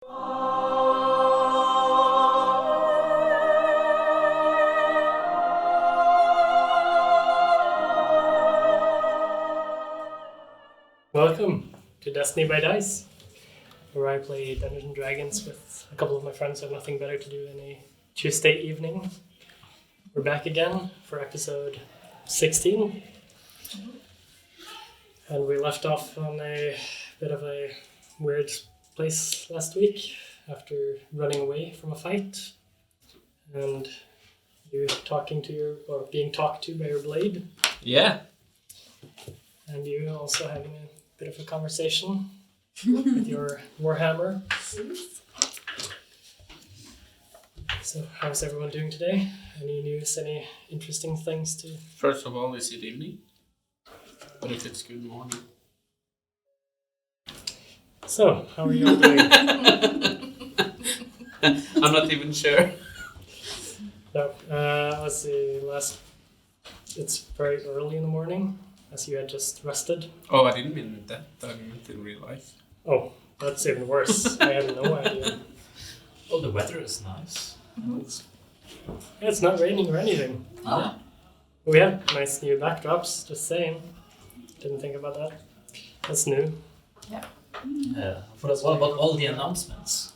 Welcome to Destiny by Dice, where I play Dungeons and Dragons with a couple of my friends who have nothing better to do than a Tuesday evening. We're back again for episode 16. And we left off on a bit of a weird place last week after running away from a fight. And you being talked to by your blade. Yeah. And you also having a bit of a conversation with your warhammer. So, how's everyone doing today? Any news? Any interesting things to... First of all, is it evening? But if it's good morning. So, how are you all doing? I'm not even sure. No, let's see, it's very early in the morning, as you had just rested. Oh, I didn't mean that. I meant in real life. Oh, that's even worse. I had no idea. Oh, the weather is nice. It's not raining or anything. Oh. We have nice new backdrops, just saying. Didn't think about that. That's new. Yeah. What about all the announcements?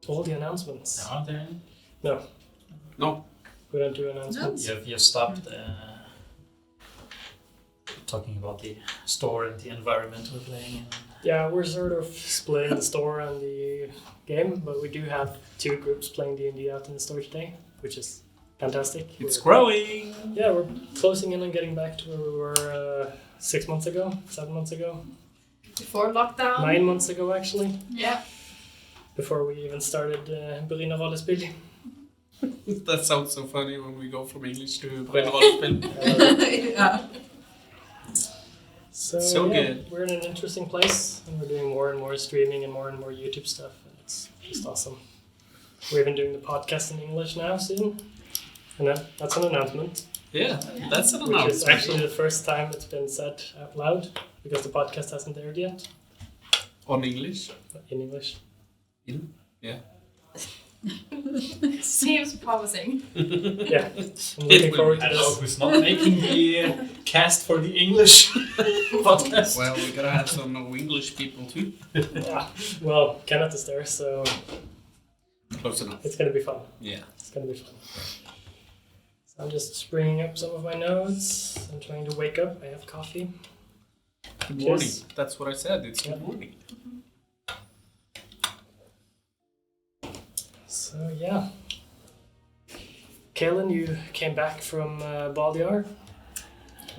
All the announcements. Are there any? No. We don't do announcements. You've stopped talking about the store and the environment we're playing in. Yeah, we're sort of splitting the store and the game, but we do have two groups playing D&D out in the store today, which is fantastic. It's growing. Yeah, we're closing in and getting back to where we were 7 months ago. Before lockdown. 9 months ago, actually. Yeah. Before we even started Bryne Rollespill. That sounds so funny when we go from English to Bryne Rollespill. Yeah. So Yeah. good. We're in an interesting place, and we're doing more and more streaming and more YouTube stuff, and it's just awesome. We're even doing the podcast in English now soon, and that's an announcement. Yeah, that's an Which is actually announcement. the first time it's been said out loud, because the podcast hasn't aired yet. On English. In English. Yeah. Seems promising. Yeah. I'm looking forward to I don't know this. who's not making the cast for the English podcast. Well, we gotta have some English people too. Yeah. Well, Kenneth is there, so Close enough. it's going to be fun. Yeah. It's going to be fun. So I'm just bringing up some of my notes. I'm trying to wake up. I have coffee. Good morning. Cheers. That's what I said. It's good Yeah. morning. So yeah. Kaelin, you came back from Baldiar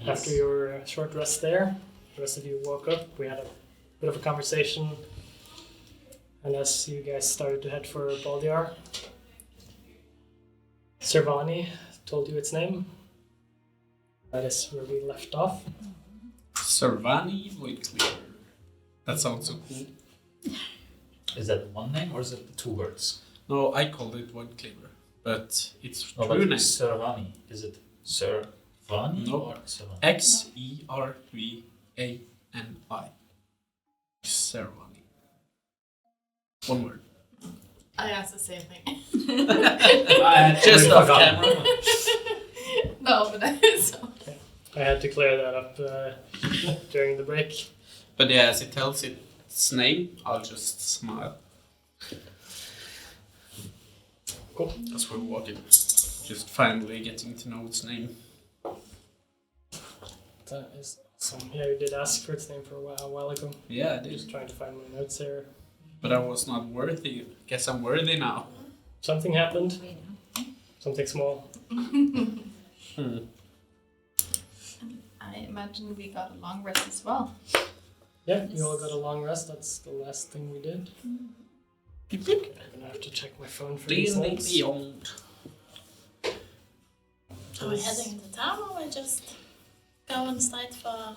after your short rest there. The rest of you woke up. We had a bit of a conversation. And as you guys started to head for Baldiar, Servani told you its name. That is where we left off. Servani Voidcleaver. That sounds so cool. Is that one name or is it two words? No, I called it Voidcleaver, but it's Oh, true but name. Servani. Is it Servani No. or Servani? Xervani. Servani. One word. I asked the same thing. Just off camera. No, but that is okay. I had to clear that up during the break. But yeah, as it tells its name, I'll just smile. Cool. As we're walking. Just finally getting to know its name. That is awesome. Yeah, you did ask for its name for a while ago. Yeah, I did. Just trying to find my notes here. But I was not worthy. Guess I'm worthy now. Something happened. Something small. I imagine we got a long rest as well. Yeah, you all got a long rest. That's the last thing we did. Okay, I'm gonna have to check my phone for these Disney notes. Beyond. Are we heading into town or we just going straight for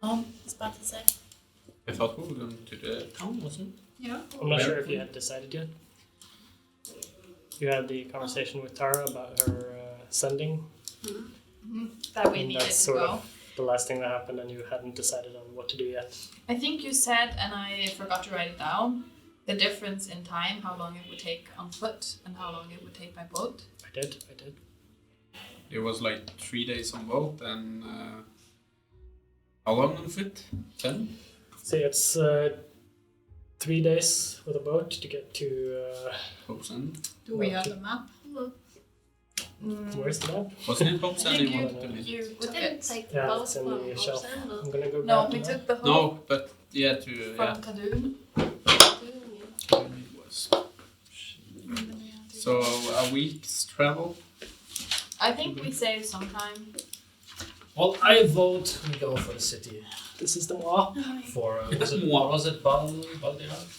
home? I was about to say. I thought we were going to the town, wasn't it? Yeah. I'm not sure if you had decided yet. You had the conversation with Tara about her sending. That we And needed that's to sort go. of the last thing that happened and you hadn't decided on what to do yet. I think you said, and I forgot to write it down, the difference in time, how long it would take on foot and how long it would take by boat. I did. It was like 3 days on boat and how long on foot? 10? See, it's 3 days with a boat to get to... Hope's End. Do we have a map? Where's the map? Wasn't it Hope's End think you you- wanted to meet? You We took didn't it take the Yeah, boat it's in from the shelf. Ocean. I'm gonna go No, grab we the took the whole No, but yeah, to from Kadun. it was. So a week's travel. I think we save some time. Well, I vote we go for the city. This is the map. For what was it Baldiar?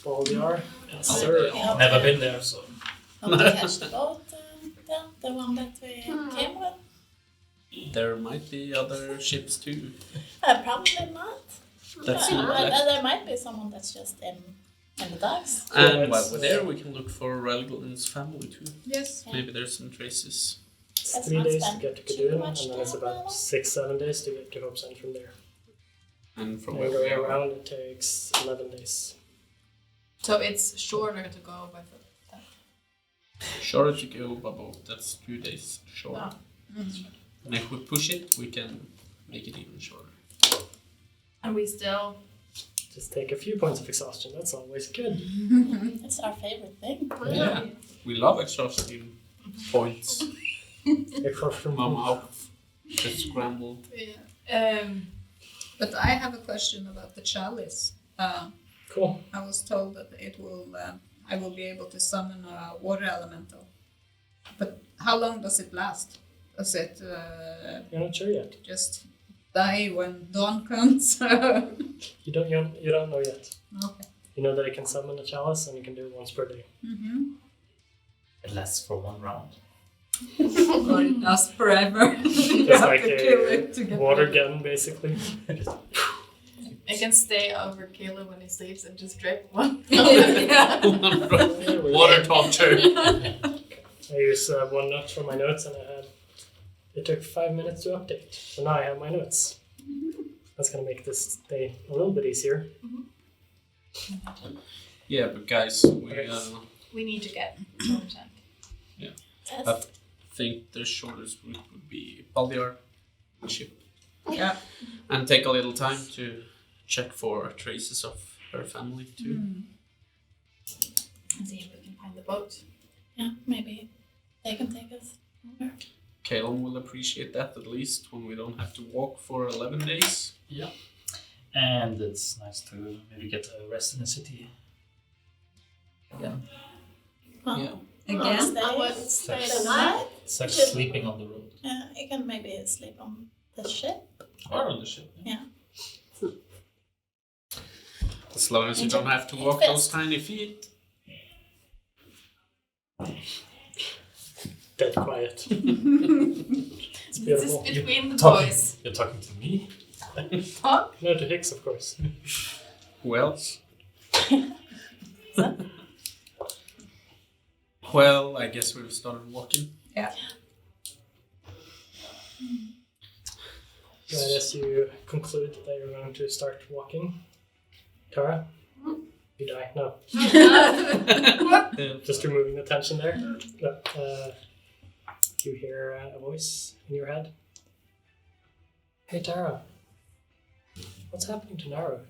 Baldiar. Yes, Sir. Yeah. Never been there, so Hope to catch the boat. The one that we came with. There might be other ships too. Probably not. That's Yeah, not left. there might be someone that's just in the docks. And while we're there, we can look for Relglin's family too. Yes. Maybe there's some traces. It's Let's 3 not days to spend get to too Kaduna, much and then it's time about on it. 6-7 days to get to Hope's End from there. And from And where we going are. around, it takes 11 days. So it's shorter to go by foot. Shorter to go by boat. That's 2 days short. Ah. And if we push it, we can make it even shorter. And we still. Just take a few points of exhaustion. That's always good. It's our favorite thing. Yeah. We love exhausting points. Except from My mouth just scrambled. But I have a question about the chalice. Cool. I was told that it will, I will be able to summon a water elemental. But how long does it last? Does it You're not sure yet. just die when dawn comes? You don't know yet. Okay. You know that it can summon a chalice and you can do it once per day. it lasts for 1 round. Or it lasts forever. You It's have like to kill it to a get water rid of gun, basically. It can stay over Caleb when he sleeps and just drip one. it. Yeah. Water torture. I use OneNote for my notes, and it took 5 minutes to update. So now I have my notes. That's gonna make this day a little bit easier. Yeah, but guys, We need to get 100%. I think the shortest route would be Baldiar ship. Yeah. And take a little time to check for traces of her family too. And see if we can find the boat. Yeah, maybe they can take us. Caleb will appreciate that at least when we don't have to walk for 11 days. And it's nice to maybe get a rest in the city. Again. Well, Yeah. Again? I would stay the night. It's like Should- sleeping on the road. Yeah, you can maybe sleep on the ship. Or on the ship. As long as you don't have to walk those tiny feet. Dead quiet. It's This is beautiful. between the Talking, boys. you're talking to me? No, to Hicks, of course. Who else? Well, I guess we've started walking. Right as you conclude that you're going to start walking, Tara, you die. No, just removing the tension there. No, you hear a voice in your head. Hey, Tara, what's happening to Narok?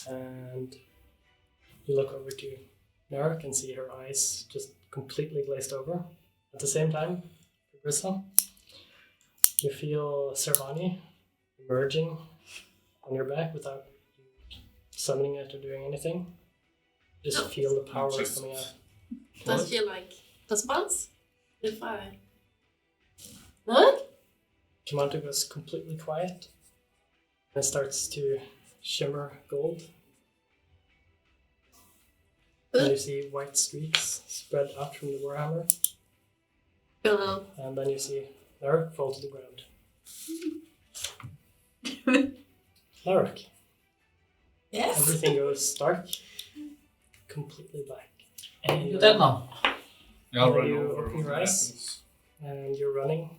And you look over to Narok and see her eyes just completely glazed over. At the same time, Gristle, you feel Servani emerging on your back without summoning it or doing anything. Just feel the power Just- coming out. Does she like response? If I. No? Kimanto goes completely quiet and starts to shimmer gold. And you see white streaks spread out from the warhammer, Hello. and then you see Larrick fall to the ground. Larrick, Yes. everything goes dark, completely black. And you're dead now. I'll Then run you over open your what eyes. happens. And you're running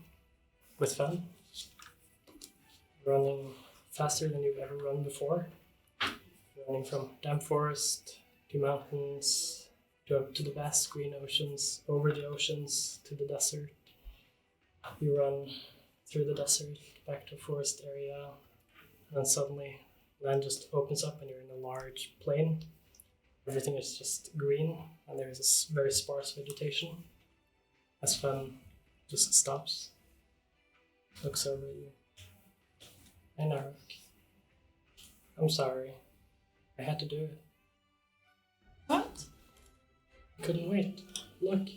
with fun. Running faster than you've ever run before. Running from damp forest to mountains, to up to the vast green oceans, over the oceans to the desert. You run through the desert, back to a forest area, and then suddenly land just opens up and you're in a large plain. Everything is just green, and there is this very sparse vegetation. As Fen just stops, looks over at you. Hey, Narok. I'm sorry. I had to do it. What? Couldn't wait. Look.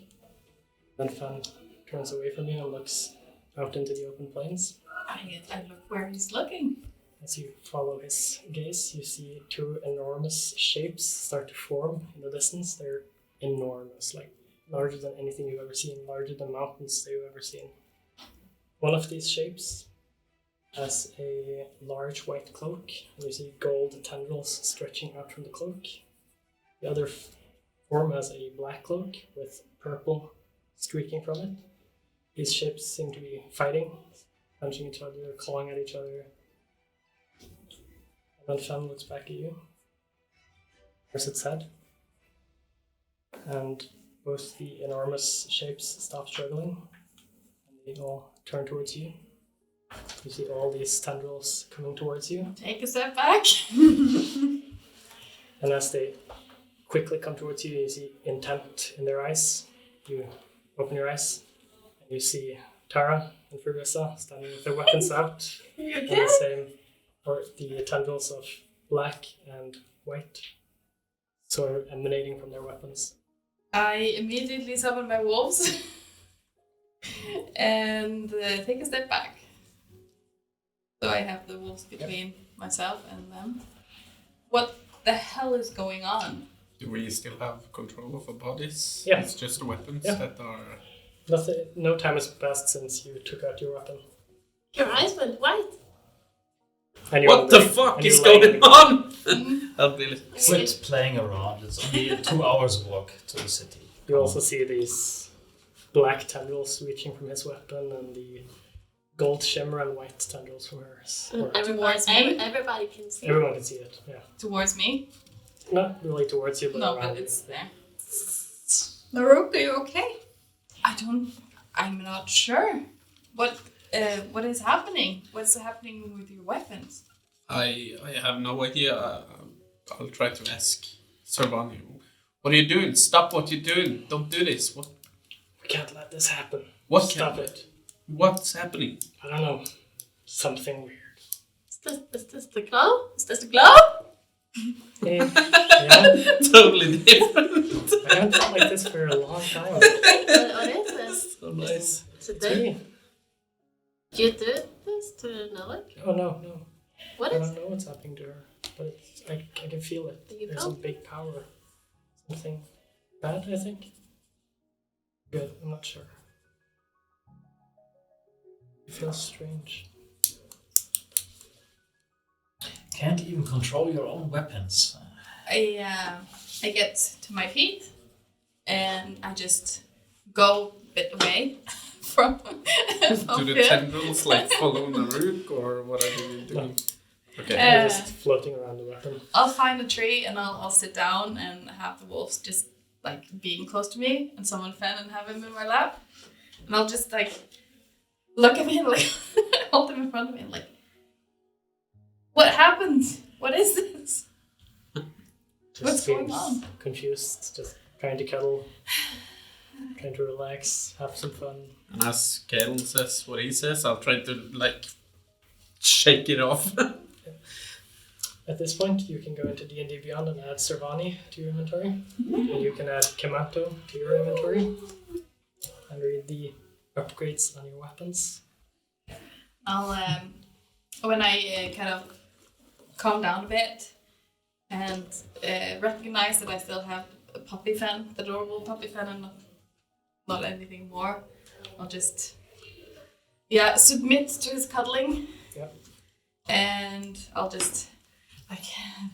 Then Fen turns away from you and looks out into the open plains. I look where he's looking. As you follow his gaze, you see two enormous shapes start to form in the distance. They're enormous, like larger than anything you've ever seen, larger than mountains that you've ever seen. One of these shapes has a large white cloak, and you see gold tendrils stretching out from the cloak. The other form has a black cloak with purple streaking from it. These shapes seem to be fighting, punching each other, clawing at each other. And then Fen looks back at you, press its head, and both the enormous shapes stop struggling, and they all turn towards you. You see all these tendrils coming towards you, Take a step back. and as they quickly come towards you, you see intent in their eyes. You open your eyes, and you see Tara and Furissa standing with their weapons out, and the same, or the tendrils of black and white sort of emanating from their weapons. I immediately summon my wolves and take a step back. So I have the wolves between myself and them. What the hell is going on? Do we still have control of our bodies? Yeah. It's just the weapons Yeah. that are... No time has passed since you took out your weapon. Your eyes went white. And What the fuck is going on? I'll be Quit playing around. It's only a 2 hours walk to the city. You also see these black tendrils reaching from his weapon, and the gold shimmer and white tendrils from hers. And Towards me? everybody can see. Everyone can see it, yeah. Towards me? Not really towards you, but No, around but you. it's there. Narok, are you okay? I'm not sure. What is happening? What's happening with your weapons? I have no idea. I'll try to ask Servani. What are you doing? Stop what you're doing. Don't do this. What? We can't let this happen. What Stop can- it. What's happening? I don't know. Something weird. Is this the glow? Is this the glow? Yeah. Totally different. I haven't felt like this for a long time. What is this? So nice. Is it It's this? me. You did this to Nellik? Oh, no. What I is don't know what's happening to her, but I can feel it. You There's feel some big power. Something bad, I think. Good, I'm not sure. It feels strange. Can't even control your own weapons. I get to my feet and I just go a bit away from Do the him. tendrils like follow Naruk, or what are you doing? Okay. You're just floating around the weapon. I'll find a tree and I'll sit down and have the wolves just like being close to me and summon Fen and have him in my lap. And I'll just like look at him, like hold him in front of me and like, what happened? What is this? Just What's going seems on? Confused, just trying to cuddle, trying to relax, have some fun. And as Kalen says what he says, I'll try to like shake it off. At this point, you can go into D&D Beyond and add Servani to your inventory. And you can add Kemato to your inventory. And read the upgrades on your weapons. I'll when I kind of calm down a bit and recognize that I still have a puppy Fen, the adorable puppy Fen, and not anything more, I'll just submit to his cuddling. Yep. And I'll just like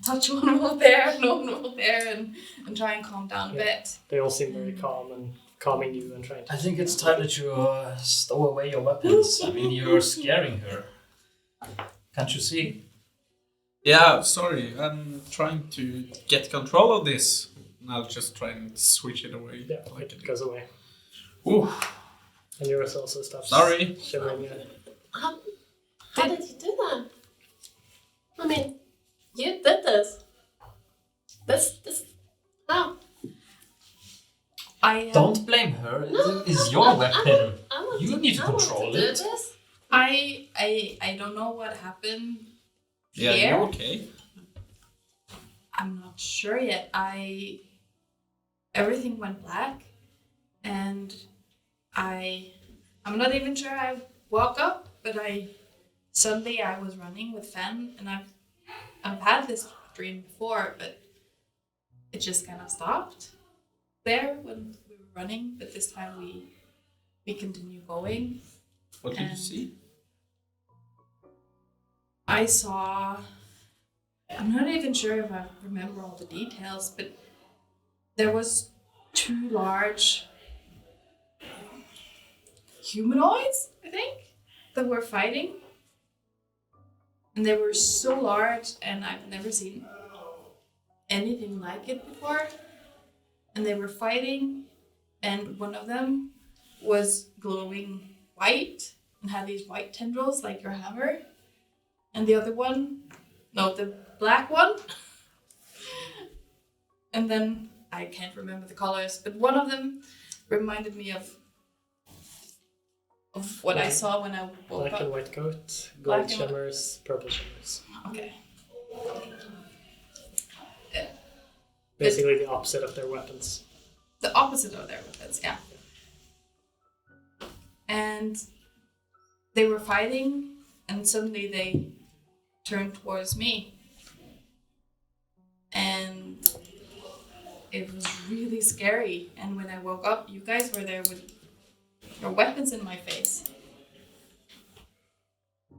touch one wolf there, no one wolf there, and try and calm down a Yeah. bit. They all seem very calm and calming you and trying to. I think it's time that you stow away your weapons. I mean, you're scaring her. Can't you see? Yeah, sorry. I'm trying to get control of this. And I'll just try and switch it away. Yeah, it goes away. Ooh, And yours also stops. sorry. Shivering. How did you do that? I mean, you did this. This. How? Don't blame her. No, It's your weapon. I want You need to I want control do it. this. I don't know what happened Yeah, here. you're okay. I'm not sure yet. Everything went black, and I'm not even sure I woke up, but suddenly I was running with Fen, and I've had this dream before, but it just kind of stopped there when we were running. But this time we continue going. What did you And- see? I saw. I'm not even sure if I remember all the details, but there was 2 large humanoids, I think, that were fighting. And they were so large, and I've never seen anything like it before. And they were fighting, and one of them was glowing white and had these white tendrils like your hammer. And the other one, no, the black one. And then I can't remember the colors, but one of them reminded me of what I saw when I woke Black and up. white coat, Black gold and- shimmers, purple shimmers. Okay. Basically the opposite of their weapons. The opposite of their weapons, yeah. And they were fighting, and suddenly they turned towards me. And it was really scary. And when I woke up, you guys were there with your weapons in my face.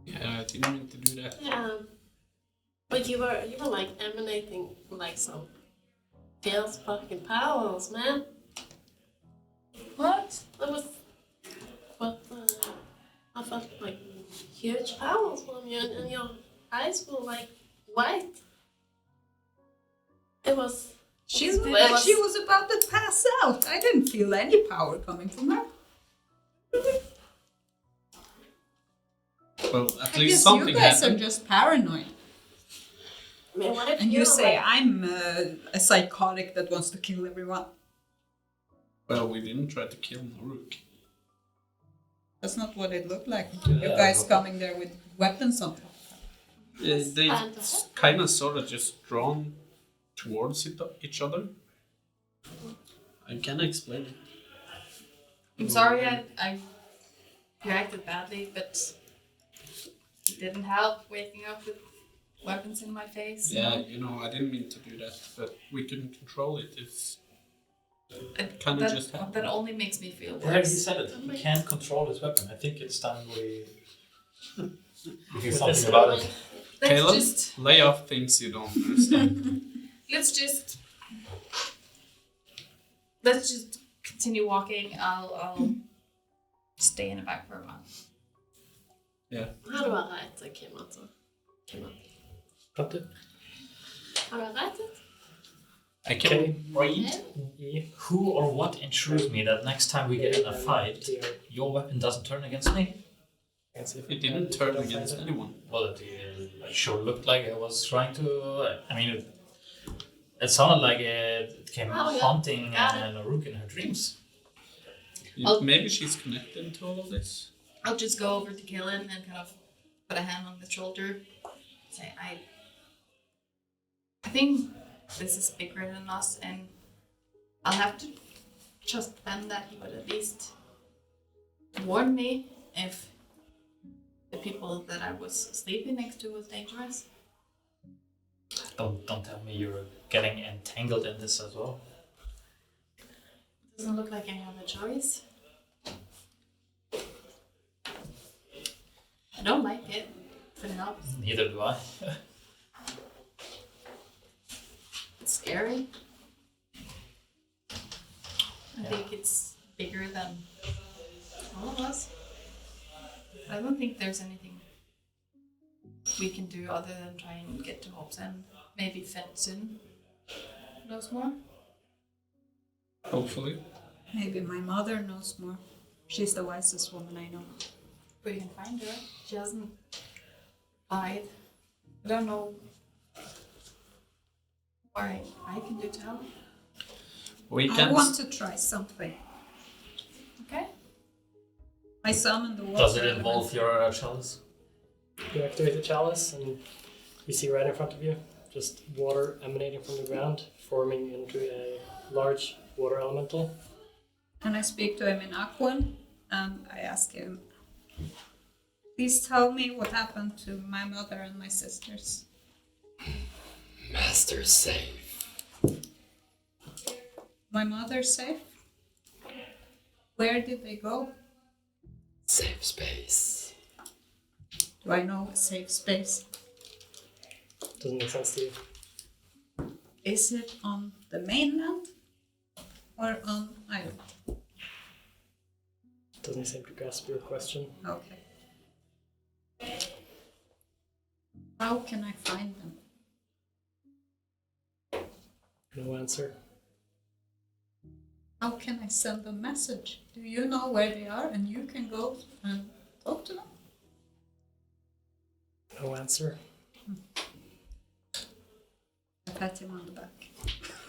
Yeah, I didn't mean to do that. Yeah. But you were like emanating like some fierce fucking powers, man. What? That was what I felt like huge powers from you, and your eyes were like white. It was. She it looked like was- she was about to pass out. I didn't feel any power coming from her. Well, at I least guess something you guys happened. are just paranoid. I mean, what if And you say like, I'm a psychotic that wants to kill everyone. Well, we didn't try to kill Noruk. That's not what it looked like. Yeah. You guys coming there with weapons on top. They And- kind of sort of just drawn towards each other. I can't explain it. I'm sorry I reacted badly, but it didn't help waking up with weapons in my face. Yeah, I didn't mean to do that, but we couldn't control it. It's It, kind of that, just happened. that only makes me feel Yeah, he worse. said it. He can't control his weapon. I think it's time we do With something this about it. Let's Caleb, just lay off things you don't understand. let's just continue walking. I'll stay in the back for a while. How do I write the Kimato? Got it? How do I write it? I can Okay. read. E. Who or what ensures me that next time we get in a fight, Dear. your weapon doesn't turn against me? Can't see if It I didn't can turn find against it. anyone. Well, it sure looked like I was trying to. I mean, it sounded like it came Oh, yeah. haunting Got it. Naruk in her dreams. Maybe she's connected to all of this. I'll just go over to Kaelin and kind of put a hand on the shoulder. Say, I think this is bigger than us, and I'll have to trust Ben that he would at least warn me if the people that I was sleeping next to was dangerous. Don't tell me you're getting entangled in this as well. Doesn't look like I have a choice. I don't like it, if it helps. Neither do I. It's scary. I Yeah. think it's bigger than all of us. I don't think there's anything we can do other than try and get to Hope's End. Maybe Fenson knows more. Hopefully. Maybe my mother knows more. She's the wisest woman I know. We can find her. She hasn't lied. I don't know what I can do to help. We I can. want to try something. Okay. I summon the water. Does it involve your chalice? You activate the chalice, and you see right in front of you just water emanating from the ground, forming into a large water elemental. And I speak to him in Aquan, and I ask him, please tell me what happened to my mother and my sisters. Master safe. My mother's safe? Where did they go? Safe space. Do I know a safe space? Doesn't make sense to you. Is it on the mainland or on island? Doesn't seem to grasp your question. Okay. How can I find them? No answer. How can I send a message? Do you know where they are and you can go and talk to them? No answer. I pat him on the back.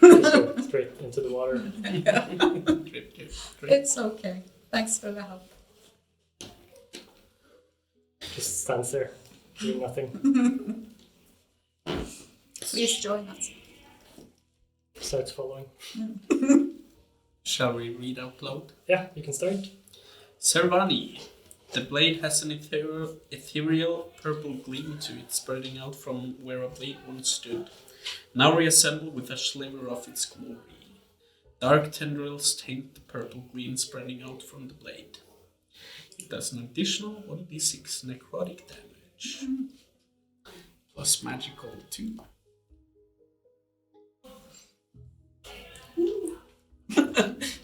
Just go straight into the water. Drip. It's okay. Thanks for the help. Just stands there, doing nothing. Please join us. Starts following. Shall we read out loud? Yeah, you can start. Servani. The blade has an ethereal purple gleam to it, spreading out from where a blade once stood, now reassembled with a sliver of its glory. Dark tendrils taint the purple green spreading out from the blade. It does an additional 1d6 necrotic damage. Plus magical too.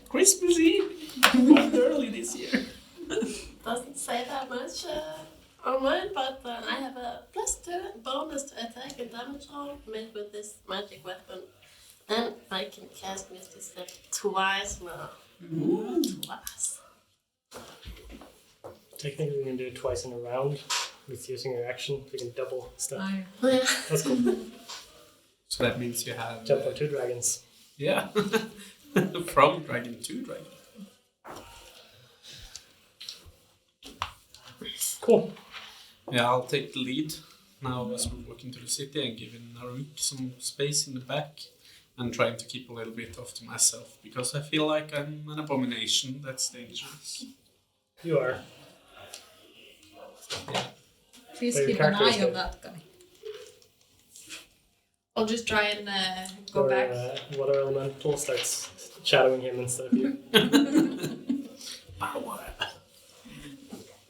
Christmas Eve! Quite early this year. Doesn't say that much on mine, but I have a +2 bonus to attack and damage roll made with this magic weapon. And I can cast Misty Step twice now. Twice. Technically, you can do it twice in a round with using your action. You can double step. Yeah. That's cool. So that means you have... Jump for 2 dragons. Yeah. From dragon to dragon. Cool. Yeah, I'll take the lead now as we walk into the city and giving Naruk some space in the back and trying to keep a little bit off to myself because I feel like I'm an abomination that's dangerous. You are. Yeah. Please So your keep an character is eye on good. that guy. I'll just try and go Your, back. water elemental starts shadowing him instead of you. Power.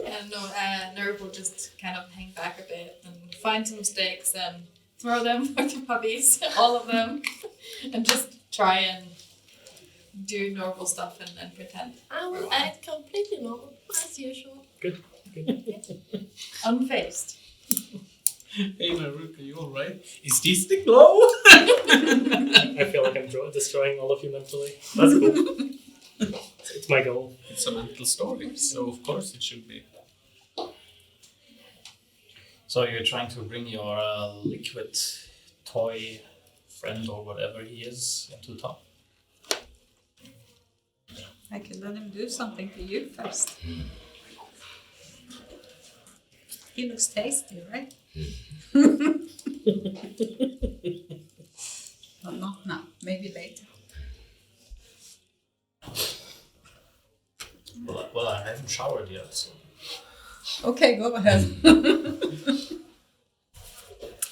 And no, Nerve will just kind of hang back a bit and find some sticks and throw them like the puppies, all of them, and just try and do normal stuff and pretend. I will act completely normal, as usual. Good. Unfazed. Hey Naruk, are you alright? Is this the glow? I feel like I'm destroying all of you mentally. That's cool. It's my goal. It's a mental story, so of course it should be. So you're trying to bring your liquid toy friend or whatever he is into town? I can let him do something to you first. He looks tasty, right? Well, not now. Maybe later. Well, I haven't showered yet, so... Okay, go ahead.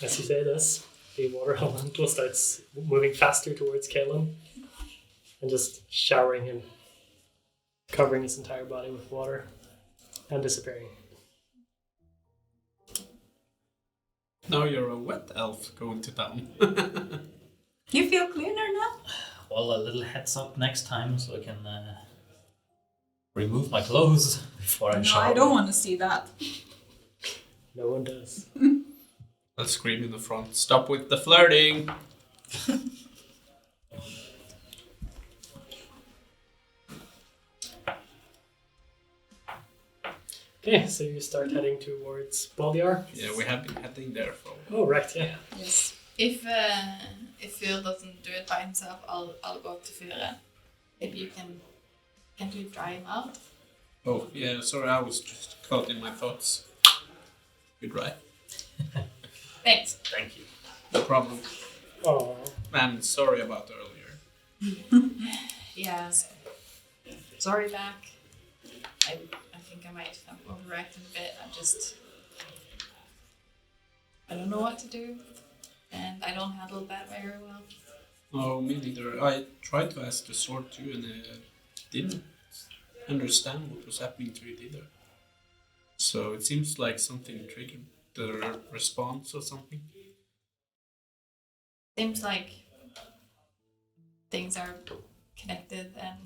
As you say this, the water elemental starts moving faster towards Kalen and just showering him, covering his entire body with water and disappearing. Now you're a wet elf going to town. You feel cleaner now? Well, a little heads up next time so I can remove my clothes before I No, shower. I don't want to see that. No one does. I'll scream in the front. Stop with the flirting. Okay, so you start heading towards Baldiar. Yeah, we have been heading there for a while. Oh, right, yeah. Yes. If Fyr doesn't do it by himself, I'll go to Fyr. Maybe you can you dry him out? Oh, yeah, sorry, I was just caught in my thoughts. Good, right? Thanks. Thank you. No problem. Oh, I'm sorry about earlier. Yeah. Sorry, back. I think I might have overreacted a bit. I don't know what to do, and I don't handle that very well. No, me neither. I tried to ask the sword too, and I didn't understand what was happening to it either. So it seems like something triggered the response or something. Seems like things are connected and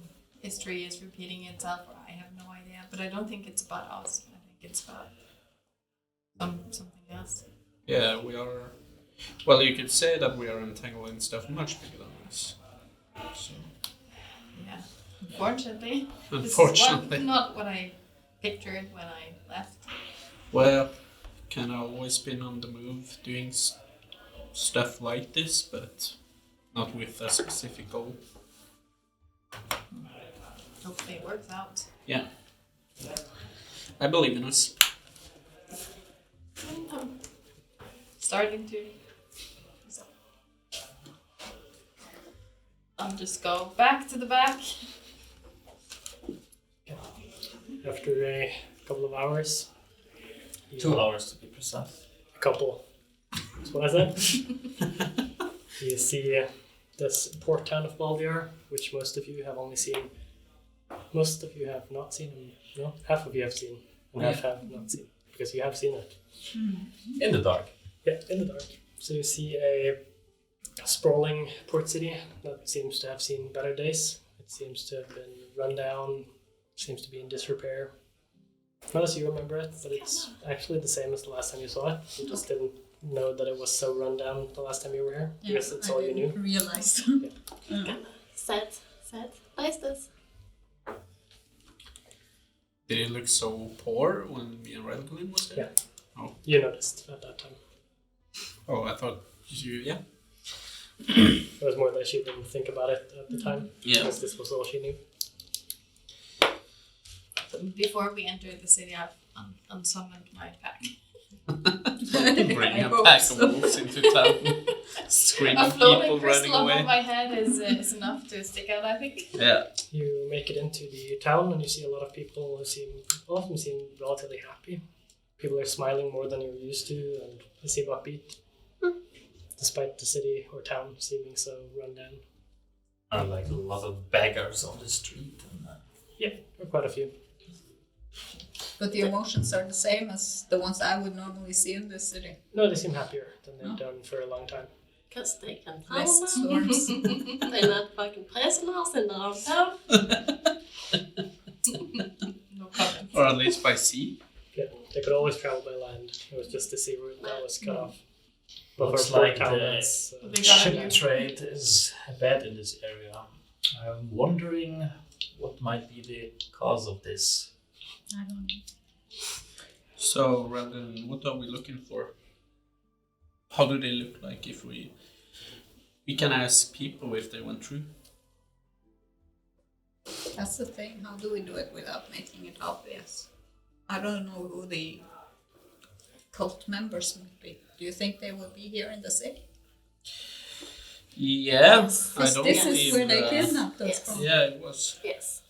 history is repeating itself. I have no idea, but I don't think it's about us. I think it's about something else. Yeah, we are. Well, you could say that we are entangled in stuff much bigger than us. So, Yeah, unfortunately. unfortunately. This is not what I pictured when I left. Well, kind of always been on the move doing stuff like this, but not with a specific goal. Hopefully it works out. Yeah. I believe in us. Starting to. So. I'll just go back to the back. after a couple of hours. 2 hours to be precise. A couple. That's what I said. You see this port town of Baldiar, which most of you have only seen. Most of you have not seen, and no, half of you have seen, and half have not seen, because you have seen it. In the dark. Yeah, in the dark. So you see a sprawling port city that seems to have seen better days. It seems to have been run down, seems to be in disrepair. Not as you remember it, but it's actually the same as the last time you saw it. You just didn't know that it was so run down the last time you were here, because it's all you knew. Realized. Sad places. Did it look so poor when me and Galadhmir was there? You noticed at that time. Oh, I thought you, yeah. It was more that she didn't think about it at the time, Yeah. because this was all she knew. Before we entered the city, I've unsummoned my pack. Bring I a hope pack so. of wolves into town. Screaming A people floating running crystal above away. my head is enough to stick out, I think. Yeah. You make it into the town and you see a lot of people who all of them seem relatively happy. People are smiling more than you're used to and they seem upbeat. Despite the city or town seeming so run down. Are like a lot of beggars on the street. And, Yeah, there are quite a few. But the emotions are the same as the ones I would normally see in this city. No, they seem happier than they've done for a long time. Because they can Less tell storms. They're not fucking prisoners in their own town. No comment. Or at least by sea. Yeah, they could always travel by land. It was just the sea route that was cut off. But Looks for a port like town, the that's They got ship you. trade is bad in this area. I'm wondering what might be the cause of this. I don't know. So, Randon, what are we looking for? How do they look like if we can ask people if they went through? That's the thing. How do we do it without making it obvious? I don't know who the cult members might be. Do you think they will be here in the city? Yeah, I This don't is believe where they that. kidnapped us Yes. from. Yeah, it was. Yes.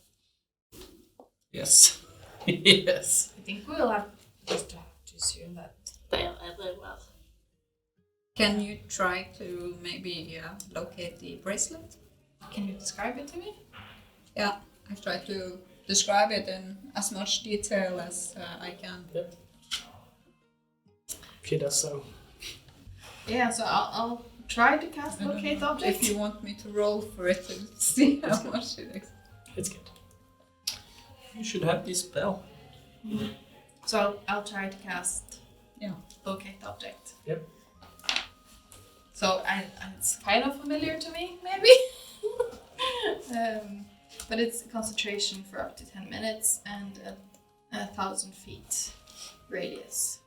Yes. Yes. I think we'll have just have to assume that. They are everywhere. Can you try to maybe locate the bracelet? Can you describe it to me? Yeah, I've tried to describe it in as much detail as I can. she does so. Yeah, so I'll try to cast I don't locate know object. if you want me to roll for it to see how much it is. It's good. You should have this spell. So I'll try to cast Yeah. locate object. Yep. So it's kind of familiar to me, maybe. But it's concentration for up to 10 minutes and a 1,000 feet radius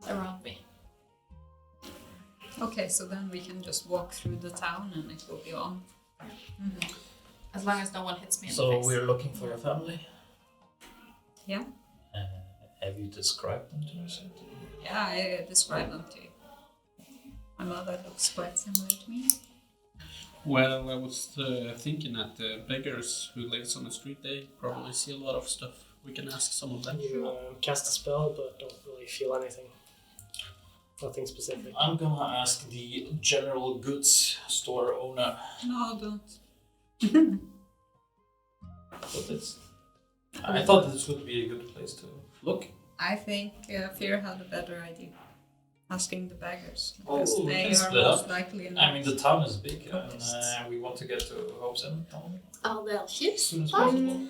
around me. Okay, so then we can just walk through the town and it will be on. Mm-hmm. As long as no one hits me in the So face. we're looking for your family. Yeah. Have you described them to us? Yeah, I described them to you. My mother looks quite similar to me. Well, I was thinking that the beggars who lives on the street, they probably see a lot of stuff. We can ask some of them. You cast a spell, but don't really feel anything. Nothing specific. I'm gonna ask the general goods store owner. No, don't. What is? I thought this would be a good place to look. I think Fear had a better idea. Asking the beggars. Oh, Because we they can are split most up. likely in I mean, the town is big, Focused. and we want to get to Hope's End town Are there as ships? soon as possible.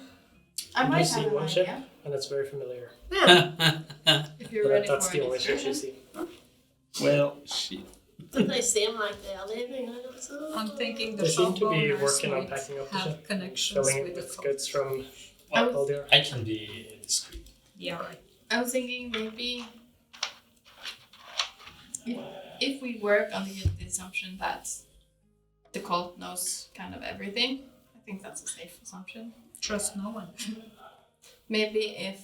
I You might see have an one ship, idea. and it's very familiar. If you're But ready that's for the an only ship you excursion. see. Well, shit. Do they seem like they are living on the sea? I'm thinking the They seem shop to be owners working on might packing up the have ship, connections filling it with the with cult. goods from I was- Eldir. I can be discreet. Yeah, right. I was thinking maybe if we work on the assumption that the cult knows kind of everything, I think that's a safe assumption. Trust no one. Maybe if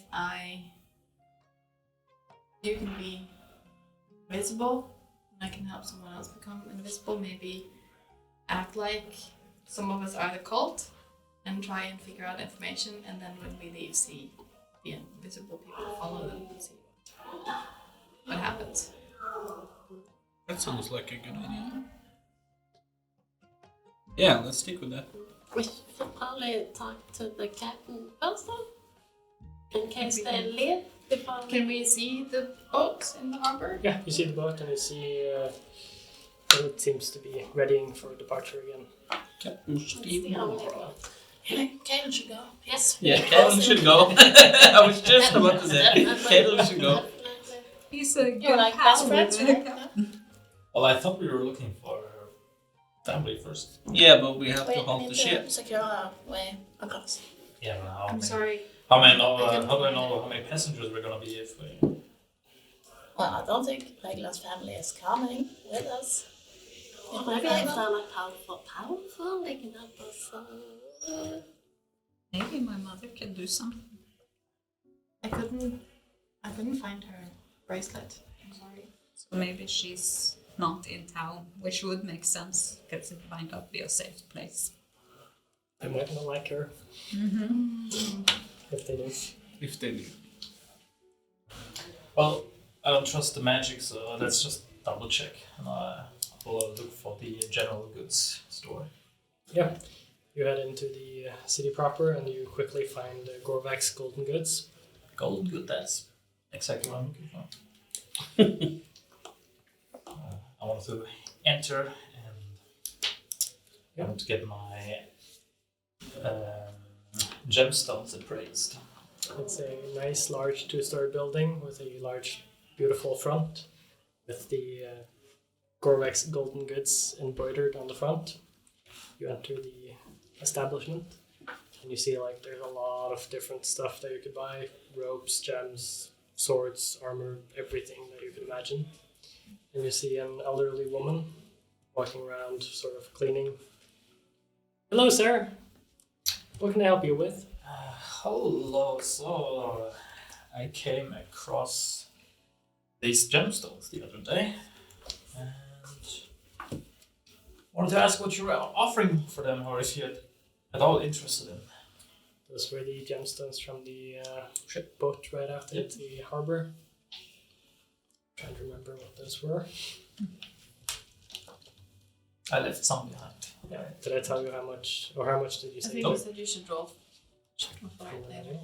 you can be visible, and I can help someone else become invisible, maybe act like some of us are the cult and try and figure out information, and then when we leave, see the invisible people, follow them and see what happens. That sounds like a good idea. Yeah, let's stick with that. We should probably talk to the captain first, though, in case we they can- leave before Can we see the boats in the harbor? Yeah, you see the boat, and you see that it seems to be readying for departure again. Captain Steve Monroe. Kale should go. Yes. Yeah, Caleb should go. I was just about to say, Caleb should go. Definitely. He's a You're good like pal best friends, with the right? captain. Well, I thought we were looking for family first. Yeah, but we have to Wait, halt we the need ship. to secure our way across. Yeah, but how I'm many? sorry. How do I know how many passengers we're gonna be if we? Well, I don't think Regula's family is coming with us. Maybe if they're like powerful, they can help us. Maybe my mother can do something. I couldn't find her bracelet. I'm sorry. So maybe she's not in town, which would make sense because it might not be a safe place. I might not like her if they do. If they do. Well, I don't trust the magic, so let's just double check. And we'll look for the general goods store. Yeah, you head into the city proper, and you quickly find Gorvak's Golden Goods. Golden good, that's exactly what I'm looking for. I want to enter and I want to get my gemstones appraised. It's a nice, large two-story building with a large, beautiful front, with the Gorvak's Golden Goods embroidered on the front. You enter the establishment, and you see like there's a lot of different stuff that you could buy: ropes, gems, swords, armor, everything that you could imagine. And you see an elderly woman walking around, sort of cleaning. Hello, sir. What can I help you with? Hello, so I came across these gemstones the other day and wanted to ask what you were offering for them, or if you're at all interested in. Those were the gemstones from the ship boat right after the harbor. Trying to remember what those were. I left some behind. Yeah. Did I tell you how much, or how much did you I say? think you said you should roll for it later.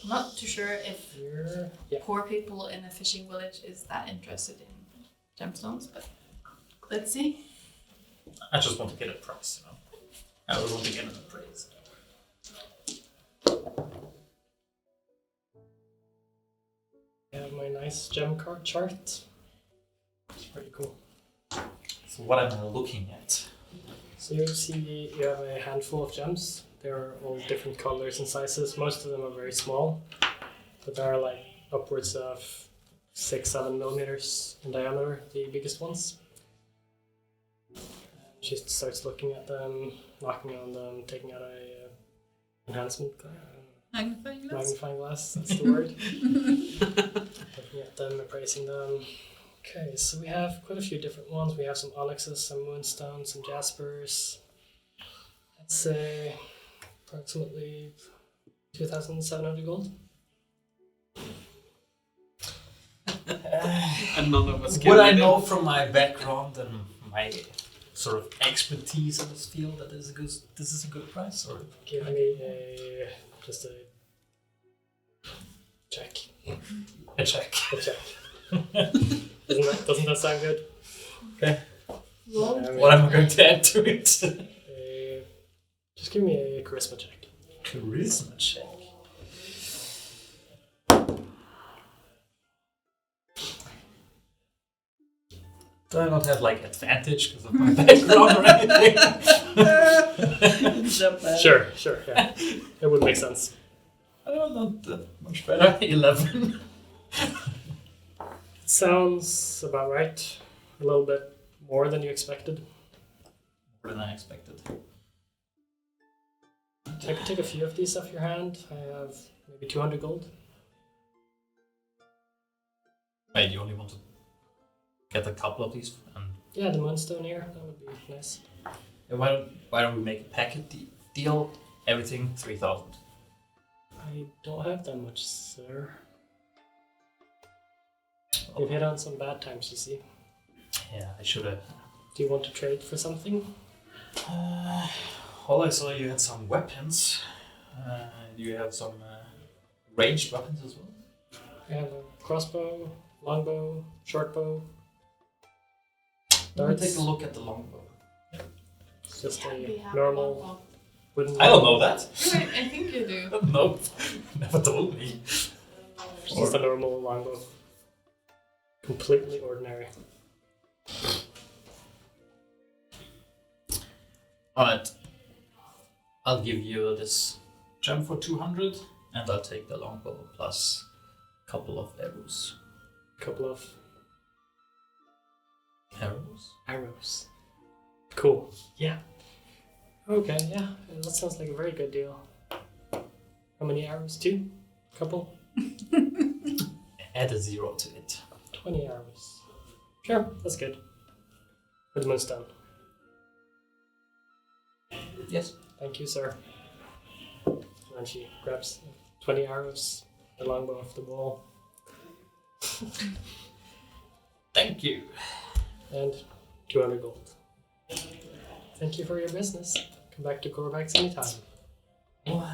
I'm not too sure if Here. Yeah. poor people in a fishing village is that interested in gemstones, but let's see. I just want to get a price, you know. I would want to get an appraise. I have my nice gem card chart. It's pretty cool. So what am I looking at? So you see you have a handful of gems. They're all different colors and sizes. Most of them are very small, but they are like upwards of 6-7 millimeters in diameter, the biggest ones. She starts looking at them, knocking on them, taking out a enhancement magnifying glass, that's the word. Looking at them, appraising them. Okay, so we have quite a few different ones. We have some onyxes, some moonstones, some jaspers. Let's say approximately 2,700 gold. And none of us can. What I know from my background and my sort of expertise in this field that this is a good price, or Give me just a check. a check. A check. Doesn't that sound good? Okay. What am I going to add to it? Just give me a charisma check. Charisma check. Do I not have like advantage because of my background or anything? Sure, yeah. It would make sense. Oh, not that much better. 11. Sounds about right. A little bit more than you expected. More than I expected. I could take a few of these off your hand. I have maybe 200 gold. Wait, you only want to get a couple of these? And Yeah, the moonstone here, that would be nice. why don't we make a packet deal? Everything 3,000. I don't have that much, sir. You've hit on some bad times, you see. Yeah, I should have. Do you want to trade for something? Well, I saw you had some weapons. Do you have some ranged weapons as well? I have a crossbow, longbow, shortbow. Let me take a look at the longbow. It's just We a have normal one wooden. I don't know that. more. I think you do. Nope, never told me. It's just a normal longbow. Completely ordinary. Alright, I'll give you this gem for 200, and I'll take the longbow plus a couple of arrows. Couple of Arrows? arrows. Cool. Yeah. Okay, yeah. That sounds like a very good deal. How many arrows? 2? Couple? Add a 0 to it. 20 arrows. Sure, that's good. For the moonstone. Yes. Thank you, sir. And she grabs 20 arrows, the longbow off the wall, Thank you. and 200 gold. Thank you for your business. Come back to Corvax anytime. Well,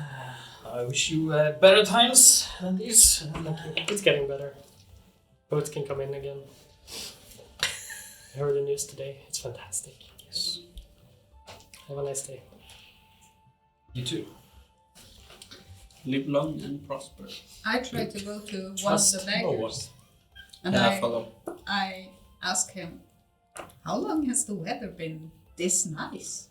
I wish you better times than these. Thank you. It's getting better. Boats can come in again. I heard the news today. It's fantastic. Yes. Have a nice day. You too. Live long and prosper. I tried to go to one of Trust the no one. beggars, and Yeah, follow. I asked him, how long has the weather been this nice?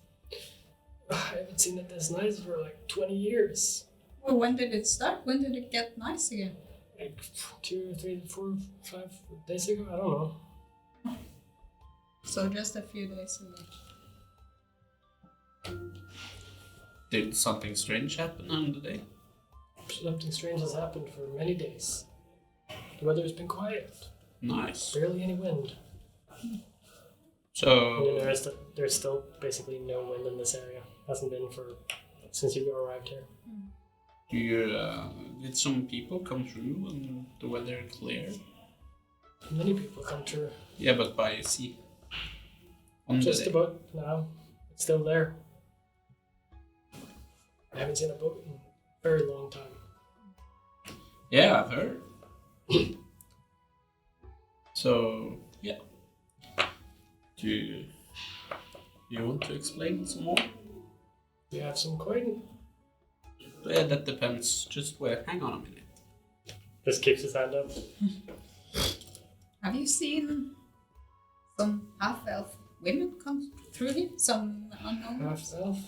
I haven't seen it this nice for like 20 years. Well, when did it start? When did it get nice again? Like 2, 3, 4, 5 days ago? I don't know. So just a few days ago. Did something strange happen on the day? Something strange has happened for many days. The weather's been quiet. Nice. Barely any wind. And then So, there's still basically no wind in this area. Hasn't been since you arrived here. did some people come through and the weather cleared? Many people come through. Yeah, but by sea. On the Just day. about now. It's still there. I haven't seen a boat in a very long time. Yeah, I've heard. So, yeah. You You want to explain some more? You have some coin? Yeah, that depends. Just wait. Hang on a minute. Just keeps his hand up. Have you seen some half-elf women come through here? Some unknown ones? Half elf?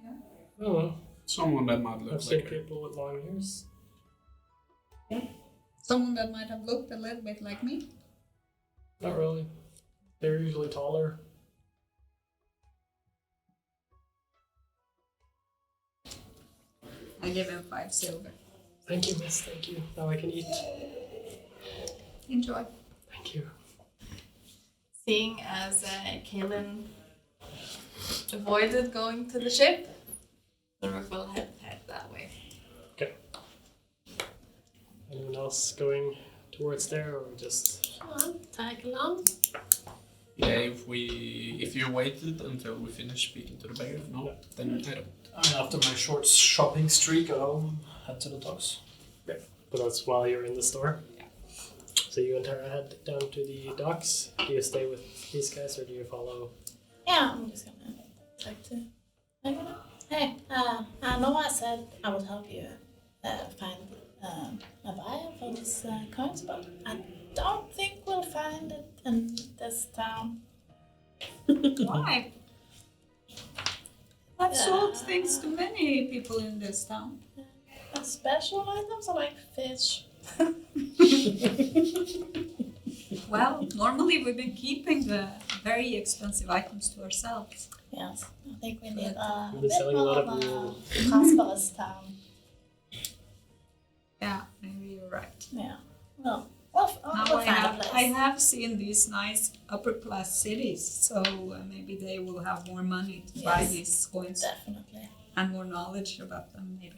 Yeah. Oh, Someone that might look I've seen like her. people with long ears. Someone that might have looked a little bit like me? Not really. They're usually taller. I give him 5 silver. Thank you, miss. Thank you. Now I can eat. Enjoy. Thank you. Seeing as Kaelin avoided going to the ship, Ulrich will head that way. Anyone else going towards there, or just... Come on, tag along. Yeah, if you waited until we finish speaking to the beggar, no, then I don't. I mean, after my short shopping streak, I'll head to the docks. But that's while you're in the store? Yeah. So you and Tara head down to the docks. Do you stay with these guys, or do you follow? Yeah, I'm just gonna talk to Megara. Hey, I know I said I would help you find a buyer for this coins, but I don't think we'll find it in this town. Why? I've sold Yeah. things to many people in this town. Special items are like fish. Well, normally we've been keeping the very expensive items to ourselves. Yes, I think we need a You've been bit selling a lot more of of wool. a prosperous town. Yeah, maybe you're right. Yeah. Well, Now we'll find a I place. have seen these nice upper class cities, so maybe they will have more money to buy Yes. these coins Definitely. and more knowledge about them, maybe.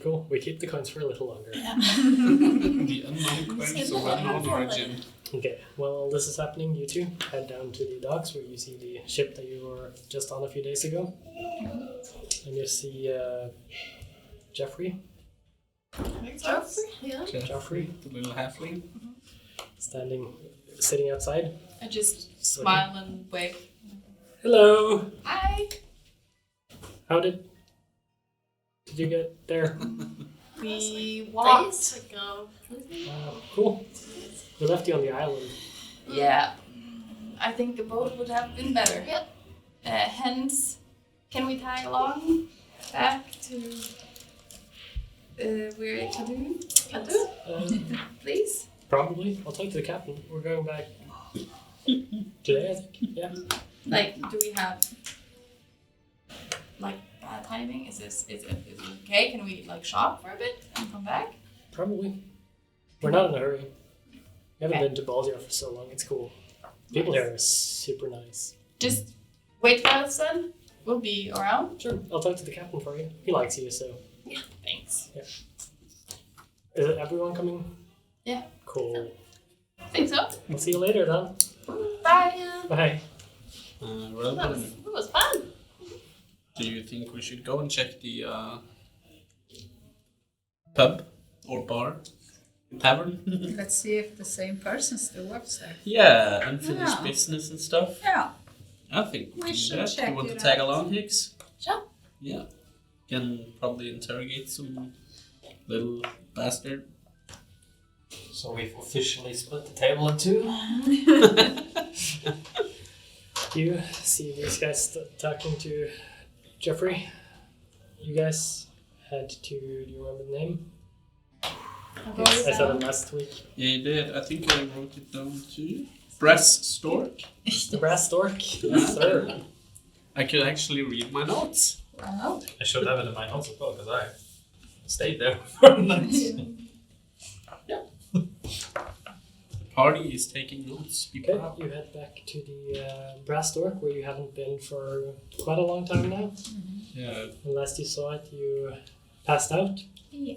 Cool. We keep the coins for a little longer. Yeah. The unknown coins of unknown origin. Okay. While all this is happening, you two head down to the docks where you see the ship that you were just on a few days ago. And you see Jeffrey, Joffrey? Yeah. Joffrey, the little halfling. sitting outside. I just smile and wave. Hello. Hi! How did you get there? We walked. Days ago. Cool. We left you on the island. Yeah. I think a boat would have been better. Yep. Hence, can we tag along back to where Kadu, please? Probably. I'll talk to the captain. We're going back today, I think. Yeah. Like, do we have like bad timing? Is it okay? Can we like shop for a bit and come back? Probably. We're not in a hurry. We haven't Okay. been to Baldia for so long. It's cool. People here are super nice. Just wait for us then. We'll be around. Sure. I'll talk to the captain for you. He likes you, so. Thanks. Is it everyone coming? Yeah. Cool. Think so. We'll see you later then. Bye. Bye. Well, That was fun. do you think we should go and check the pub or bar, tavern? Let's see if the same person still works there. Yeah, unfinished Yeah. business and stuff. Yeah. I think we We can do should that. check You want to it tag out. along, Higgs? Sure. Yeah. Can probably interrogate some little bastard. So we've officially split the table in two. You see these guys talking to Jeffrey. You guys head to. Do you remember the name? I said it last week. Yeah, you did. I think I wrote it down too. Brass Stork. The Brass Stork. Yes, sir. I could actually read my notes. Wow. I should have it in my notes as well, because I stayed there for a night. The party is taking notes. Be Okay, proud. you head back to the Brass Stork where you haven't been for quite a long time now. Yeah. And last you saw it, you passed out. Yeah.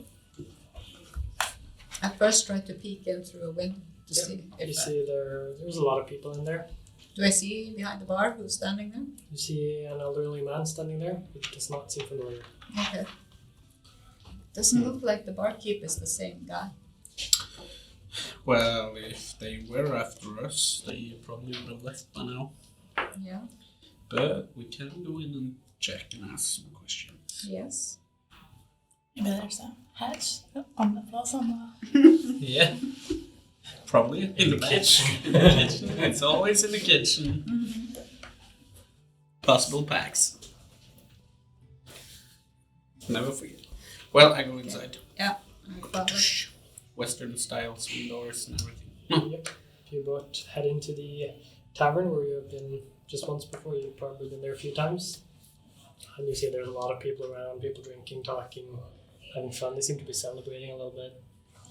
I first tried to peek in through a window to Yeah, see You if see there's a lot of people in there. do I see behind the bar who's standing there? You see an elderly man standing there. It does not seem familiar. Okay. Doesn't look like the barkeep is the same guy. Well, if they were after us, they probably would have left by now. Yeah. But we can go in and check and ask some questions. Yes. Maybe there's a hatch on the floor somewhere. Yeah. Probably in the kitchen. In the kitchen. It's always in the kitchen. Possible packs. Never forget. Well, I go inside. Yeah. Father. Western style swing doors and everything. Yep. You both head into the tavern where you have been just once before. You've probably been there a few times. And you see there's a lot of people around, people drinking, talking, having fun. They seem to be celebrating a little bit.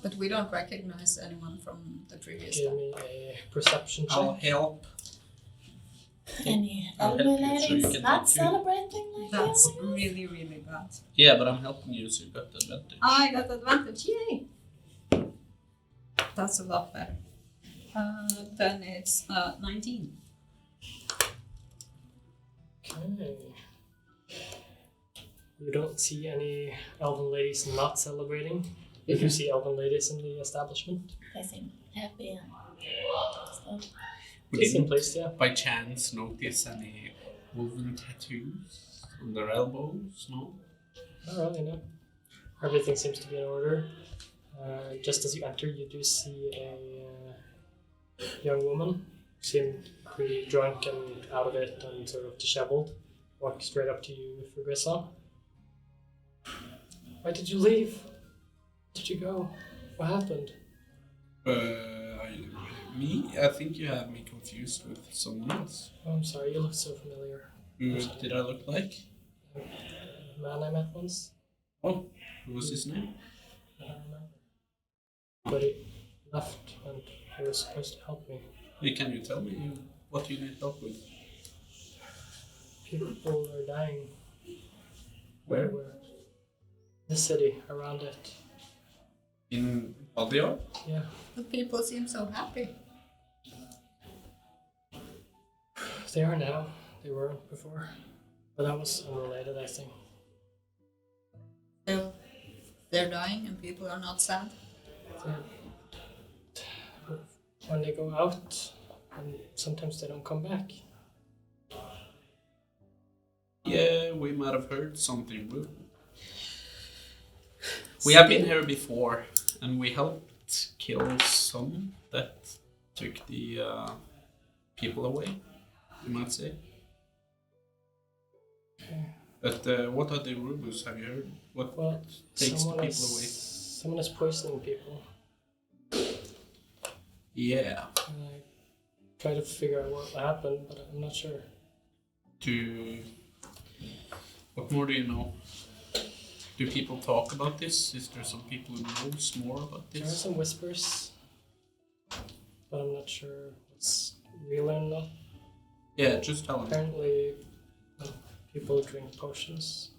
But we don't recognize anyone from the previous Give time. me a perception check. I'll help. Any I'll elderly help you so you ladies can not help you. celebrating like That's you? really, really bad. Yeah, but I'm helping you, so you got the advantage. I got advantage, yay! That's a lot better. Then it's 19. Okay. You don't see any elven ladies not celebrating. You do see elven ladies in the establishment. They seem happy and stuff. We They seem didn't, pleased, yeah. by chance, notice any woven tattoos on their elbows, no? Not really, no. Everything seems to be in order. Just as you enter, you do see a young woman, seemed pretty drunk and out of it and sort of disheveled, walk straight up to you, Frugrissa. Why did you leave? Where did you go? What happened? Me? I think you have me confused with someone else. Oh, I'm sorry, you look so familiar. Who did I look like? A man I met once? Oh, what was his name? I don't remember. But he left and he was supposed to help me. Hey, can you tell me what you need help with? People are dying. Where? Everywhere. The city, around it. In Baldiar? Yeah. The people seem so happy. They are now. They weren't before. But that was unrelated, I think. They're dying and people are not sad. When they go out, and sometimes they don't come back. Yeah, we might have heard something. We have been here before, and we helped kill some that took the people away, you might say. Okay. But what are the rumors? Have you heard? What Well, takes the people away? someone is poisoning people. Yeah. And I try to figure out what happened, but I'm not sure. What more do you know? Do people talk about this? Is there some people who knows more about There are this? some whispers, but I'm not sure what's real or not. Yeah, just tell me. Apparently, when people drink potions,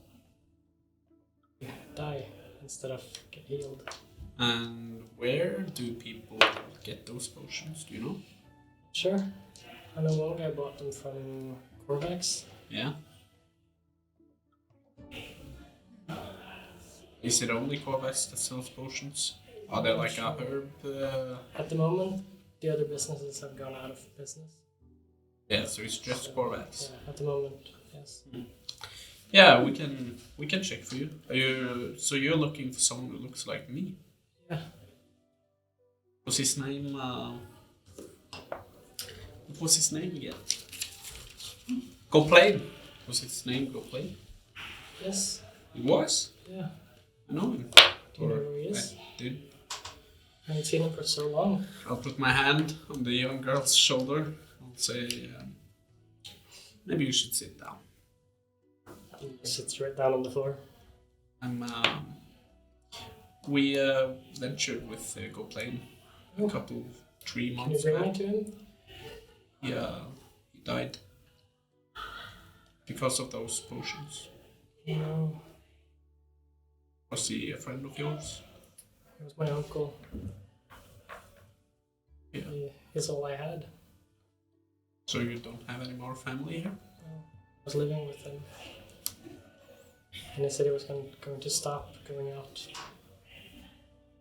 they die instead of get healed. And where do people get those potions? Do you know? Sure. I know one guy bought them from Corvax. Yeah. Is it only Corvax that sells potions? Are they like a herb? At the moment, the other businesses have gone out of business. Yeah, so it's just Corvax. Yeah, at the moment, yes. Yeah, we can check for you. So you're looking for someone who looks like me? Yeah. What's his name? What was his name again? Go Plain. Was his name Go Plain? Yes. It was? Yeah. I know him. Do you know who he is? I did. I haven't seen him for so long. I'll put my hand on the young girl's shoulder. I'll say, maybe you should sit down. He sits right down on the floor. We ventured with Go Plain a couple, 3 Can you months bring ago. me to him? He died because of those potions. No. Was he a friend of yours? He was my uncle. Yeah. He's all I had. So you don't have any more family here? I was living with him. And he said he was going to stop going out.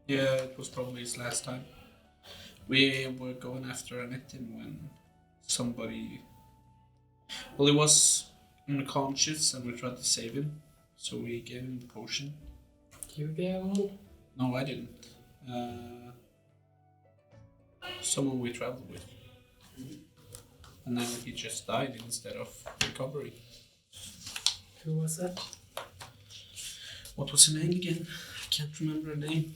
Yeah, it was probably his last time. We were going after Anitin when somebody... Well, he was unconscious and we tried to save him. So we gave him a potion. You gave one? No, I didn't. Someone we traveled with. And then he just died instead of recovering. Who was that? What was her name again? I can't remember her name.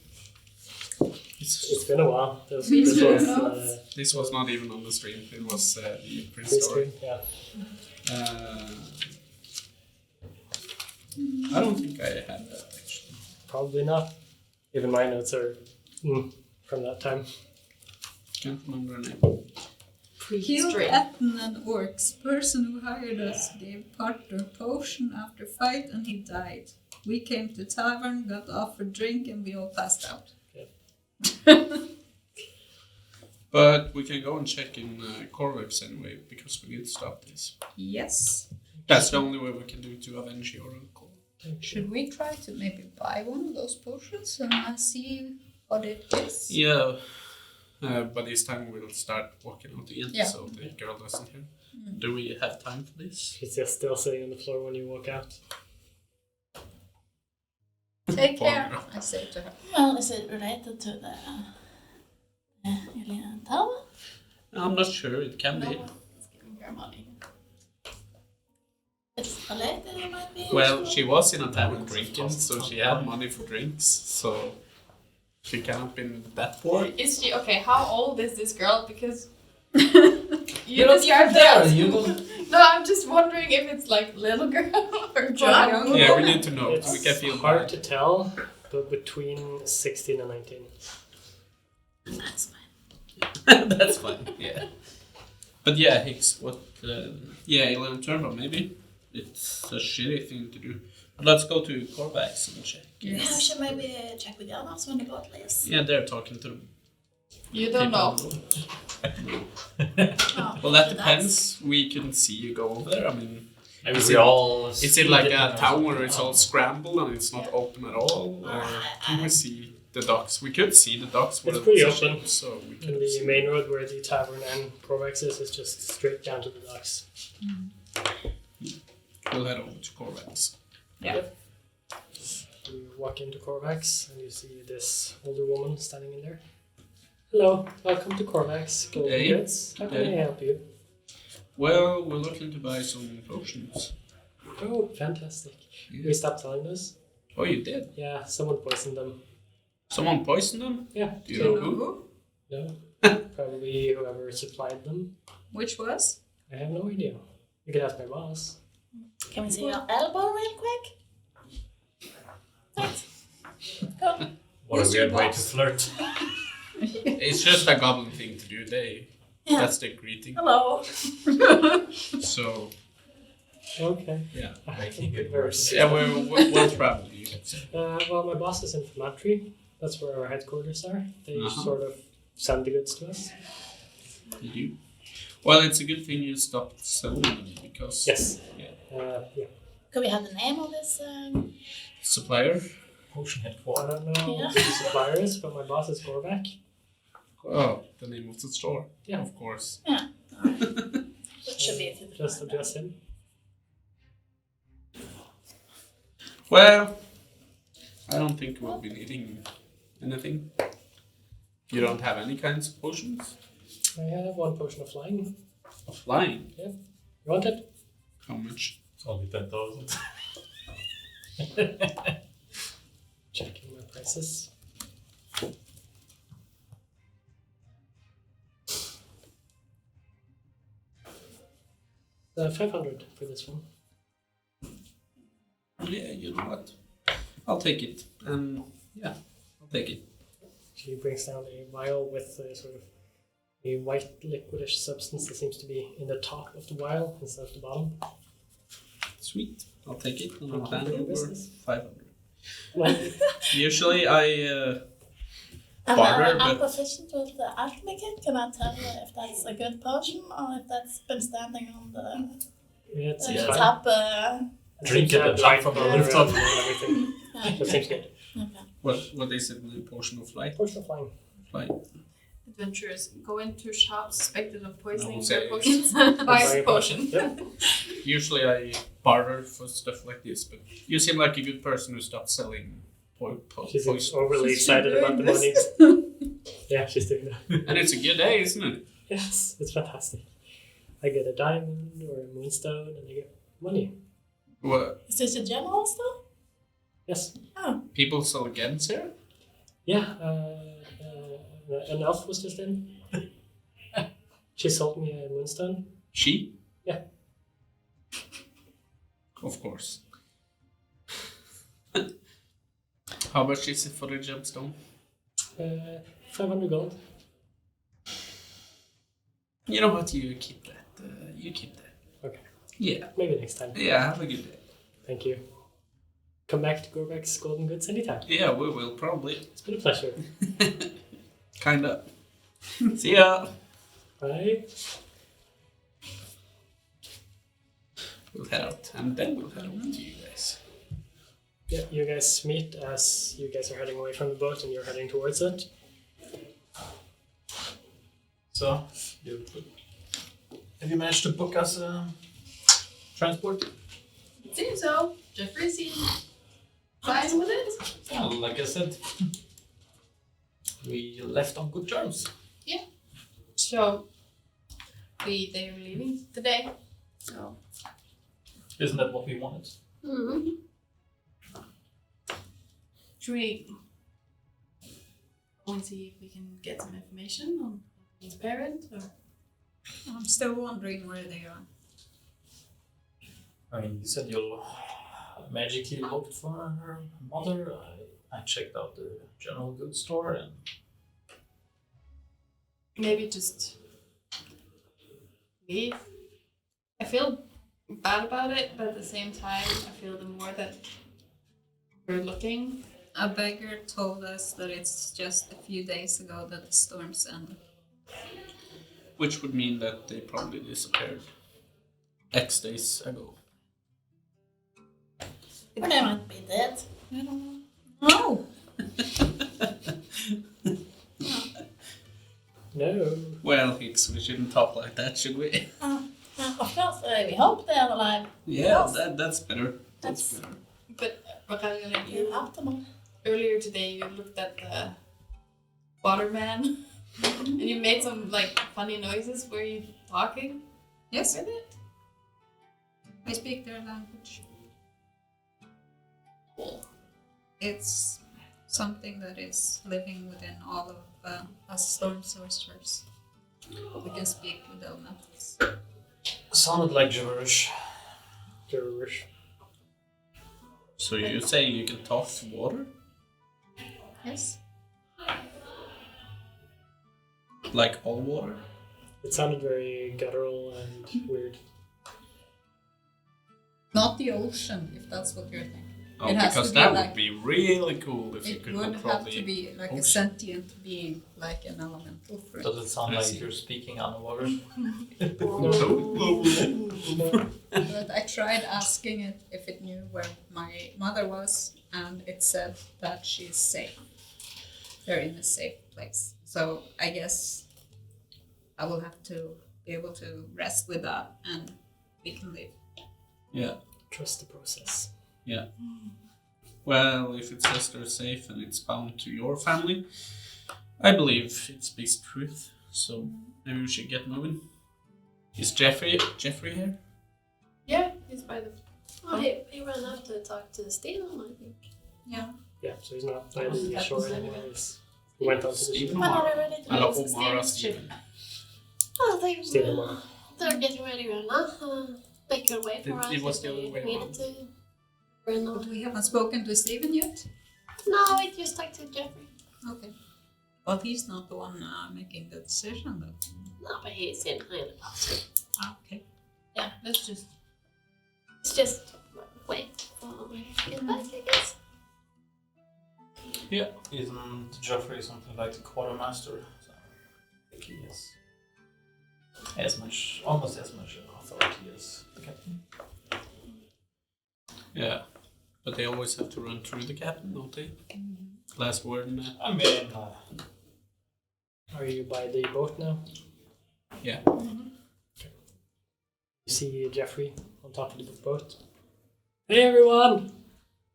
It's been a while. This was not even on the stream. It was the Free pre-story. screen, yeah. I don't think I had that actually. Probably not. Even my notes are from that time. Can't remember her name. Killed Etten and Orcs. Person who hired us gave Partner potion after fight and he died. We came to tavern, got offered drink and we all passed out. But we can go and check in Corvex anyway, because we need to stop this. Yes. That's the only way we can do it to avenge your uncle. Should we try to maybe buy one of those potions and see what it is? Yeah. But this time we'll start walking out again, Yeah. so the girl doesn't hear. Do we have time for this? She's just still sitting on the floor when you walk out. Take care, I say to her. Well, is it related to the alien tower? I'm not sure, it can be. It's giving her money. It's a lady, it might be. Well, she was in a tavern drinking, so she had money for drinks, so she cannot been that poor. Is she okay? How old is this girl? Because You don't described even her there. as- You go. No, I'm just wondering if it's like little girl or young. Yeah, we need to know. It's We can feel hard bad. to tell, but between 16 and 19. That's fine. That's fine, yeah. But yeah, Hicks, what... yeah, 11 turbo, maybe. It's a shitty thing to do. But let's go to Corvax and check. Yeah, we should maybe check with Jonas when the boat leaves. Yeah, they're talking to them. You don't know. Oh, Well, that depends. We couldn't see you go over there. I mean, Maybe Is we it- all. is it like a town where it's all scrambled and it's not open at all? Or can we see the docks? We could see the docks where It's there was pretty a ship, open. so we And could the see. main road where the tavern and Corvex is just straight down to the docks. We'll head over to Corvax. You walk into Corvex and you see this older woman standing in there. Hello, welcome to Corvex. Golden Hey. Goods. How can I Hey. help you? Well, we're looking to buy some potions. Oh, fantastic. Yeah. We stopped selling those. Oh, you did? Yeah, someone poisoned them. Someone poisoned them? Yeah. Do you know who? No. Probably whoever supplied them. Which was? I have no idea. You can ask my boss. Can we see your elbow real quick? Thanks. Go. What a Who's your weird way to boss? flirt. It's just a goblin thing to do. Yeah. That's their greeting. Hello. So, Okay. yeah. Making it Very worse. Yeah, we'll travel, you can say. Well, my boss is in Infantry. That's where our headquarters are. They Uh-huh. sort of send the goods to us. You do? Well, it's a good thing you stopped selling them because... Yes. Yeah. Yeah. Could we have the name of this? Supplier? Potion I headquarters. don't know Yeah. who the supplier is, but my boss is Gorback. Oh, the name of the store. Yeah. Of course. It should be easy to Just find address him. Well, I don't think we'll be needing anything. You don't have any kinds of potions? I have one potion of flying. Of flying? You want it? How much? It's only 10,000. Checking my prices. 500 for this one. Yeah, you know what? I'll take it. Yeah, I'll take it. She brings down a vial with a sort of a white liquidish substance that seems to be in the top of the vial instead of the bottom. Sweet. I'll take it and I'll Thank you hand for your over business. 500. Well, Usually I barter, I'm but proficient with the alchemy kit. Can I tell you if that's a good potion or if that's been standing on the it's Yeah. fine. top? Drink it and jump from the Yeah. rooftop. Everything. Okay. That seems good. Okay. what is it? The potion of flight? Potion of flying. Flight. adventurers go into shops suspected of poisoning No, their say- potions. Buy Buy a a potion. Yep. Usually I barter for stuff like this, but you seem like a good person who stopped selling She's poison. overly excited about the money. Yeah, she's doing that. And it's a good day, isn't it? Yes, it's fantastic. I get a diamond or a moonstone and I get money. What? Is this a general store? Yes. People sell against here? Yeah, an elf was just in. She sold me a moonstone. She? Yeah. Of course. How much is it for the gemstone? 500 gold. You know what? You keep that. You keep that. Okay. Yeah. Maybe next time. Yeah, have a good day. Thank you. Come back to Gorbek's Golden Goods anytime. Yeah, we will, probably. It's been a pleasure. Kinda. See ya! Bye. We'll head out, and then we'll head over to you guys. Yeah, you guys meet as you guys are heading away from the boat and you're heading towards it. So, have you managed to book us transport? Seems so. Jeffrey seems fine with it. Yeah, like I said, we left on good terms. So they were leaving today. So Isn't that what we wanted? Mm-hmm. should we go and see if we can get some information on his parents or I'm still wondering where they are. I mean, you said you'll magically looked for her mother. I checked out the general goods store and maybe just leave. I feel bad about it, but at the same time I feel the more that we're looking. A beggar told us that it's just a few days ago that the storms ended. Which would mean that they probably disappeared X days ago. Or they might be dead. I don't know. No. Well, Hicks, we shouldn't talk like that, should we? Of course, we hope they're alive. Yeah, that's better. That's That's- better. But Ragnarok, You help them. earlier today you looked at the waterman and you made some like funny noises. Were you talking Yes, with it? I speak their language. Cool. It's something that is living within all of us storm sorcerers. We can speak with elementals. sounded like gibberish. Gibberish. So you say you can talk to water? Yes. Like all water? It sounded very guttural and weird. Not the ocean, if that's what you're thinking. Oh, It has because to be that like- would be really cool if you It could would control have the to be like a ocean. sentient being, like an elemental for Does it sound I like see. you're speaking underwater? But I tried asking it if it knew where my mother was, and it said that she's safe. They're in a safe place. So I guess I will have to be able to rest with that, and we can live. Yeah. Trust the process. Well, if it says they're safe and it's bound to your family, I believe it speaks truth. So maybe we should get moving. Is Jeffrey here? Yeah, he's by the. Oh, he ran out to talk to Stephen, I think. Yeah. Yeah, so he's not by Oh, the that's shore the same anymore. He went on to the ship. Stephen When are Mara. we ready to Eller leave? Omara Steven's ship. Stephen. Oh, they, Stephen Mara. they're getting ready right now. They could wait for us It was if the other they way needed around. to. We're not. But we haven't spoken to Stephen yet? No, I just talked to Jeffrey. Okay. Well, he's not the one making the decision, though. No, but he's in hand about it. Okay. Yeah, let's just. It's just wait for me to get back, I guess. Isn't Geoffrey something like the quartermaster? So I think he has almost as much authority as the captain. Yeah. But they always have to run through the captain, don't they? Last word in that. I mean, Are you by the boat now? Yeah. You see Jeffrey on top of the boat. Hey everyone!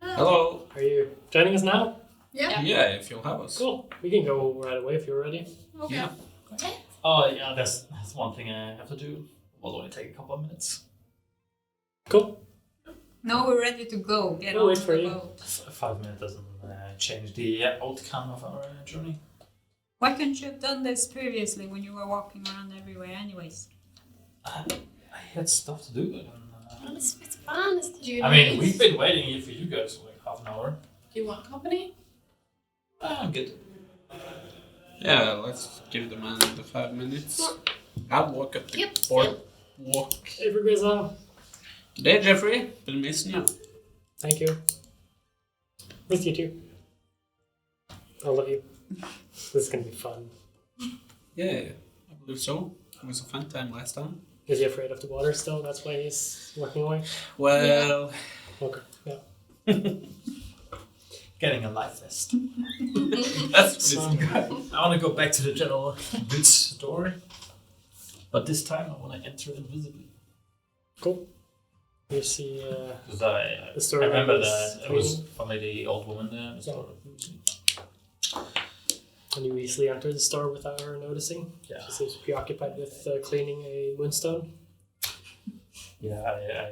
Hello. Are you joining us now? Yeah, if you'll have us. Cool. We can go right away if you're ready. Okay. Yeah. Oh yeah, that's one thing I have to do. Will only take a couple of minutes. Cool. No, we're ready to go. Get We'll on wait the for you. boat. 5 minutes doesn't change the outcome of our journey. Why couldn't you have done this previously when you were walking around everywhere anyways? I had stuff to do. Well, it's fun. I mean, we've been waiting here for you guys for like half an hour. Do you want company? I'm good. Yeah, let's give the man the 5 minutes. I'll walk up the Yep. board. Walk. Hey, Grizza. G'day, Jeffrey. Been missing you. Thank you. Miss you too. All of you. This is gonna be fun. Yeah, I believe so. It was a fun time last time. Is he afraid of the water still? That's why he's walking away? Well, Okay, yeah. Getting a life vest. that's what it's I want to go back to the general goods store, but this time I want to enter invisibly. Cool. You see Because the store. I remember is that it was clean, probably the old woman there in the store. and you easily enter the store without her noticing. Yeah, She seems preoccupied with cleaning a moonstone. yeah.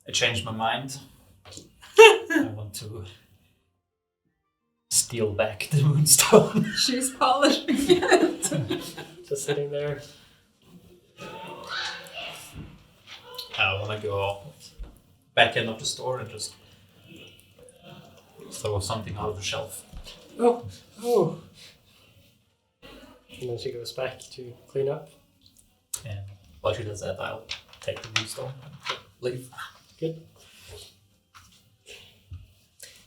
I changed my mind. I want to steal back the moonstone. She's polishing it. Just sitting there. I want to go back end of the store and just throw something out of the shelf. Oh. And then she goes back to clean up. And while she does that, I'll take the moonstone and leave. Good.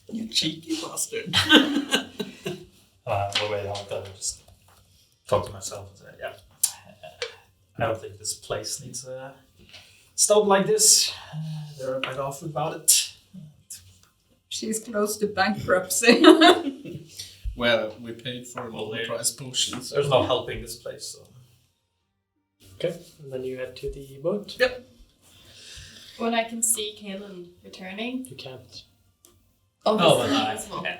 you cheeky bastard. Wait, I'll just talk to myself and say, yeah, I don't think this place needs a stone like this. They're a bit off about it. She's close to bankruptcy. Well, we paid for an Well, overpriced potion, so There's no helping this place, so. Okay, and then you head to the boat. When I can see Kaylin returning. You can't. Oh, Obviously, when as well. when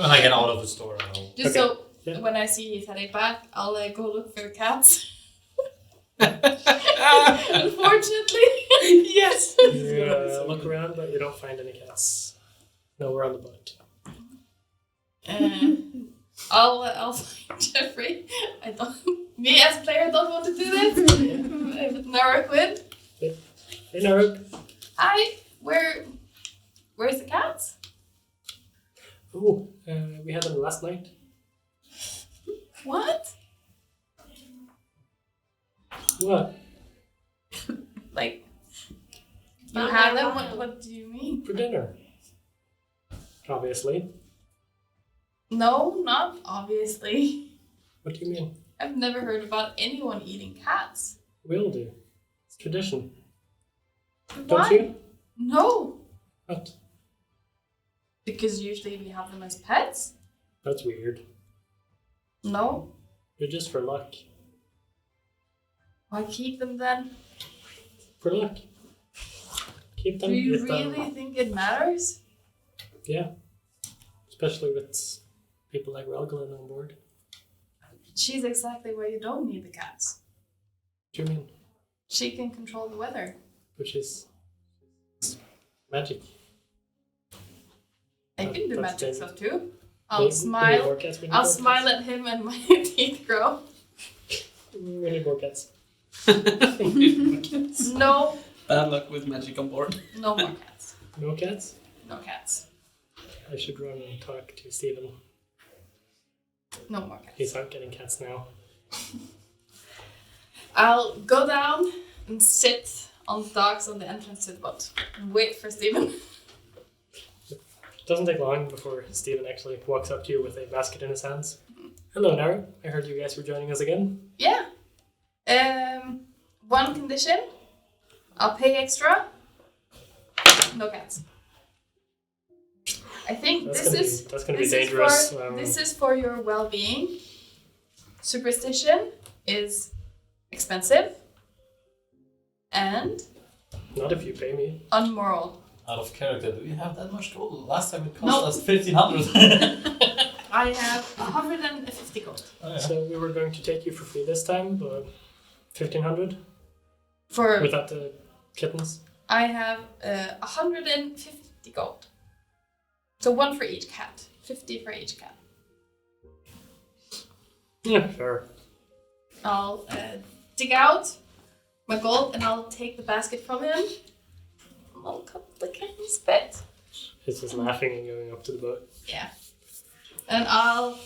I get out of the store, I'll... Just Okay. so Yeah. when I see he's heading back, I'll go look for the cats. Unfortunately. yes. You look around, but you don't find any cats. Nowhere on the boat. I'll find Jeffrey. I don't. Me as a player don't want to do this. But Nara quid. Hey, Naruk. Hi. Where's the cats? Oh, we had them last night. What? What? Like you Found had my them? wild. What do you mean? For dinner. Obviously. No, not obviously. What do you mean? I've never heard about anyone eating cats. We'll do. It's tradition. Don't Why? you? No. What? Because usually we have them as pets. That's weird. No. They're just for luck. Why keep them then? For luck. Keep them. Do you eat them. really think it matters? Yeah. Especially with people like Rollespill on board. She's exactly why you don't need the cats. What do you mean? She can control the weather. Which is magic. I can do That's magic David. stuff too. We I'll need smile. more cats, we need I'll more smile cats. at him and my teeth grow. We need more cats. No, Bad luck with magic on board. no more cats. No cats? No cats. I should run and talk to Stephen. No more cats. He's out getting cats now. I'll go down and sit on the docks on the entrance to the boat and wait for Stephen. Doesn't take long before Stephen actually walks up to you with a basket in his hands. Hello, Nara. I heard you guys were joining us again. Yeah. One condition. I'll pay extra. No cats. I think That's gonna be dangerous. This is for your well-being. Superstition is expensive and Not if you pay me. unmoral. Out of character, do we have that much gold? Last time it cost No. us 1,500. I have 150 gold. Oh, yeah. So we were going to take you for free this time, but 1,500 For without the kittens. I have 150 gold. So 1 for each cat. 50 for each cat. Yeah, sure. I'll dig out my gold and I'll take the basket from him. I'll cut the kitten's bit. He's just laughing and going up to the boat. Yeah. And I'll...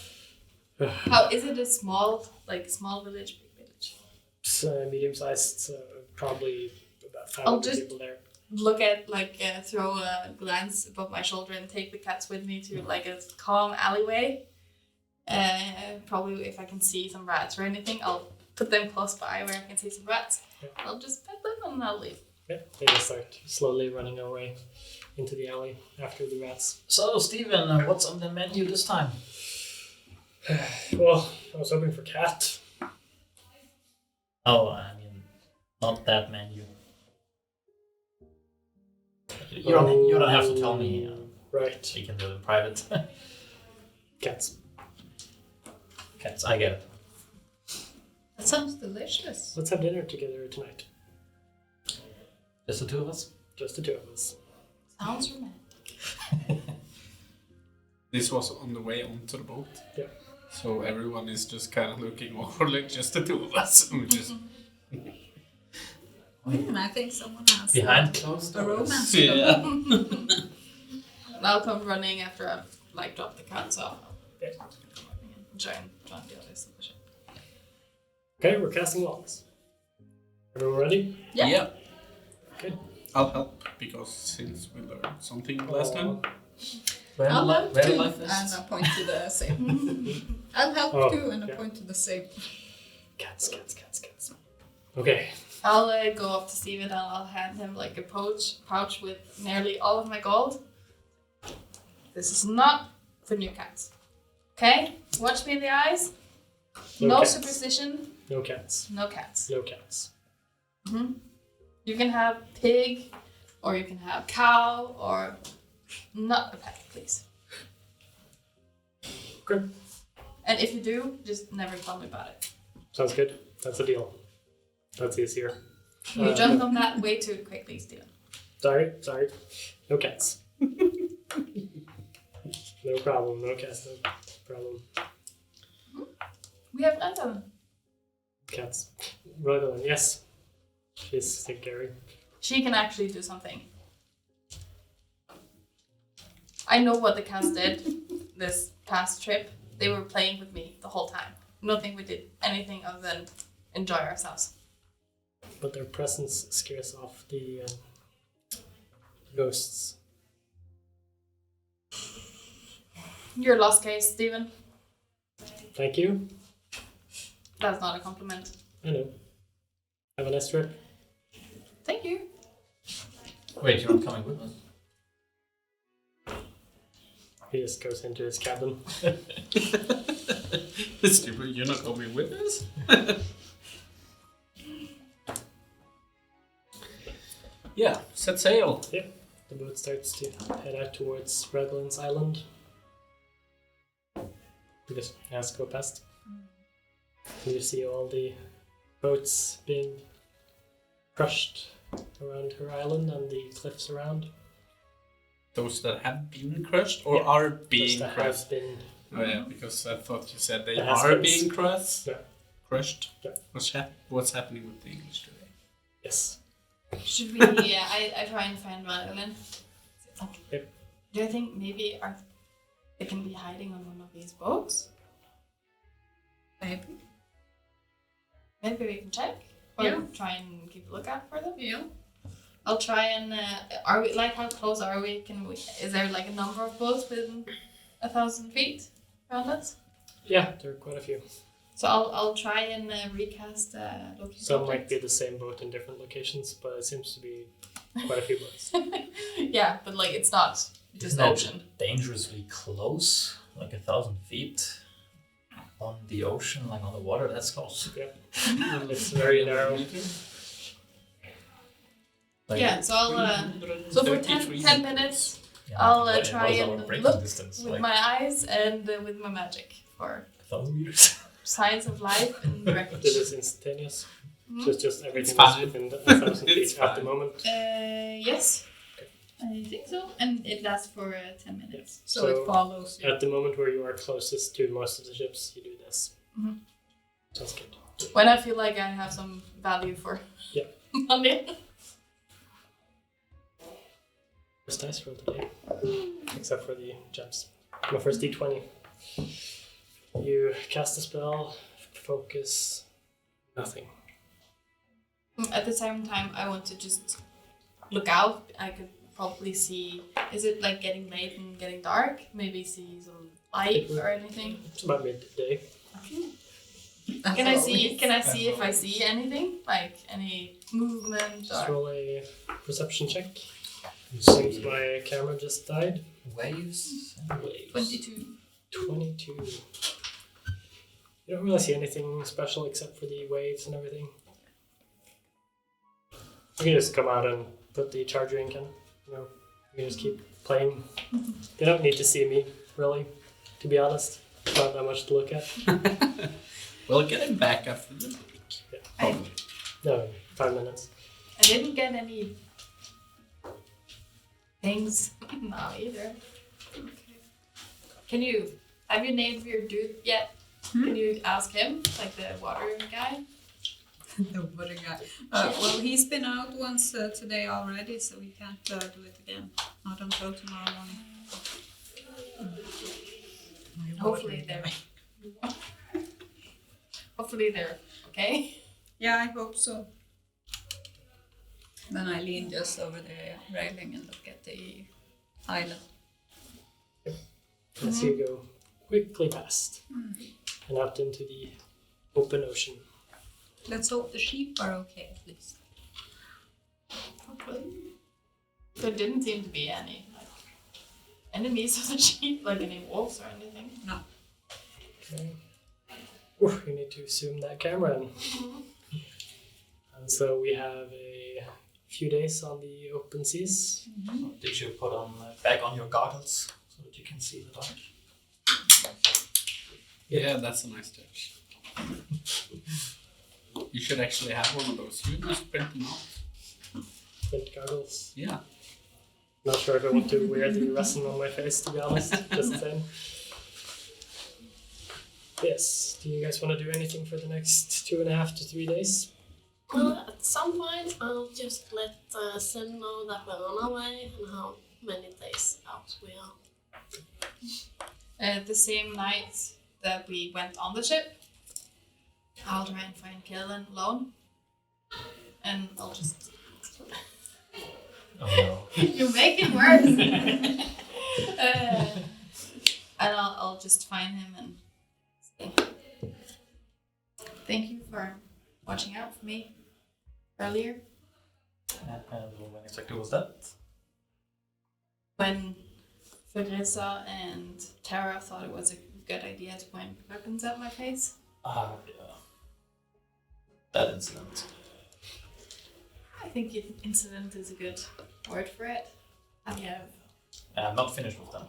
How is it a small village, big village? It's medium-sized, probably about I'll 500 just- people there. Look at, throw a glance above my shoulder and take the cats with me to, a calm alleyway. Probably if I can see some rats or anything, I'll put them close by where I can see some rats. Yeah. I'll just pet them and I'll leave. Yeah, they just start slowly running away into the alley after the rats. So, Steven, what's on the menu this time? Well, I was hoping for cat. Oh, I mean, not that menu. You don't have to tell me. Right. We can do it in private. Cats. Cats, I get it. That sounds delicious. Let's have dinner together tonight. Just the two of us? Just the two of us. Sounds romantic. This was on the way onto the boat. Yeah. So everyone is just kind of looking over, like just the two of us. We just I think someone has Behind closed a doors. romance. yeah. And I'll come running after I've dropped the cats off. Yeah. Join the others. Okay, we're casting logs. Everyone ready? Yeah. Good. I'll help because since we learned something last time. I'll help Where too, life is. and I point to the same. I'll help Oh, too, and I yeah. point to the same. Cats. Okay. I'll go up to Steven and I'll hand him a pouch with nearly all of my gold. This is not for new cats. Okay? Watch me in the eyes. No cats. superstition. No cats. No cats. No cats. You can have pig, or you can have cow, or not a pet, please. Okay. And if you do, just never tell me about it. Sounds good. That's a deal. That's easier. You jumped on that way too quickly, Steven. Sorry. No cats. No problem. No cats. No problem. We have Randall. Cats. Right on. Yes. She's scary. She can actually do something. I know what the cats did this past trip. They were playing with me the whole time. I don't think we did anything other than enjoy ourselves. But their presence scares off the ghosts. You're a lost case, Steven. Thank you. That's not a compliment. I know. Have a nice trip. Thank you. Wait, you're not coming with us? He just goes into his cabin. Stupid, you're not coming with us? Yeah, set sail. The boat starts to head out towards Redlands Island. You just go past. And you see all the boats being crushed around her island and the cliffs around. Those that have been crushed or are Those being that crushed? have been. Oh yeah, because I thought you said they That has are been- being crushed. Yeah. Crushed. Yeah. What's happening with the English today? Yes. Should we? Yeah, I try and find Madeline. Yep. Do you think maybe they can be hiding on one of these boats? Maybe. Maybe we can check. Or Yeah. try and keep a lookout for them. Yeah. I'll try and. Are we how close are we? Is there a number of boats within 1,000 feet around us? Yeah, there are quite a few. So I'll try and recast looking. Some might be the same boat in different locations, but it seems to be quite a few boats. Yeah, but it's not just Isn't that ocean. dangerously close? 1,000 feet? on the ocean, like on the water, that's close. It's very narrow. Like, Yeah, so I'll so for 10 minutes I'll try what is our and breaking look distance? with Like my eyes and with my magic for 1,000 meters. signs of life and wreckage. This is instantaneous. Mhm. So it's just everything It's that's fine. within 1,000 feet It's at the fine. moment. Yes, I think so, and it lasts for 10 minutes. So it follows you. At the moment where you are closest to most of the ships, you do this. Mhm. Sounds good. When I feel like I have some value for money. First dice roll today. Except for the gems. My first d20. You cast a spell, focus, nothing. At the same time, I want to just look out. I could probably see. Is it like getting late and getting dark? Maybe see some light or anything. It's about midday. Can I see? Can I see if I see anything? Like any movement Just or? roll a perception check. You Since see my camera just died. waves. 22. 22. You don't really see anything special except for the waves and everything. You can just come out and put the charger in, Ken. You can just keep playing. They don't need to see me, really, to be honest. Not that much to look at. We'll get him back after the break. I, No, 5 minutes. I didn't get any things now either. Can you have you named your dude yet? Can you ask him, like the water guy? The water guy. Well, he's been out once today already, so we can't do it again. Not until tomorrow morning. Hopefully they're okay. Yeah, I hope so. Then I lean just over the railing and look at the island. As you go quickly past and out into the open ocean. Let's hope the sheep are okay at least. Hopefully. There didn't seem to be any like enemies of the sheep, like any wolves or anything. No. Okay. Ooh, you need to zoom that camera in. And so we have a few days on the open seas. Did you put on back on your goggles so that you can see the dark? Yeah, that's a nice touch. You should actually have one of those. You must print them out. Print goggles. Yeah. Not sure if I want to wear the resin on my face, to be honest. Just saying. Yes. Do you guys want to do anything for the next 2.5 to 3 days? Well, at some point, I'll just let Sim know that we're on our way and how many days out we are. The same night that we went on the ship, I'll try and find Kellen alone. And I'll just... Oh no. You make it worse! And I'll just find him and say, thank you for watching out for me earlier. And when exactly was that? When Fedresa and Tara thought it was a good idea to point weapons at my face. Ah, yeah. That incident. I think incident is a good word for it. Yeah. And I'm not finished with them.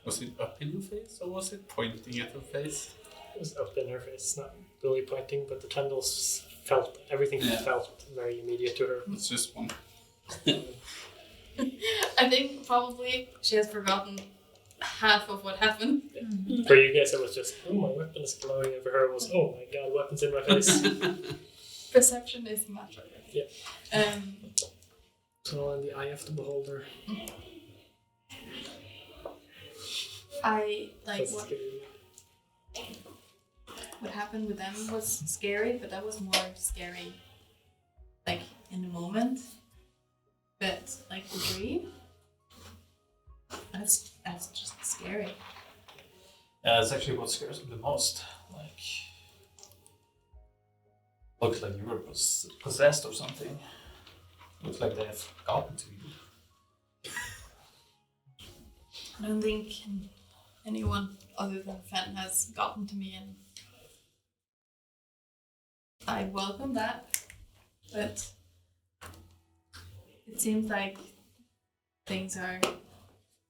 Was it up in your face or was it pointing at your face? It was up in her face, not really pointing, but the tendrils felt, everything Yeah. felt very immediate to her. It's just one. I think probably she has forgotten half of what happened. For you guys, it was just, oh, my weapon is glowing. And for her, it was, oh my god, weapons in my face. Perception is a matter. Yeah. It's all in the eye of the beholder. I like That's what scary. what happened with them was scary, but that was more scary like in the moment. But like the dream, that's just scary. Yeah, it's actually what scares me the most. Like, looks like you were possessed or something. Looks like they have gotten to you. I don't think anyone other than Fen has gotten to me, and I welcome that, but it seems like things are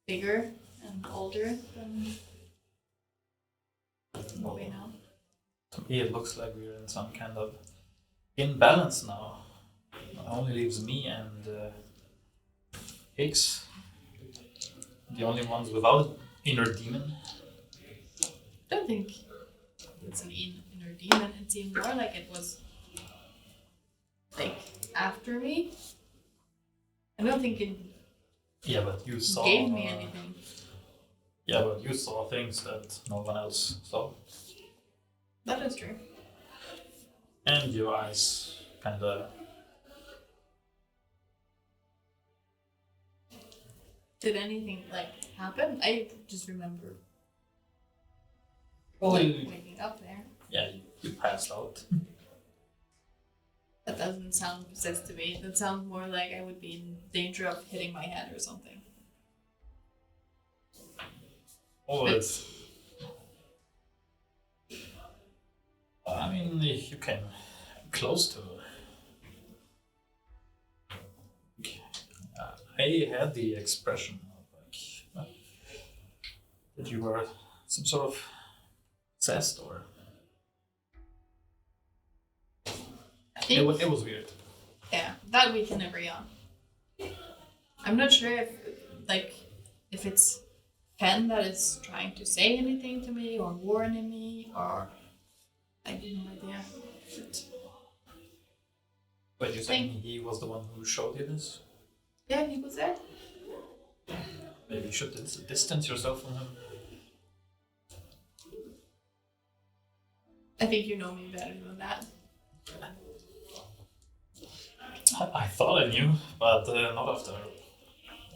bigger and older than what we know. To me, it looks like we're in some kind of imbalance now. It only leaves me and Higgs, the only ones without inner demon. I don't think it's an inner demon. It seemed more like it was like after me. I don't think it Yeah, but you saw. gave me anything. Yeah, but you saw things that no one else saw, That is true. and your eyes kind of. Did anything like happen? I just remember Well, waking up there. yeah, you passed out. That doesn't sound possessed to me. That sounds more like I would be in danger of hitting my head or something. Oh, it's. I mean, you came close to. I had the expression of like that you were some sort of possessed, or it was weird. Yeah, that we can agree on. I'm not sure if it's Fen that is trying to say anything to me or warning me, or I have no idea. But you're saying he was the one who showed you this? Yeah, he was there. Maybe you should distance yourself from him. I think you know me better than that. I thought I knew, but not after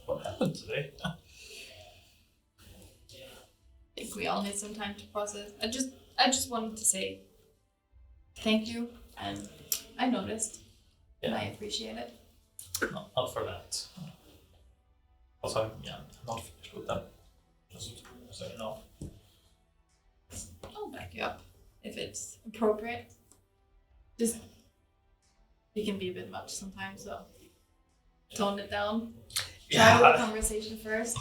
what happened today. I think we all need some time to process. I just wanted to say thank you, and I noticed, and I appreciate it. Not for that. Also, I'm not finished with that. Just so you know. I'll back you up if it's appropriate. Just you can be a bit much sometimes, so tone it down. Try the conversation first.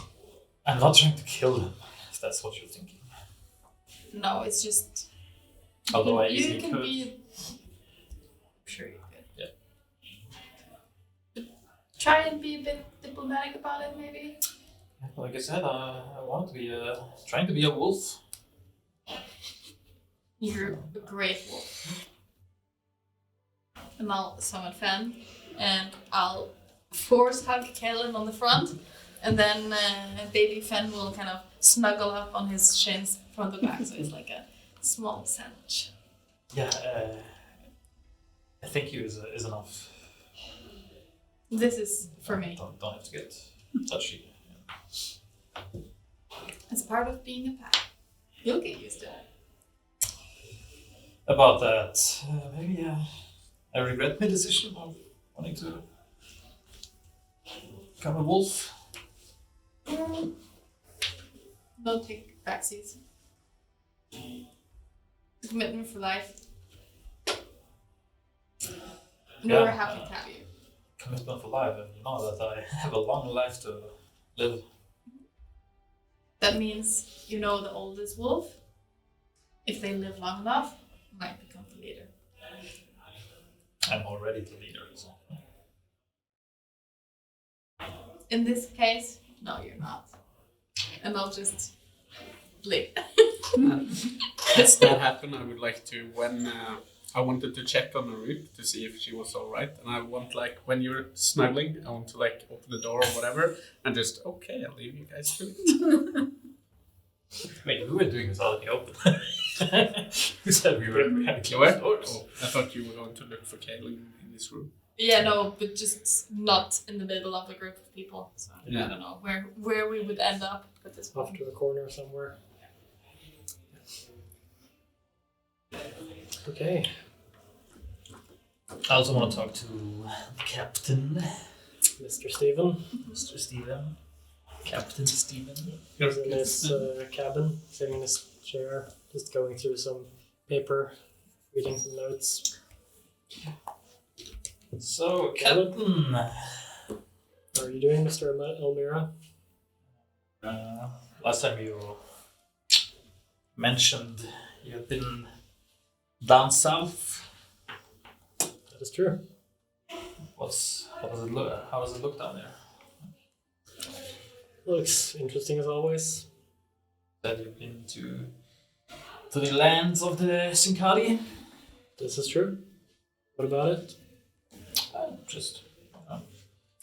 I'm not trying to kill him, if that's what you're thinking. No, it's just. Although I you easily can could. be. I'm sure you could. Yeah. But try and be a bit diplomatic about it, maybe. Like I said, I want to be trying to be a wolf. You're a great wolf. And I'll summon Fen, and I'll force hug Kalen on the front, and then baby Fen will kind of snuggle up on his shins from the back, so it's like a small sandwich. Yeah, I think you is enough. This is for me. Don't have to get touchy. It's part of being a pack. You'll get used to it. About that, maybe I regret my decision of wanting to become a wolf. Don't take backseats. Commitment for life. No, we're happy to have you. Commitment for life, and you know that I have a long life to live. That means you know the oldest wolf, if they live long enough, might become the leader. I'm already the leader. So. In this case, no, you're not. And I'll just leave. As that happened, I would like to, when I wanted to check on Arut to see if she was alright, and I want, like, when you're snuggling, I want to, like, open the door or whatever, and just, okay, I'll leave you guys to it. Wait, we were doing this out in the open. Who said we were having You were? closed doors? Oh, I thought you were going to look for Kaelin in this room. Yeah, no, but just not in the middle of a group of people. So Yeah. I don't know where we would end up at this Off point. to a corner somewhere. Okay. I also want to talk to the captain, Mr. Stephen. Mr. Stephen. Captain Stephen. He's in his cabin, sitting in his chair, just going through some paper, reading some notes. So, Captain. How are you doing, Mr. Elmira? Last time you mentioned you've been down south. That is true. How does it look down there? Looks interesting as always. That you've been to the lands of the Sincari? This is true. What about it? Just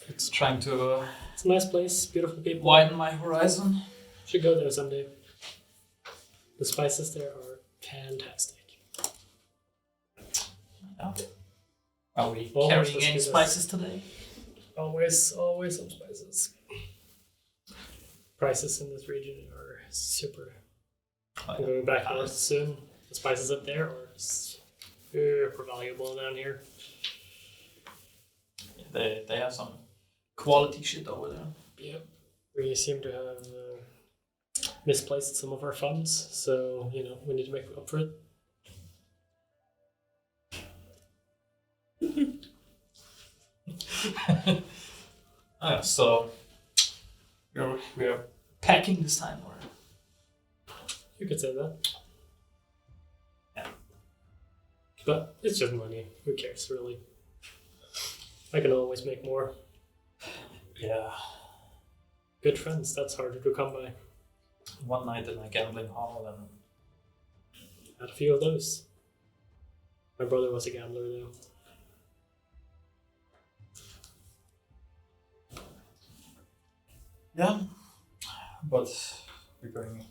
it's trying to It's a nice place, beautiful people. widen my horizon. Should go there someday. The spices there are fantastic. Yeah. Are we Almost carrying as any good as- spices today? Always some spices. Prices in this region are super. I'm going back north soon. The spices up there are super valuable down here. They have some quality shit over there. Yeah. We seem to have misplaced some of our funds, so, we need to make up for it. So we're packing this time, or You could say that. Yeah. But it's just money. Who cares, really? I can always make more. yeah, Good friends, that's harder to come by. one night in a gambling hall and Had a few of those. My brother was a gambler, though. yeah, but we're going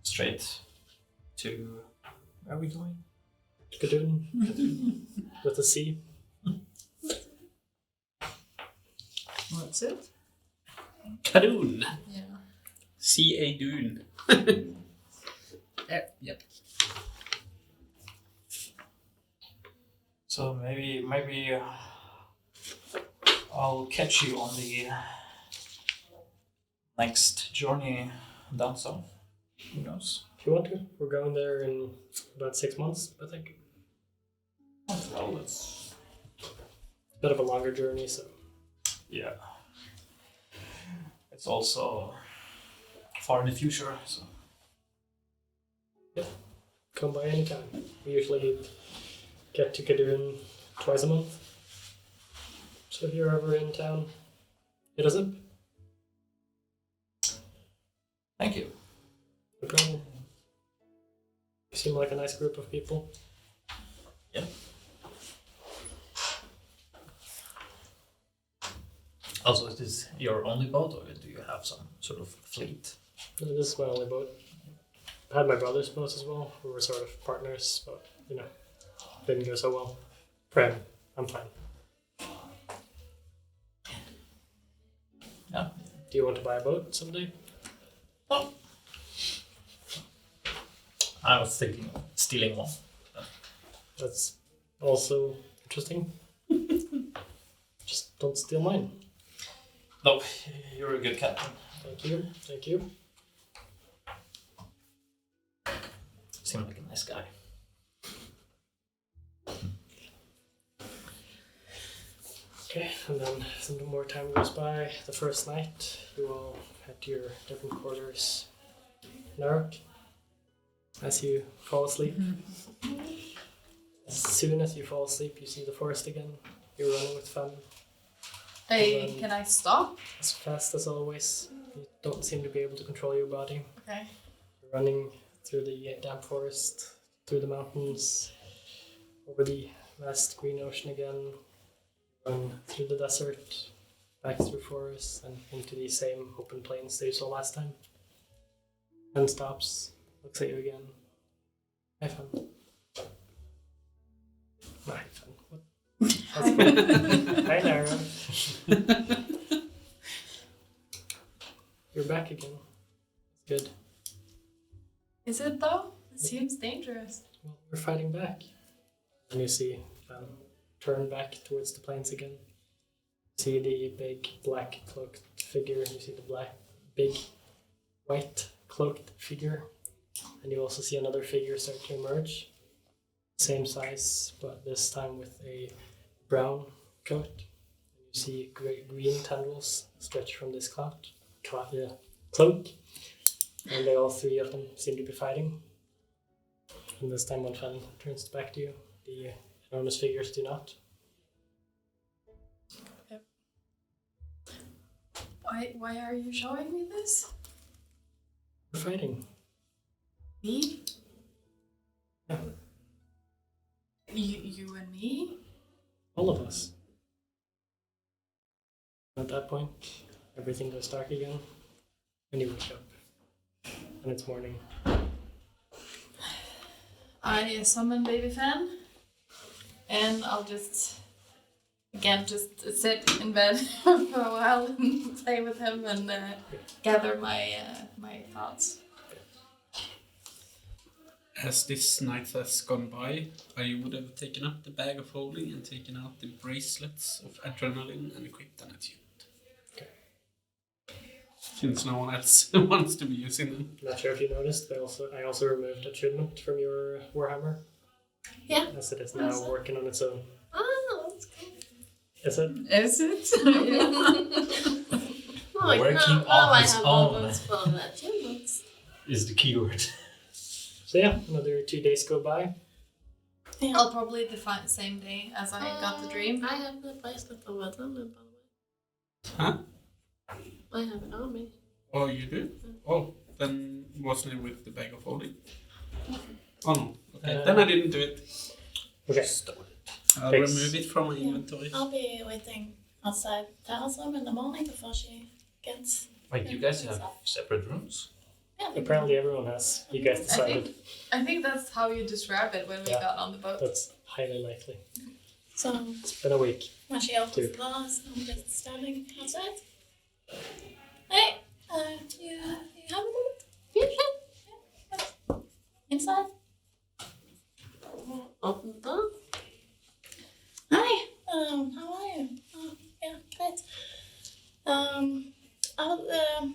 straight to where are we going? Gadoon. With a C. What's it? Kadoon. Yeah. C-A-Doon. There. Yep. So maybe I'll catch you on the next journey down south. Who knows? If you want to, we're going there in about 6 months, I think. Well, that's A bit of a longer journey, so yeah. It's also far in the future, so come by anytime. We usually get to Gadoon twice a month. So if you're ever in town, hit us up. thank you. No problem. You seem like a nice group of people. Yeah. Also, is this your only boat, or do you have some sort of fleet? No, this is my only boat. I had my brother's boat as well. We were sort of partners, but, didn't go so well. For him, I'm fine. Yeah. Do you want to buy a boat someday? I was thinking of stealing one. That's also interesting. Just don't steal mine. No, you're a good captain. Thank you. Thank you. Seem like a nice guy. Okay, and then some more time goes by. The first night, you all head to your different quarters. Narok, as you fall asleep. As soon as you fall asleep, you see the forest again. You're running with fun. Hey, can I stop? As fast as always. You don't seem to be able to control your body. Okay. You're running through the damp forest, through the mountains, over the vast green ocean again. Run through the desert, back through forests, and into the same open plains that you saw last time. And stops, looks at you again. Have fun. Not have fun. What? That's fun. Hi, Lara. You're back again. Good. Is it though? It seems dangerous. Well, we're fighting back. And you see Van turn back towards the plains again. See the big black cloaked figure. You see the big white cloaked figure. And you also see another figure start to emerge. same size, but this time with a brown coat. You see green tendrils stretch from this cloak, and they all three of them seem to be fighting. And this time, when Fen turns back to you, the enormous figures do not. Why are you showing me this? We're fighting. Me? Yeah. You and me? All of us. At that point, everything goes dark again, and you wake up. And it's morning. I summon Baby Fan, and I'll just sit in bed for a while and play with him and gather my thoughts. As this night has gone by, I would have taken up the bag of holding and taken out the bracelets of adrenaline and equipped an attunement. Okay. Since no one else wants to be using them. Not sure if you noticed, but I also removed attunement from your Warhammer. Yeah. As it is now working on its own. Oh, that's cool. Is it? Is it? Oh, Working now on I its have own. all those for the achievements. Is the keyword. So yeah, another 2 days go by. I'll probably define the same day as I got the dream. I have the bracelet of adrenaline, by the way. Huh? I have it on me. Oh, you do? Oh, then wasn't it with the bag of holding? Oh no. Okay, then I didn't do it. Okay. I'll Thanks. remove it from my inventory. I'll be waiting outside Tara's room in the morning before she gets. Wait, you guys have separate rooms? Yeah, Apparently everyone has. You guys decided. I think that's how you describe it when we Yeah. got on the boat. That's highly likely. So It's been a week. when she opens Two. the doors, I'm just standing outside. Hey, you have a moment? Yeah. Inside. Open the door. Hi. How are you? Oh, yeah, great. I was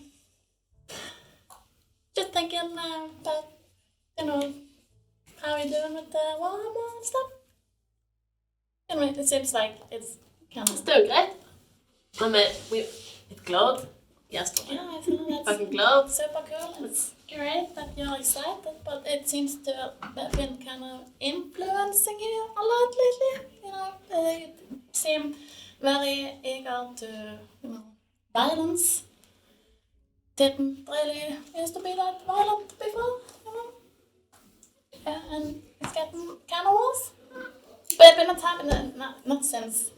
just thinking about, how you doing with the Warhammer and stuff. I mean, it seems like it's kind It's of. doing great. I mean, it glowed yesterday. Yeah, I feel that's Fucking glowed. super cool. It's great that you're excited, but it seems to have been kind of influencing you a lot lately. You seem very eager to, violence. Didn't really used to be that violent before, Yeah, and it's getting kind of worse. But it's been a time, not since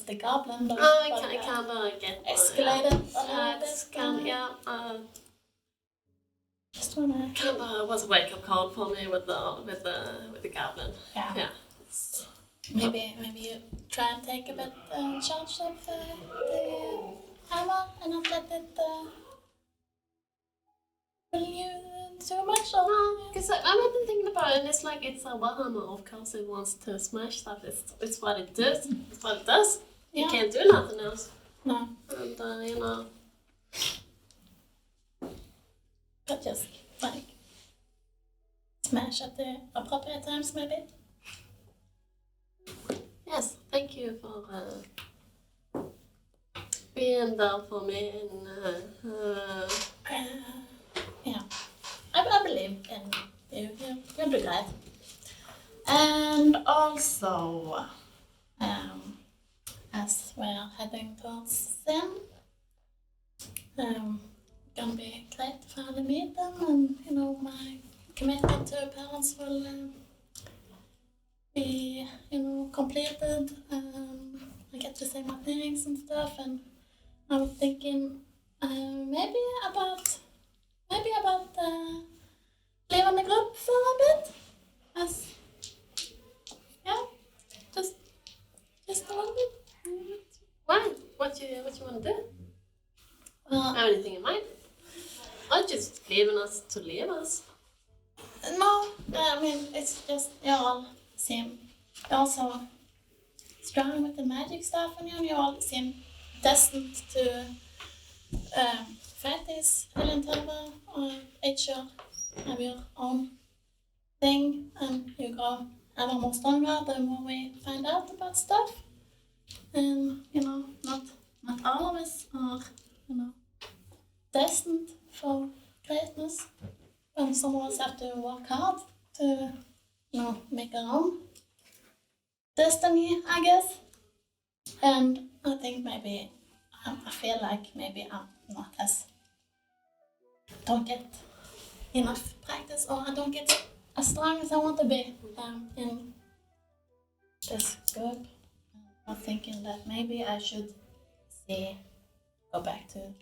the goblin, but, I but, kind of get escalated a little It's bit. kind of, Just wanna. kind of was a wake up call for me with the goblin. Yeah. Yeah. Maybe you try and take a bit charge of the hammer and not let it pull you too much. Because I've been thinking about it, and it's like it's a Warhammer. Of course, it wants to smash stuff. It's what it does. It's what it does. You Yeah. can't do nothing else. No, And but just like smash at the appropriate times, maybe. yes, thank you for being there for me. And Yeah, I believe in you. You'll do great. And also, as we're heading towards them, gonna be great to finally meet them, and my commitment to parents will be completed. I get to say my things and stuff, and I'm thinking maybe about leaving the group for a bit. Just a little bit. why? What you want to do? Well, Have anything in mind? Or just leaving us to leave us? no, I mean it's just you all seem also strong with the magic stuff, and you all seem destined to fight this alien terror or each have your own thing, and you grow ever more stronger the more we find out about stuff. And, not all of us are, destined for greatness. And some of us have to work hard to, make our own destiny, I guess. And I think maybe, I feel like maybe I'm not don't get enough practice, or I don't get as strong as I want to be in this group. I'm thinking that maybe I should go back to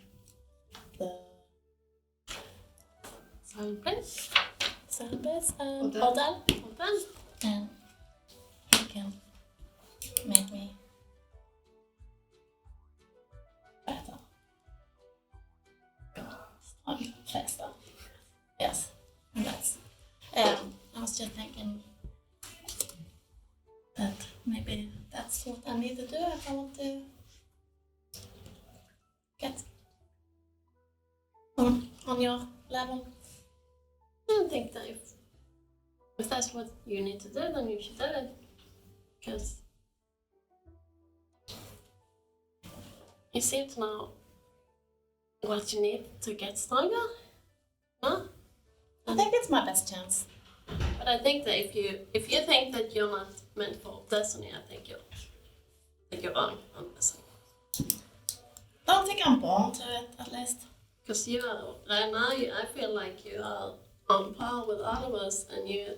the Someplace. hotel, and he can make me better, stronger, faster. Yes, and that's. I was just thinking that maybe that's what I need to do if I want to get on your level. I don't think that if that's what you need to do, then you should do it. Because you seem to know what you need to get stronger. Huh? I think it's my best chance. But I think that if you think that you're not meant for destiny, I think you're wrong on destiny. I don't think I'm born to it, at least. Because you are right now. I feel like you are on par with all of us, and you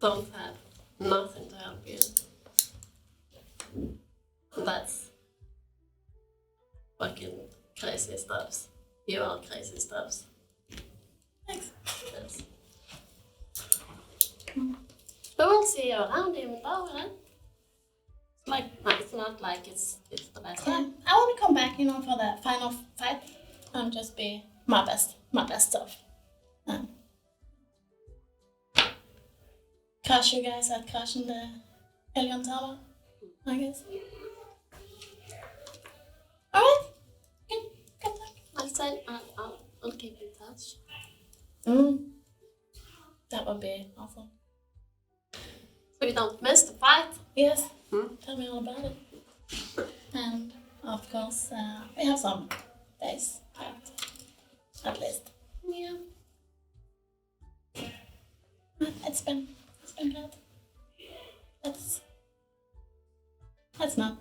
don't have nothing to help you. That's fucking crazy stuffs. You are crazy stuffs. Thanks. Yes. But we'll see you around even though, right? It's not like it's the last Yeah, time. I want to come back, for the final fight and just be my best self. Crush you guys at crushing the Alien Tower, I guess. Alright. Good luck. I'll say I'll keep in touch. That would be awesome. So you don't miss the fight. Yes. Hmm? Tell me all about it. And of course, we have some days out, at least. Yeah. It's been good. Let's not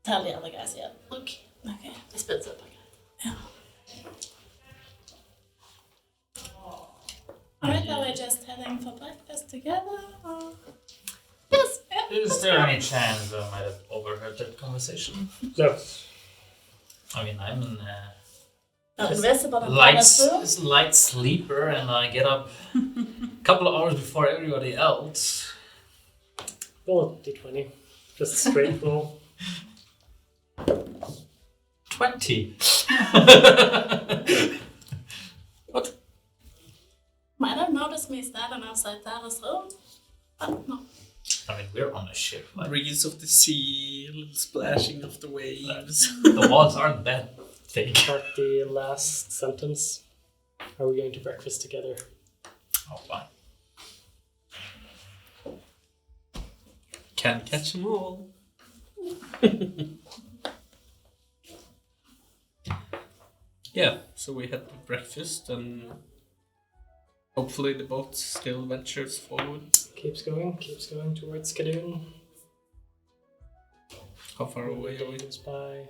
tell the other guys yet. Okay. Okay. It's been super good. Yeah. Alright, are we just heading for breakfast together? Or? Yes. Is there any chance I might have overheard that conversation? No. I mean, I'm an Invisible and powerful. light sleeper, and I get up a couple of hours before everybody else. Roll D20. Just straight roll. 20. What? Might have noticed me standing outside Tara's room. But no. I mean, we're on a ship. Like, Breeze of the sea, a little splashing of the waves. the walls aren't that thick. At the last sentence, are we going to breakfast together? Oh, fine. Can't catch them all. Yeah, so we had breakfast and hopefully the boat still ventures forward. Keeps going towards Kadoon. How far away are we? Goes by.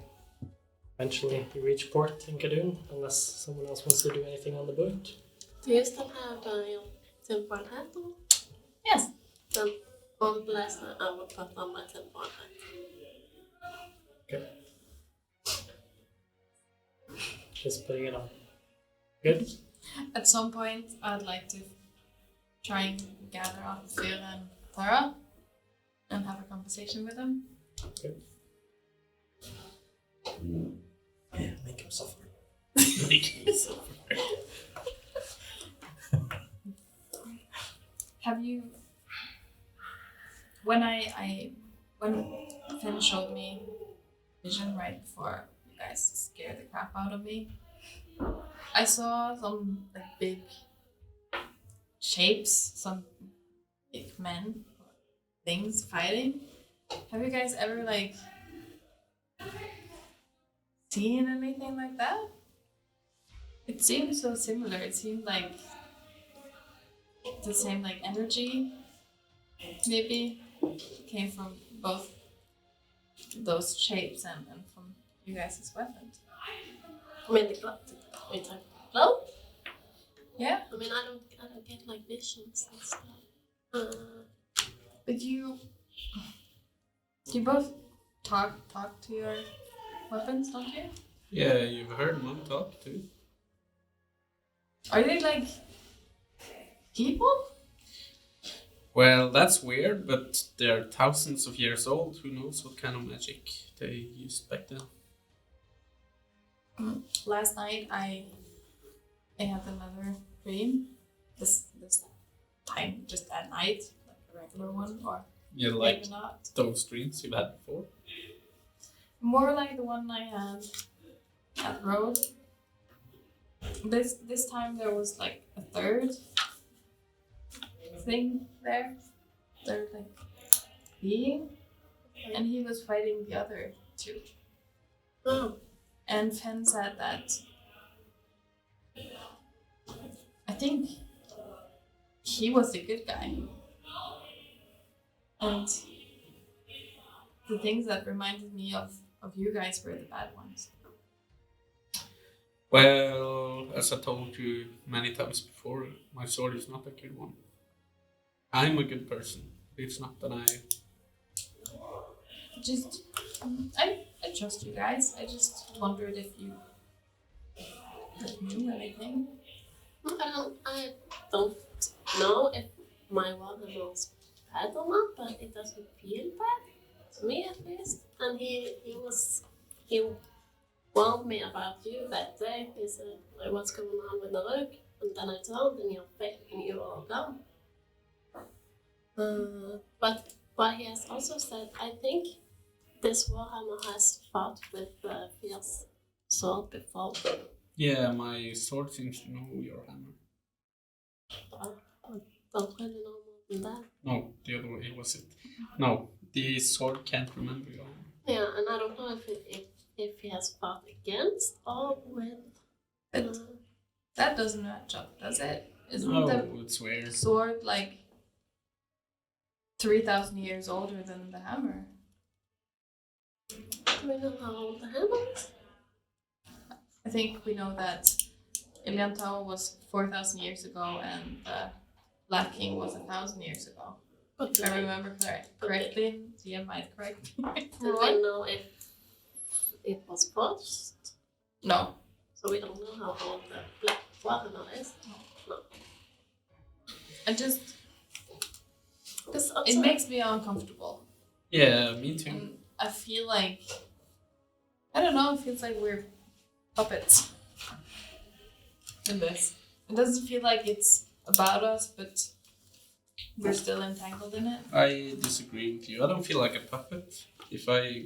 Eventually, you reach port in Kadoon, unless someone else wants to do anything on the boat. Do you still have your tinfoil hat on? Yes. Then on the last night I will put on my tinfoil hat. Okay. Just putting it on. Good. At some point, I'd like to try and gather up Fyr and Tara and have a conversation with them. Yeah, make him suffer. Make him suffer. Have you? When when Finn showed me vision right before you guys scared the crap out of me, I saw some big shapes, some big men, things fighting. Have you guys ever like seen anything like that? It seemed so similar. It seemed like the same like energy maybe came from both those shapes and from you guys' weapons. I mean, the glow. It's like glow. Yeah. I mean, I don't get like visions and stuff. But you both talk to your weapons, don't you? Yeah, you've heard Mom talk too. Are they like people? Well, that's weird, but they're thousands of years old. Who knows what kind of magic they used back then? Last night I had another dream. This time just at night, like a regular one, or Yeah, like maybe not. those dreams you've had before. More like the one I had at road. This time there was like a third thing there. Third like being, and he was fighting the other two. Oh, And Fen said that I think he was the good guy. And the things that reminded me of you guys were the bad ones. Well, as I told you many times before, my sword is not a good one. I'm a good person. It's not that I trust you guys. I just wondered if you knew anything. I don't know if my water was bad or not, but it doesn't feel bad to me at least. And he warned me about you that day. He said, like, what's going on with the rug? And then I told him your fate and you were all gone. But he has also said, I think this Warhammer has fought with the fierce sword before. Yeah, my sword seems to know your hammer. I don't really know more than that. No, the other way was it. No, the sword can't remember your hammer. Yeah, and I don't know if he has fought against or with. But that doesn't match up, does it? Isn't No, the it's weird. sword like 3,000 years older than the hammer? Do we know how old the hammer is? I think we know that Iliantao was 4,000 years ago and the Black King was 1,000 years ago. But If I remember correctly, Tia might correct me. do we know if it was forged? No. So we don't know how old the Black Warhammer is? No. I just, Because it makes me uncomfortable. Yeah, me too. And I feel like, I don't know, it feels like we're puppets in this. It doesn't feel like it's about us, but we're still entangled in it. I disagree with you. I don't feel like a puppet. If I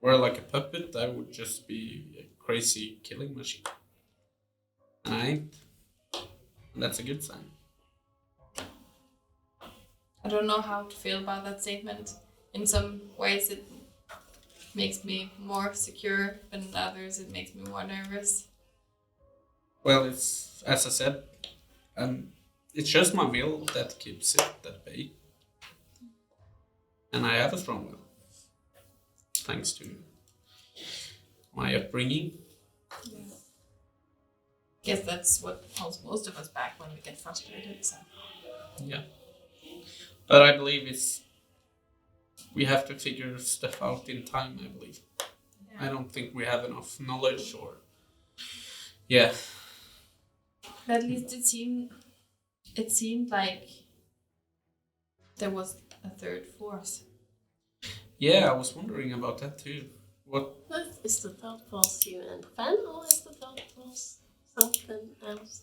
were like a puppet, I would just be a crazy killing machine. And I ain't. And that's a good sign. I don't know how to feel about that statement. In some ways it makes me more secure, but in others it makes me more nervous. Well, it's, as I said, it's just my will that keeps it at bay. And I have a strong will. Thanks to my upbringing. Guess that's what holds most of us back when we get frustrated. So. Yeah. But I believe we have to figure stuff out in time, I believe. Yeah. I don't think we have enough knowledge or... Yeah. But at least it seemed like there was a third force. Yeah, I was wondering about that too. What? Is the third force you and Fan, or is the third force something else?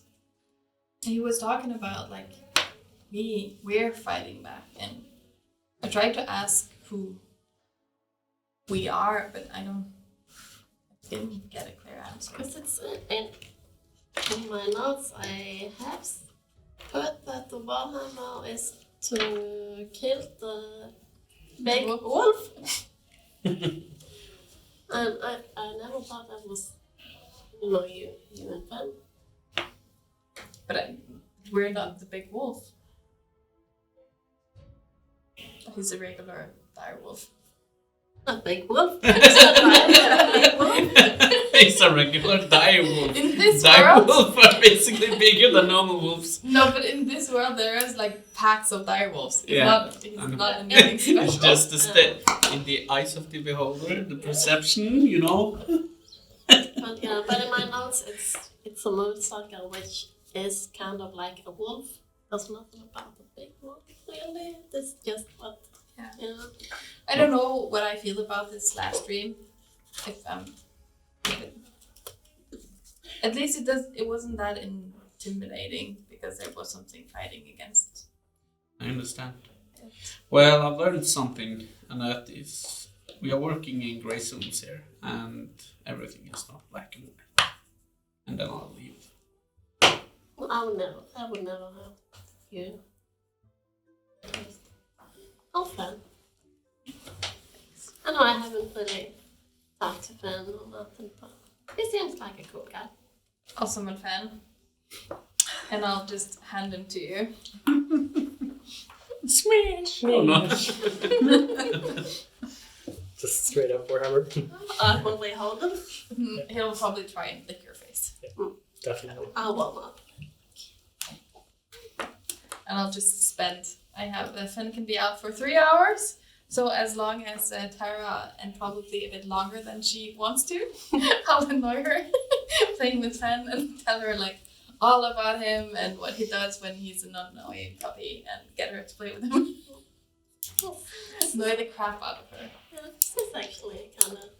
He was talking about like we're fighting back, and I tried to ask who we are, but I didn't get a clear answer. Because it's in my notes I have put that the Warhammer is to kill the big wolf. And I never thought that was, you and Fen. But we're not the big wolf. He's a regular dire wolf. A big wolf. Big wolf. He's a regular dire wolf. In this Dire world, wolves are basically bigger than normal wolves. no, but in this world there is like packs of dire wolves. It's Yeah. not anything special. It's just in the eyes of the beholder, the perception, you know. But yeah, but in my notes, it's a motorcycle which is kind of like a wolf. There's nothing about a big wolf, really. It's just what. Yeah. I don't know what I feel about this last dream. If at least it wasn't that intimidating because there was something fighting against. I understand. Well, I've learned something, and that is we are working in grey zones here, and everything is not black and white. And then I'll leave. Well, I would never have you. Oh, Fen. I know I haven't really talked to Fen or nothing, but he seems like a cool guy. Awesome and fan. And I'll just hand him to you. Smash! Oh, no. Just straight up Warhammer. Awkwardly hold him. He'll probably try and lick your face. Definitely. I will not. And I'll just spend. I have Finn can be out for 3 hours. So as long as Tara, and probably a bit longer than she wants to, I'll annoy her playing with Finn and tell her like all about him and what he does when he's an annoying puppy and get her to play with him. Annoy the crap out of her. Yeah, this is actually kind of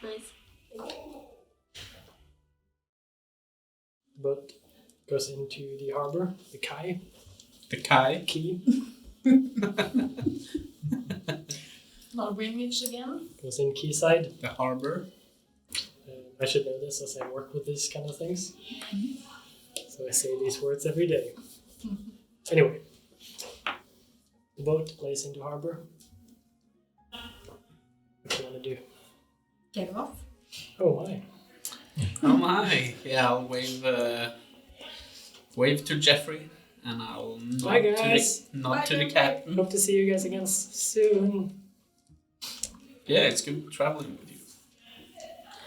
nice. Boat goes into the harbor, the Kai. The Kai. Key. Not Greenwich again. Goes in quayside. The harbor. I should know this as I work with these kind of things. So I say these words every day. Anyway, the boat lays into harbor. What do you want to do? Get him off. Oh, hi. Oh my. Yeah, I'll wave to Jeffrey, and I'll Bye, guys. nod to the captain. Hope to see you guys again soon. Yeah, it's good traveling with you.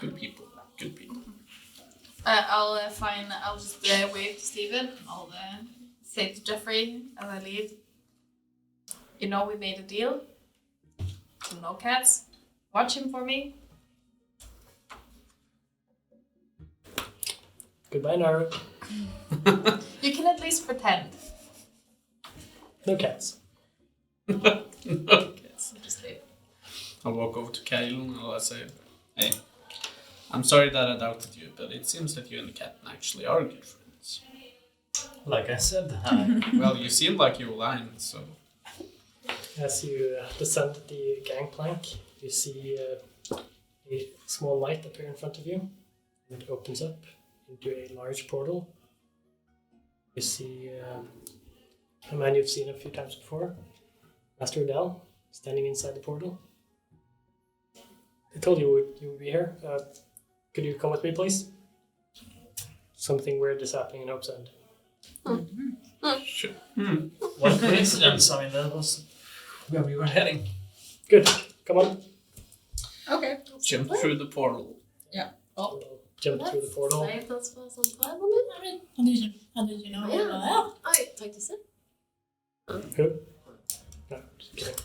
Good people. Good people. I'll just wave to Steven. I'll say to Jeffrey as I leave. You know we made a deal. No cats. Watch him for me. Goodbye, Naru. You can at least pretend. No cats. Okay. Just leave. I'll walk over to Kyle and I'll say, hey, I'm sorry that I doubted you, but it seems that you and the captain actually are good friends. Like I said, Well, you seem like you aligned, so... As you descend the gangplank, you see a small light appear in front of you. And it opens up into a large portal. You see a man you've seen a few times before, Master Odell, standing inside the portal. I told you you would be here. Could you come with me, please? Something weird is happening in Hope's End. Sure. what coincidence. I mean, that was where we were heading. Good. Come on. Okay. Jump through the portal. I'll jump through the portal. Save us for some time. I mean, how did you know? Yeah. I take this in. Who? No, just kidding.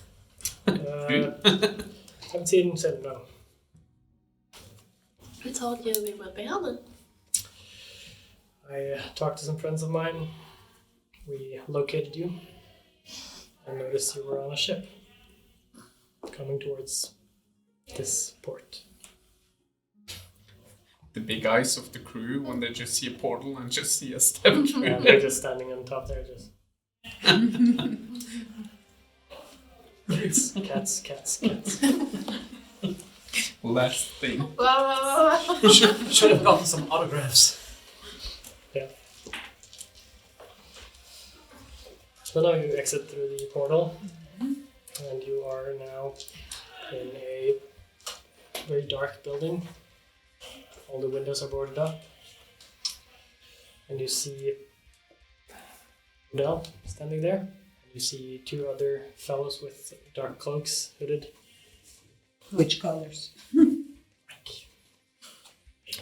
Haven't seen Sid, no. I told you we were behind. I talked to some friends of mine. We located you. I noticed you were on a ship coming towards this port. The big eyes of the crew when they just see a portal and just see a step through. And they're just standing on top there, just. Cats. Last thing. Should have gotten some autographs. Yeah. So now you exit through the portal, and you are now in a very dark building. All the windows are boarded up, and you see Odell standing there. You see two other fellows with dark cloaks, hooded. Which colors?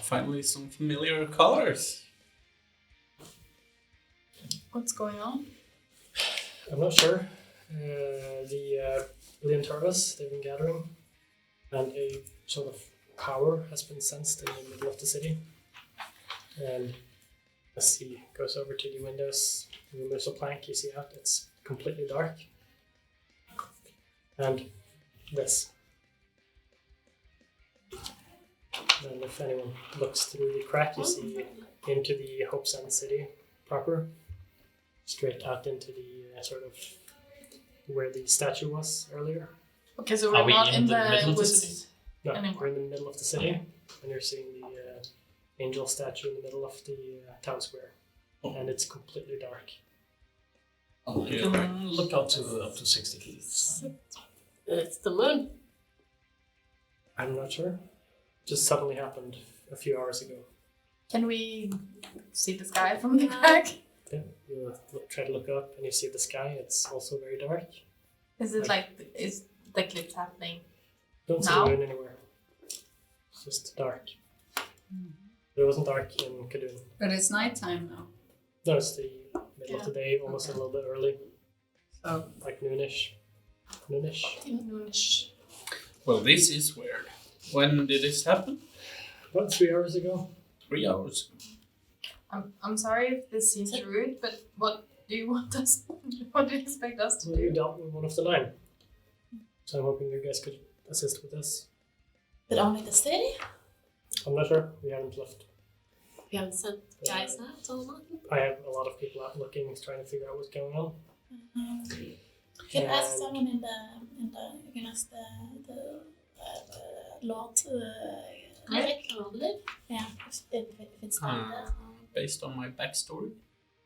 Finally, some familiar colors. What's going on? I'm not sure. The William Turvis, they've been gathering, and a sort of power has been sensed in the middle of the city. And as he goes over to the windows, there's a plank you see out, it's completely dark. And this. And if anyone looks through the crack, you see into the Hope's End city proper, straight out into the sort of where the statue was earlier. Okay, so Are we're we not in in the middle the of the woods. city? No, Anymore. we're in the middle of the city, and you're seeing the angel statue in the middle of the town square, and it's completely dark. We can look up to 60 feet. It's the moon. I'm not sure. Just suddenly happened a few hours ago. Can we see the sky from the crack? Yeah, you try to look up, and you see the sky. It's also very dark. Is it is the eclipse happening? Don't see Now? the moon anywhere. It's just dark. It wasn't dark in Kadun. But it's nighttime now. No, it's the middle of the day, almost a little bit early, So like noonish. Noonish. Noonish. Well, this is weird. When did this happen? About 3 hours ago. 3 hours. I'm sorry if this seems rude, but what do you want us? What do you expect us to Well, you do? dealt with one of the 9. So I'm hoping you guys could assist with this. But only the city? I'm not sure. We haven't left. We haven't sent guys out or nothing. I have a lot of people out looking, trying to figure out what's going on. Can I ask And- someone in the you can ask the Lord Eric Rollespill. yeah, if it's not there. Based on my backstory,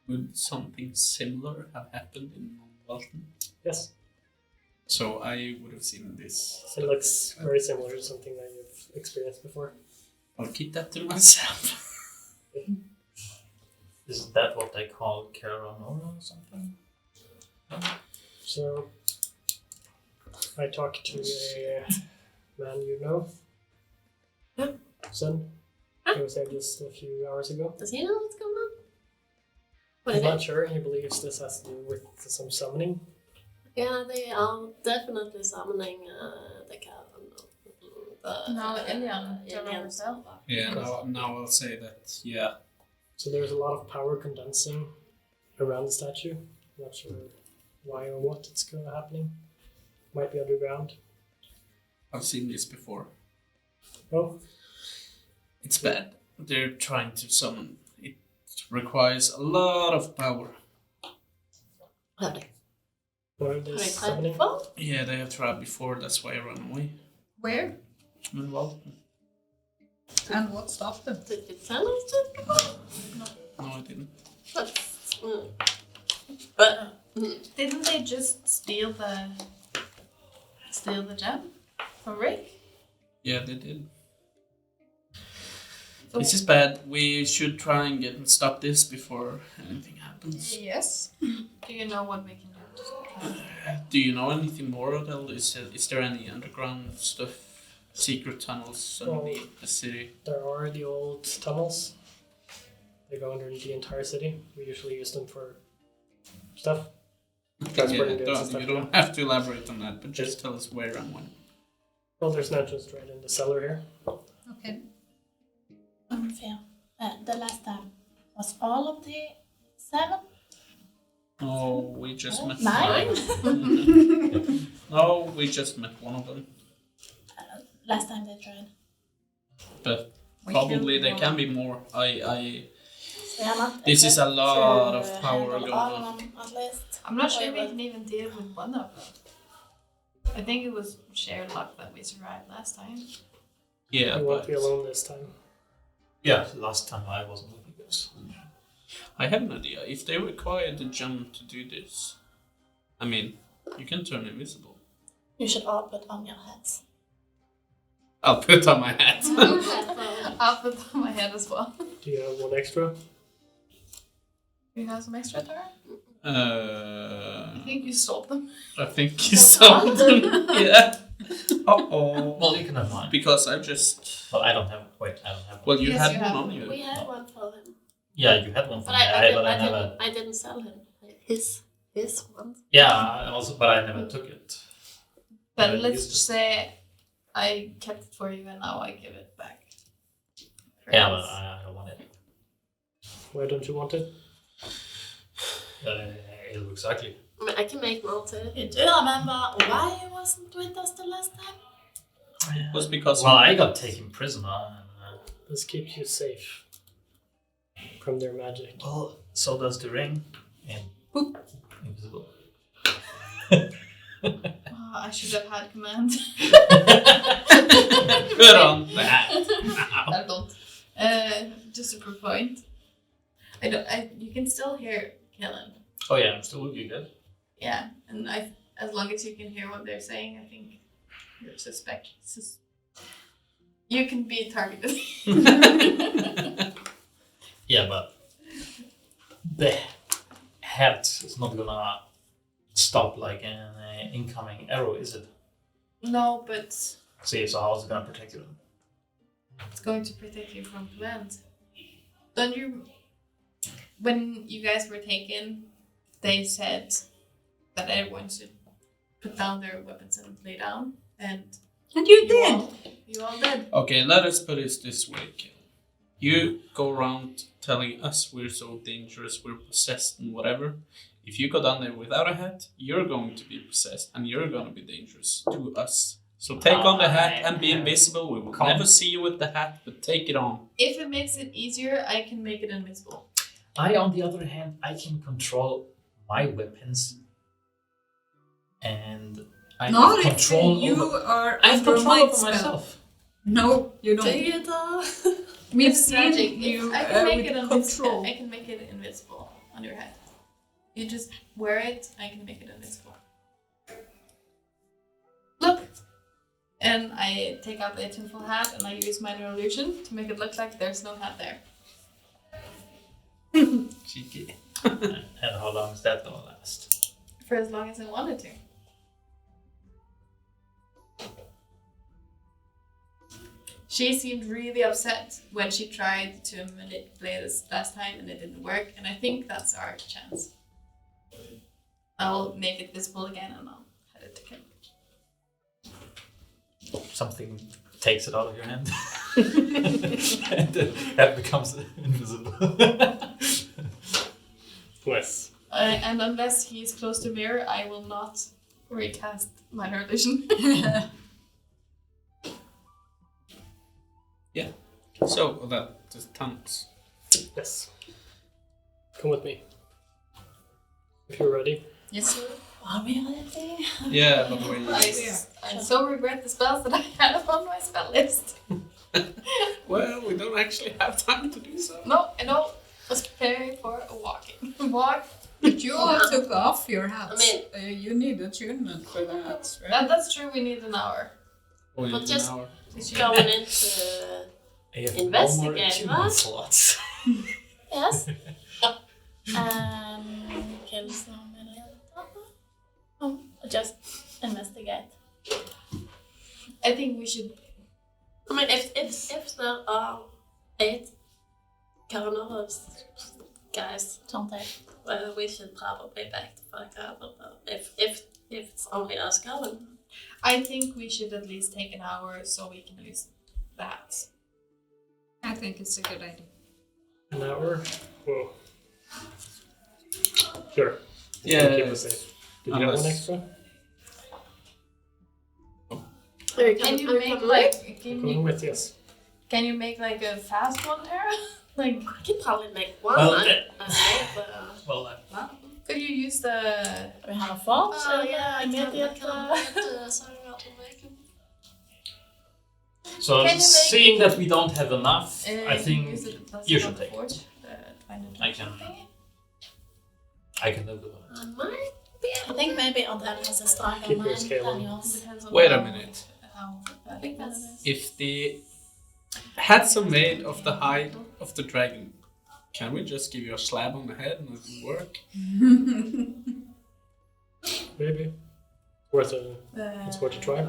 would something similar have happened in Walton? Yes, So I would have seen this. it looks very similar to something that you've experienced before. I'll keep that to myself. Isn't that what they call Caranora or something? So I talked to a man you know. Yeah. Son. He was there just a few hours ago. Does he know what's going on? What He's is not it? sure. He believes this has to do with some summoning. Yeah, they are definitely summoning the Galadhmir. No, Elian, General Elian. herself. Yeah, now I'll say that, yeah. So there's a lot of power condensing around the statue. Not sure why or what it's happening. Might be underground. I've seen this before. Oh, It's bad. They're trying to summon. It requires a lot of power. Have they what are have they they tried summoning? before? Yeah, they have tried before, that's why I ran away. where In Walton. and what stopped them? Did you tell us that before? No, I didn't. But Didn't they just steal the gem from Rick? Yeah, they did. So- This is bad. We should try and stop this before anything happens. Yes. Do you know what we can do to try? Do you know anything more, Odell? Is there any underground stuff, secret tunnels underneath the city? There are the old tunnels. They go under the entire city. We usually use them for stuff. Transporting goods and stuff. You don't have to elaborate on that, but just tell us where and when. Well, there's an entrance right in the cellar here. Okay. Unfair. The last time was all of the 7? Oh, we just met 9? No, we just met one of them. Last time they tried. But We probably killed there one. can be more. So you're not This is a equipped lot to of power handle going all on. of them, at least. I'm not sure Or we you can even deal with one of them. I think it was shared luck that we survived last time. Yeah, We won't but be alone this time. Yeah, last time I wasn't with you guys. I have an idea. If they require the gem to do this, I mean, you can turn invisible. You should all put on your hats. I'll put on my hat. I'll put on my head as well. Do you have one extra? You have some extra, Tara? I I think you stole them. think you sold them. Yeah. Uh-oh. Well, you can have mine. Because I just... Well, I don't have. Wait, I don't have one. Well, you Yes, had you one have. on you. We had one for him. Yeah, you had one for But me. I never. didn't sell him. His one. Yeah, also, but I never took it. But Yeah, let's used just say I kept it for you and now I give it back. Yeah, but I don't want it. Why don't you want it? It looks ugly. I mean, I can make more to it. You do remember why you wasn't with us the last time? It was because... Well, I got taken prisoner. And, This keeps you safe from their magic. well, so does the ring. And boop, invisible. Oh, I should have had command. Put on that. I don't. Just a proof point. You can still hear Kellen. Oh yeah, I'm still with you guys. Yeah, and as long as you can hear what they're saying, I think you're you can be targeted. Yeah, but the head is not gonna stop like an incoming arrow, is it? No, but See, so how is it gonna protect you? it's going to protect you from command. Don't you? When you guys were taken, they said that everyone should put down their weapons and lay down, and You did. You all did. Okay, let us put it this way, Kim. You go around telling us we're so dangerous, we're possessed and whatever. If you go down there without a hat, you're going to be possessed and you're going to be dangerous to us. So take on the hat and be invisible. We will never see you with the hat, but take it on. If it makes it easier, I can make it invisible. I, on the other hand, I can control my weapons, and I Not have if control you over. are I have under control my over spell. myself. No, you don't. Take it off. We've It's seen magic. you I can make with it invisible. control. I can make it invisible on your head. You just wear it. I can make it invisible. Look, and I take out the tinfoil hat and I use minor illusion to make it look like there's no hat there. Cheeky. And how long is that gonna last? For as long as I wanted to. She seemed really upset when she tried to manipulate us last time and it didn't work, and I think that's our chance. I'll make it visible again and I'll head it to Kim. Something takes it out of your hand, and the head becomes invisible. Yes. And unless he's close to mirror, I will not recast minor illusion. So that is tons. Yes. Come with me. If you're ready. Yes, sir. Are we ready? Yeah, by the way. I so regret the spells that I have on my spell list. Well, we don't actually have time to do so. No, I know. I was preparing for a walk. But you all took off your hats. I mean- You need attunement for the hats, right? That's true, we need an hour. Only But an just- hour. Going into I have Investigate, no more attunement huh? slots. Yes. Kill some just investigate. I think we should. I mean, if there are 8 Karanova guys, Sometimes. well, we should probably back the fuck up. If it's only us going. I think we should at least take an hour so we can use that. I think it's a good idea. An hour? Whoa. Sure. Yeah. Keep us safe. Did you have one Unless- extra? Can you make like Coming with, yes. can you make like a fast one, Tara? Like, I can probably make one. Well, could you use the? We have a fault. yeah, I Immediate. can sorry about the make. So, Can you make- seeing that we don't have enough, I think use it plus you one should take it. forge, I can. I can do the I might I think maybe Odell has a stronger Keep your mind scale than on. yours. Depends on Wait a how- minute. How I think bad that's- it is. If the hats are made of the hide of the dragon, can we just give you a slap on the head and it will work? Maybe. It's worth a try.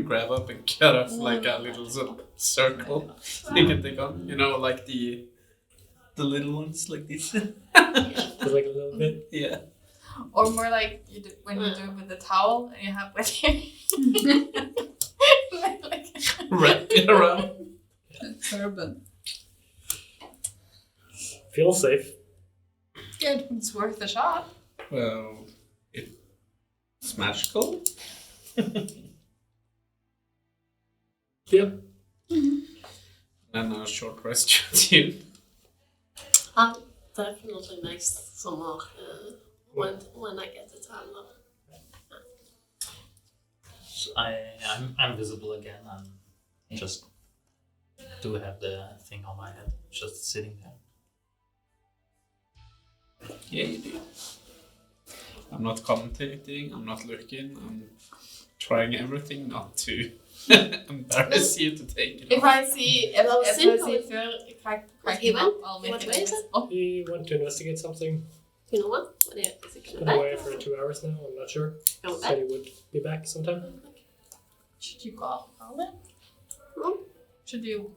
Grab up and cut off like a little circle. You can take on, like the little ones like this. Just like a little bit. Yeah. Or more like when you do it with the towel and you have with your Wrap it around. Turban. Feel safe. Good. It's worth a shot. Well, it's magical. Yeah. And a short rest too. I'll definitely make some more when I get the time. I'm visible again and just do have the thing on my head, just sitting there. Yeah, you do. I'm not commentating, I'm not looking, I'm trying everything not to embarrass you to take it If off. I see if I see crack him up, I'll make What it way is it? invisible. We want to investigate something. You know what? Is it Been coming away back? for 2 hours now, I'm not sure. Coming Said back? he would be back sometime. Should you go out early? No. Should you?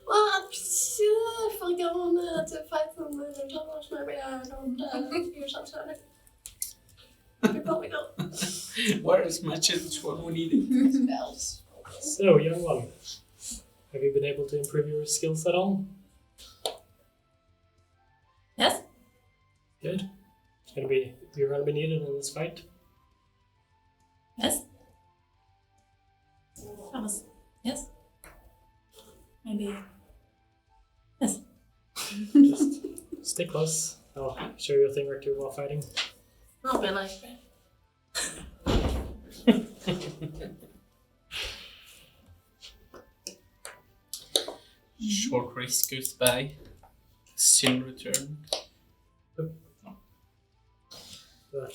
Well, I'm sure if we're going to fight some Jonas, maybe I don't use something. Before we go. Where is my challenge when we need it? Spells. So, young one, have you been able to improve your skills at all? Yes? Good. You're gonna be needed in this fight. Yes? Yes? Maybe. Yes. Just stay close. I'll show you a thing or two while fighting. I'll be like, Short rest goes by. Soon return. But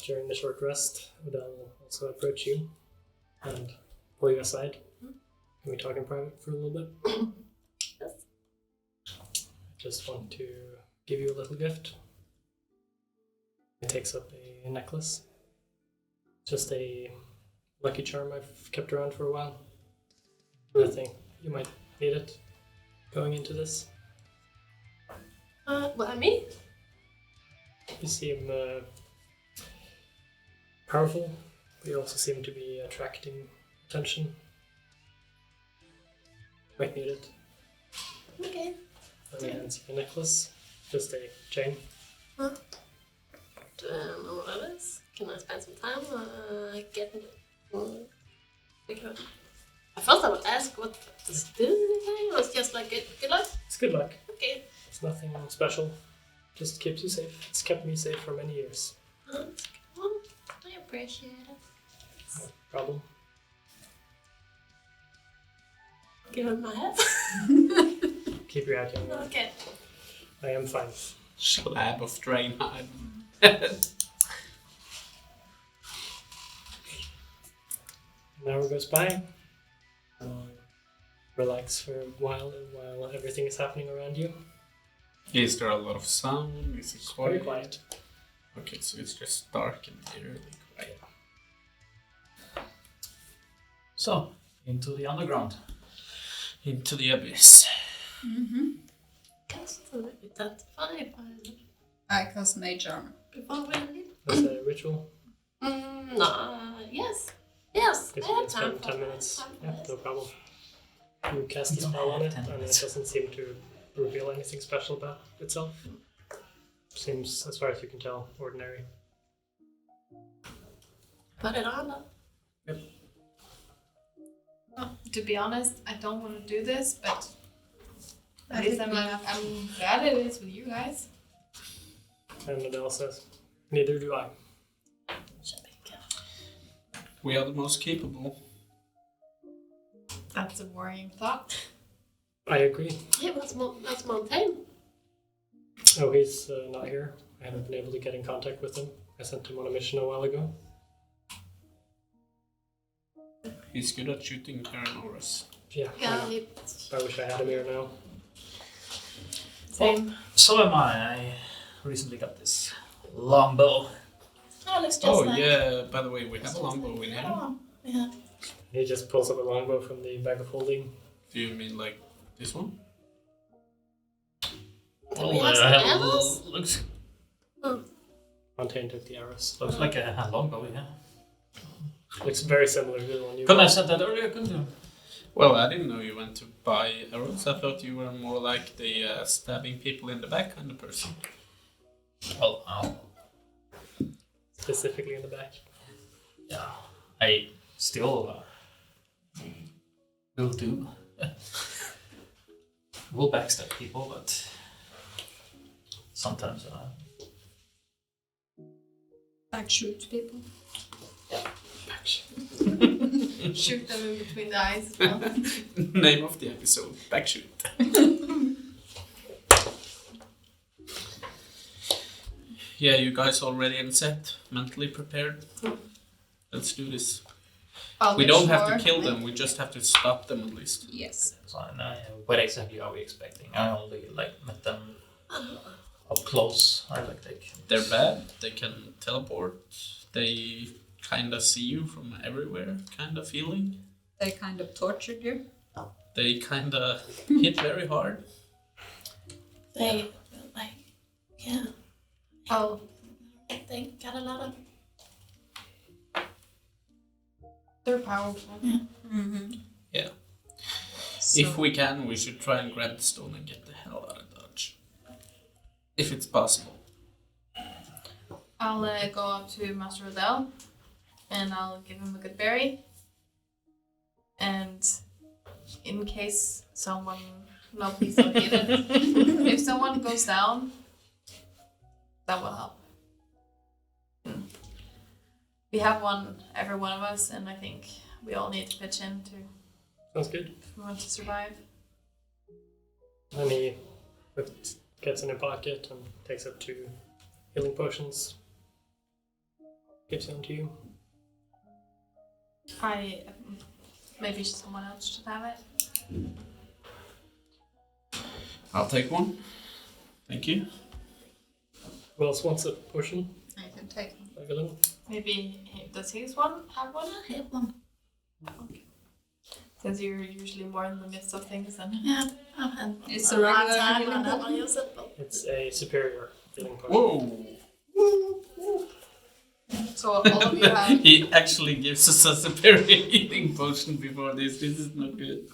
during the short rest, Odell will also approach you and pull you aside. Can we talk in private for a little bit? Yes. I just want to give you a little gift. He takes up a necklace. Just a lucky charm I've kept around for a while. I think you might need it going into this. what, me? You seem powerful, but you also seem to be attracting attention. Might need it. Okay. And he hands you a necklace, just a chain. Do I know what it is? Can I spend some time getting because I thought I would ask what does it do anything, or it's just like good luck? It's good luck. Okay. It's nothing special. Just keeps you safe. It's kept me safe for many years. Well, I appreciate it. No problem. Give it my head. Keep your head young. Okay. I am fine. Slab of drain hide. An hour goes by. Relax for a while everything is happening around you. Is there a lot of sound? Is it Very quiet? quiet. Okay, so it's just dark and eerily quiet. So, into the underground. Into the abyss. Just identify I cast Mage Armor. before we leave. That's a ritual. No. Yes. Yes. Gives I you have it's time about for 10 minutes. time for Yeah, this. no problem. You cast a You don't spell on have it, 10 and it minutes. doesn't seem to reveal anything special about itself. Seems, as far as you can tell, ordinary. Put it on. Well, to be honest, I don't want to do this, but I at least think I'm glad it is with you guys. And Adele says, neither do I. We are the most capable. That's a worrying thought. I agree. Hey, that's Montaigne. Oh, he's not here. I haven't been able to get in contact with him. I sent him on a mission a while ago. He's good at shooting Terranoras. Yeah, Yeah, I wish I had him here now. Same. So am I. I recently got this longbow. Oh, it looks just Oh, like yeah, by the way, we have a longbow in the here. other one. Yeah. He just pulls up a longbow from the bag of holding. Do you mean like this one? Do we have some arrows? Looks Fontaine took the arrows. like a longbow, yeah. Looks very similar to the one you Couldn't I bought. have said that earlier, couldn't you? Well, I didn't know you went to buy arrows. I thought you were more like the stabbing people in the back kind of person. Well, ow. Specifically in the back. Yeah. I still will do. Will backstab people, but sometimes Back shoot people. Shoot them in between the eyes as well. Name of the episode, Backshoot. Yeah, you guys all ready and set? Mentally prepared? Let's do this. I'll We make don't have sure- to kill them, we just have to stop them at least. Yes. so what exactly are we expecting? I only met them up close. I They're bad, they can teleport, they kinda see you from everywhere, kinda feeling. They kind of tortured you. They kinda hit very hard. They yeah. Oh, They got a lot of they're powerful. Mm-hmm. Yeah. So, If we can, we should try and grab the stone and get the hell out of Dodge. If it's possible. I'll go up to Master Adele and I'll give him a good berry. And in case someone, no, please don't eat it. If someone goes down, that will help. We have one, every one of us, and I think we all need to pitch in to Sounds good. if we want to survive. And he gets in a pocket and takes up 2 healing potions. Gives them to you. Maybe someone else should have it. I'll take one. Thank you. Who else wants a potion? I can take them. Evelyn? Maybe does his one have one? I have one. Since you're usually more in the midst of things than Yeah, I've had It's A a long regular time healing I never potion. use it, but It's a superior healing potion. Whoa! so all of you have. He actually gives us a superior healing potion before this. This is not good.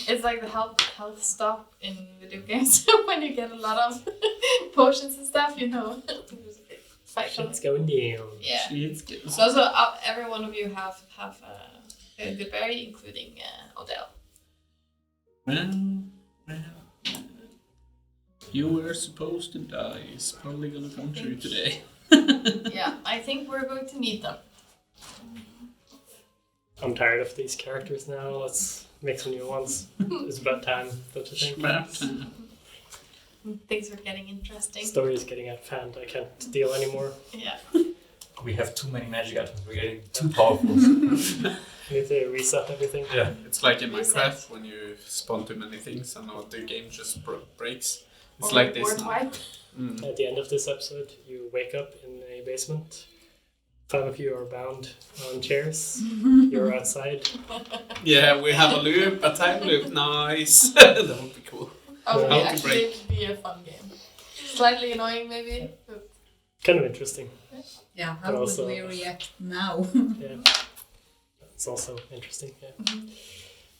It's like the health stop in video games when you get a lot of potions and stuff, you know. Fight on. Shit's going down. Yeah. It's good. So every one of you have a good berry, including Odell. Well, you were supposed to die. It's probably gonna come true today. Yeah, I think we're going to need them. I'm tired of these characters now. Let's make some new ones. It's about time, don't you think? Things are getting interesting. Story is getting out of hand. I can't deal anymore. Yeah. We have too many magic items. We're getting too powerful. I need to reset everything. Yeah. It's like in Reset. Minecraft when you spawn too many things and the game just breaks. It's Or like this word now. wipe. Mm. At the end of this episode, you wake up in a basement. 5 of you are bound on chairs. You're outside. Yeah, we have a loop, a time loop. Nice. That would be cool. Oh, Yeah. it How to actually break. be a fun game. Slightly annoying, maybe. But Kind of interesting. Yeah, But how also- would we react now? Yeah. It's also interesting. Yeah.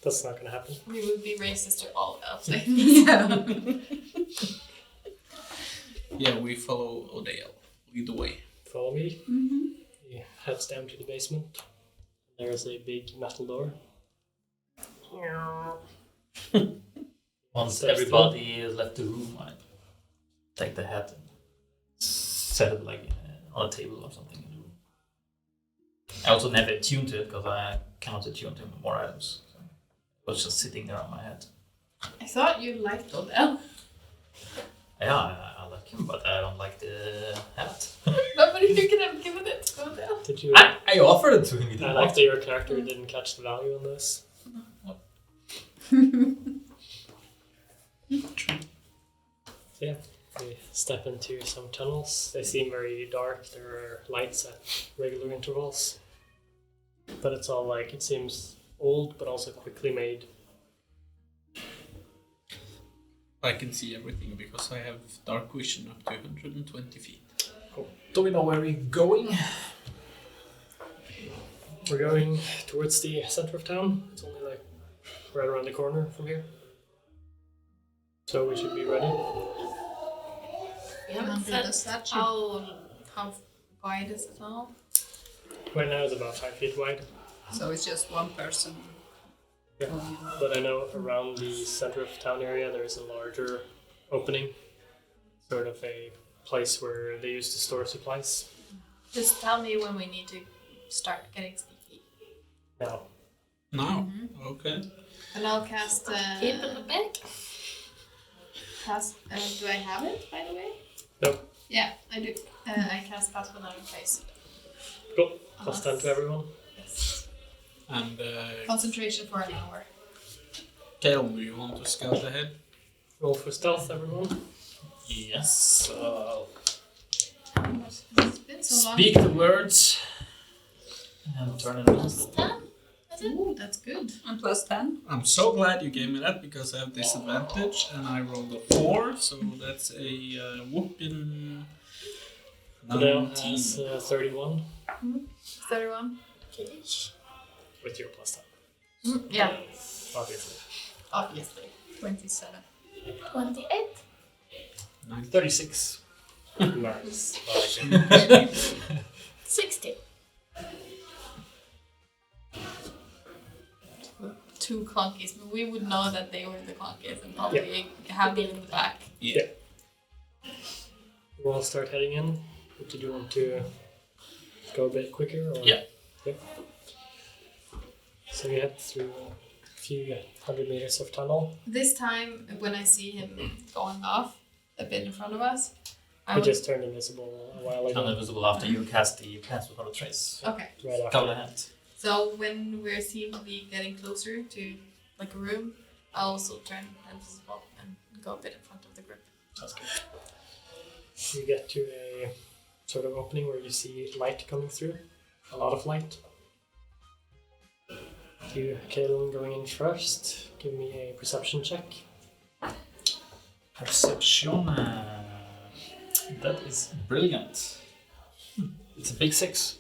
That's not going to happen. we would be racist to all else. Yeah. Yeah, we follow Odale. Lead the way. Follow me. He heads down to the basement. There's a big metal door. Once Steps everybody has left the room, I take the hat and set it on a table or something in the room. I also never attuned to it because I cannot attune to more items. So it was just sitting there on my head. I thought you liked Odell. Yeah, I like him, but I don't like the hat. Nobody you could have given it. Go there. Did you? I offered it to him. He I didn't like like that your character didn't catch the value on this. Yeah, we step into some tunnels. They seem very dark. There are lights at regular intervals. But it's all like, it seems old, but also quickly made. I can see everything because I have dark vision up to 120 feet. Do we know where we're going? We're going towards the center of town. It's only like right around the corner from here. So we should be ready. We haven't Under said the statue. How wide is it all? Right now it's about 5 feet wide. So it's just one person. Yeah. going in. But I know around the center of town area there is a larger opening. Sort of a place where they used to store supplies. Just tell me when we need to start getting sneaky. Now, No? Okay. And I'll cast. Keep in the back. Cast. Do I have it, by the way? Nope. Yeah, I do. I cast Pass Without a Trace. cool. Plus 10 to everyone. Yes. And Concentration for an hour. Kale, do you want to scout ahead? Roll for stealth, everyone. Yes. It's been so long. Speak the words. And turn it Plus 10? Is it? Ooh, that's good. And plus 10. I'm so glad you gave me that because I have disadvantage and I rolled a 4, so that's a whooping Adele 19. has 31 31. with your plus 10. Yeah, Obviously. obviously. 27. 28? 36. Nice. I like it. 60. 2 clunkies, but we would know that they were the clunkies and probably have them in the back. Yeah. We'll start heading in. But did you want to go a bit quicker? Or? Yeah. Yep. So we head through a few 100 meters of tunnel. This time, when I see him going off a bit in front of us, I He would... just turned invisible a while ago. Invisible after you cast the Pass Without a Trace. Okay, Right after. Cover the hand. so when we seem to be getting closer to like a room, I'll also turn invisible and go a bit in front of the group. That's good. You get to a sort of opening where you see light coming through. A lot of light. You, Kaelin, going in first. Give me a perception check. Perception. That is brilliant. It's a big 6.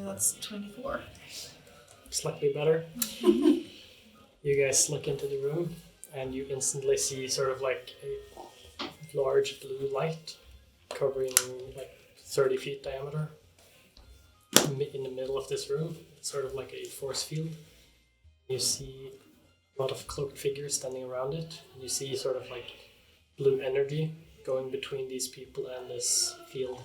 That's 24. Slightly better. You guys look into the room and you instantly see sort of like a large blue light covering like 30 feet diameter in the middle of this room. It's sort of like a force field. You see a lot of cloaked figures standing around it. And you see sort of like blue energy going between these people and this field.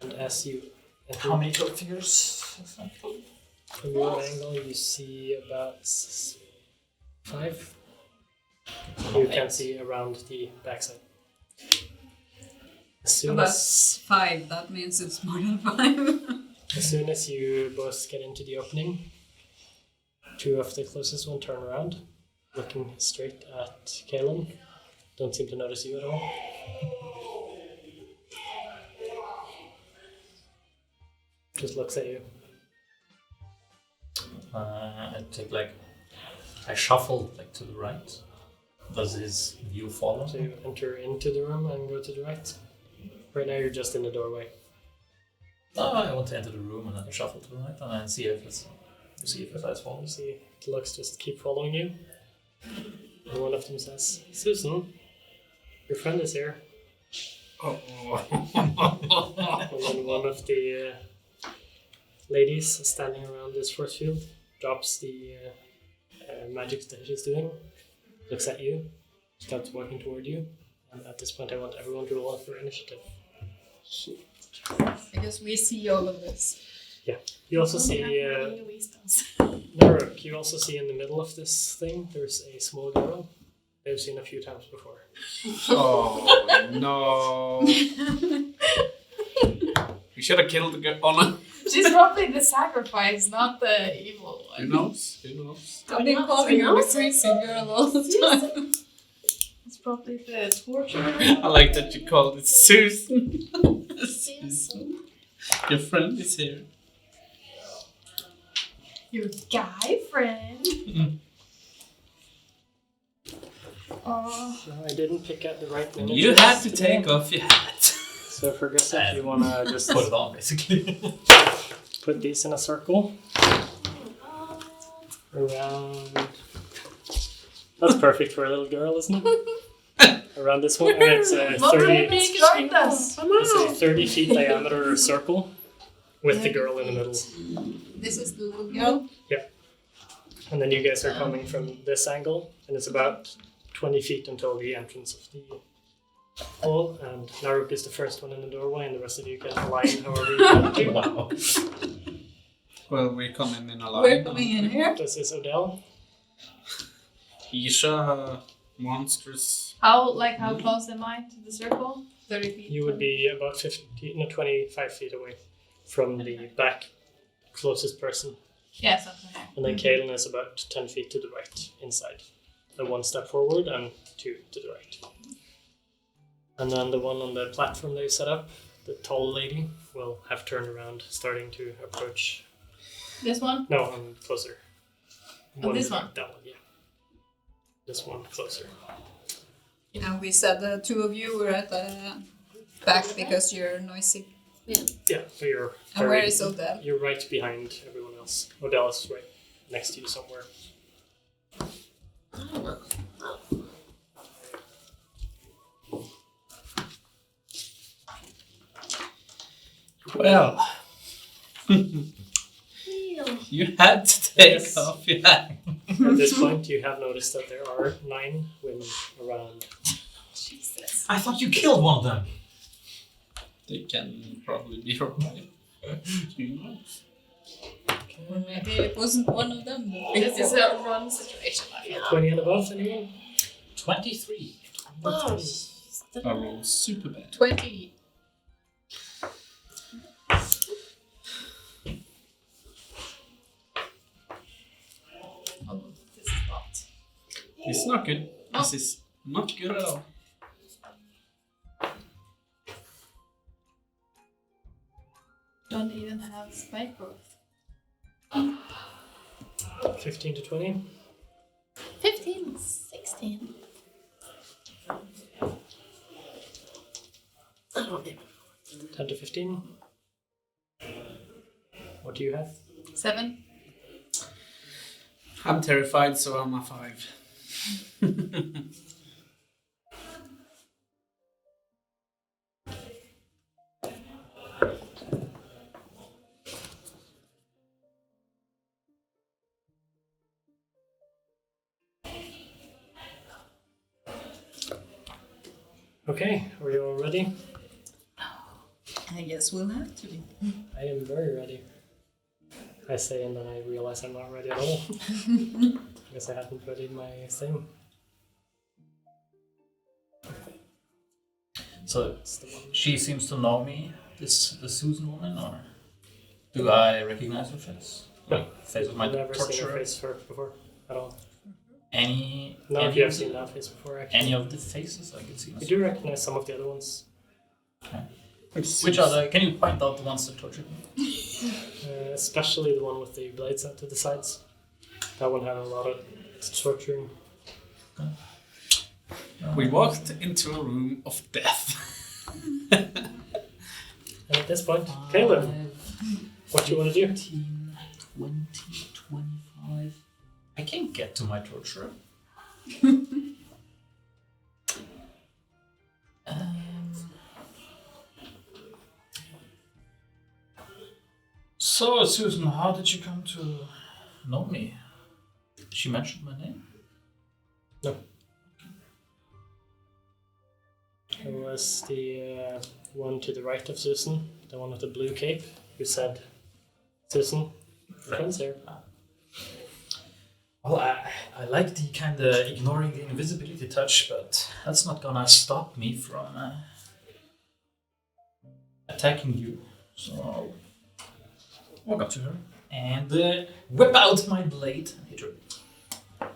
And as you enter How many cloak figures exactly? from your angle, you see about 5. You can see around the backside. As soon About as, 5, that means it's more than 5. as soon as you both get into the opening, 2 of the closest one turn around, looking straight at Kaelin. Don't seem to notice you at all. Just looks at you. I take I shuffle to the right. Does his view follow? So you enter into the room and go to the right. Right now you're just in the doorway. No, I want to enter the room and then shuffle to the right and then see if his eyes You follow. see the looks just keep following you. And one of them says, Susan, your friend is here. Oh. And then one of the ladies standing around this force field drops the magic that she's doing, looks at you, starts walking toward you, and at this point I want everyone to roll for initiative. I guess we see all of this. You also see Your wisdoms. Naruk, you also see in the middle of this thing, there's a small girl they've seen a few times before. Oh no! We should have killed the girl. Oh no! She's probably the sacrifice, not the evil Who one. knows? Who knows? I've been calling her the crazy girl all the time. It's probably the torturer. I like that you called it Susan. Susan. Your friend is here. Your guy friend. Oh. So I didn't pick out the right miniatures. You had to take off your hat. So for guess if you want to just Put it on, basically. put these in a circle around. That's perfect for a little girl, isn't it? Around this one, and it's a 30. Destroyed us. It's a 30 feet diameter circle with the girl in the middle. This is the little girl. And then you guys are coming from this angle, and it's about 20 feet until the entrance of the hall. And Naruk is the first one in the doorway, and the rest of you can align however you want to. Wow. Well, we're coming in a line. We're coming in here. This is Odell. He's a monstrous. How close am I to the circle? 30 feet. You would be about 25 feet away from the back closest person. Yeah, something like And then Kaelin is about 10 feet to the right, inside. And 1 step forward and 2 to the right. And then the one on the platform that you set up, the tall lady, will have turned around, starting to approach. this one? No, closer. This one? That one, yeah. This one closer. And we said the two of you were at the back because you're noisy. Yeah, so you're. And where is Odell? You're right behind everyone else. Odell is right next to you somewhere. Well, you had to take Yes. off your hat. At this point, you have noticed that there are 9 women around. Jesus. I thought you killed one of them. They can probably be right. Who knows? Or maybe it wasn't one of them. This is a run situation. I feel. 20 and above, anyone? 23. Oh, I rolled super bad. 20. Oh, this is not. It's not good. This is not good at all. Don't even have spike growth. 15 to 20. 15, 16. oh, yeah. 10 to 15. What do you have? 7. I'm terrified, so I'm a 5. Okay, are you all ready? I guess we'll have to be. I am very ready. I say, and then I realize I'm not ready at all. I guess I hadn't readied my thing. So It's the one. she seems to know me, the Susan woman, or do I recognize her face? Like face of my I've never seen her torturer? face before at all. Any? Not if any you of have the- seen that face before, actually. Any of the faces I could see? You do recognize some of the other ones. Which are the? Can you point out the ones that tortured me? Especially the one with the blades out to the sides. That one had a lot of torturing. We walked into a room of death. And at this point, Caleb, what do you want to do? 15, 20, 25. I can't get to my torturer. So, Susan, how did you come to know me? She mentioned my name? No. It was the one to the right of Susan, the one with the blue cape, who said, Susan, your friend's here. Well, I like the kind of ignoring the invisibility touch, but that's not gonna stop me from attacking you. So I'll walk up to her and whip out my blade and hit her.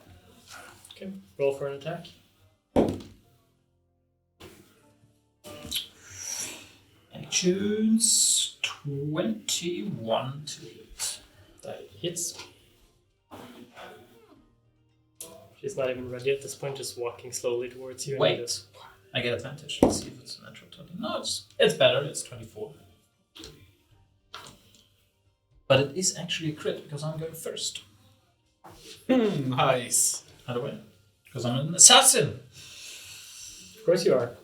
Okay, roll for an attack. And choose 21 to hit. That hits. She's not even ready at this point, just walking slowly towards you. and you Wait. just- I get advantage. Let's see if it's a natural 20. No, it's better. It's 24. But it is actually a crit because I'm going first. Nice. By the way, because I'm an assassin. Of course you are.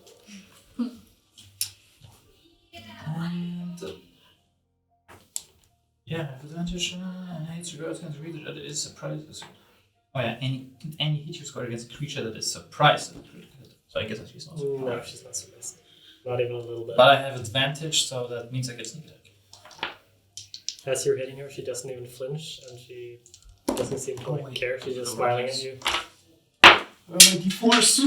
And yeah, advantage. And hits you against a creature that is surprised. Oh yeah, any hit you score against a creature that is surprised at the critical hit. So I guess she's not surprised. No, she's not surprised. Not even a little bit. But I have advantage, so that means I get sneak attack. As you're hitting her, she doesn't even flinch, and she doesn't seem to wait. care. She's just smiling at you. Where are my d4s?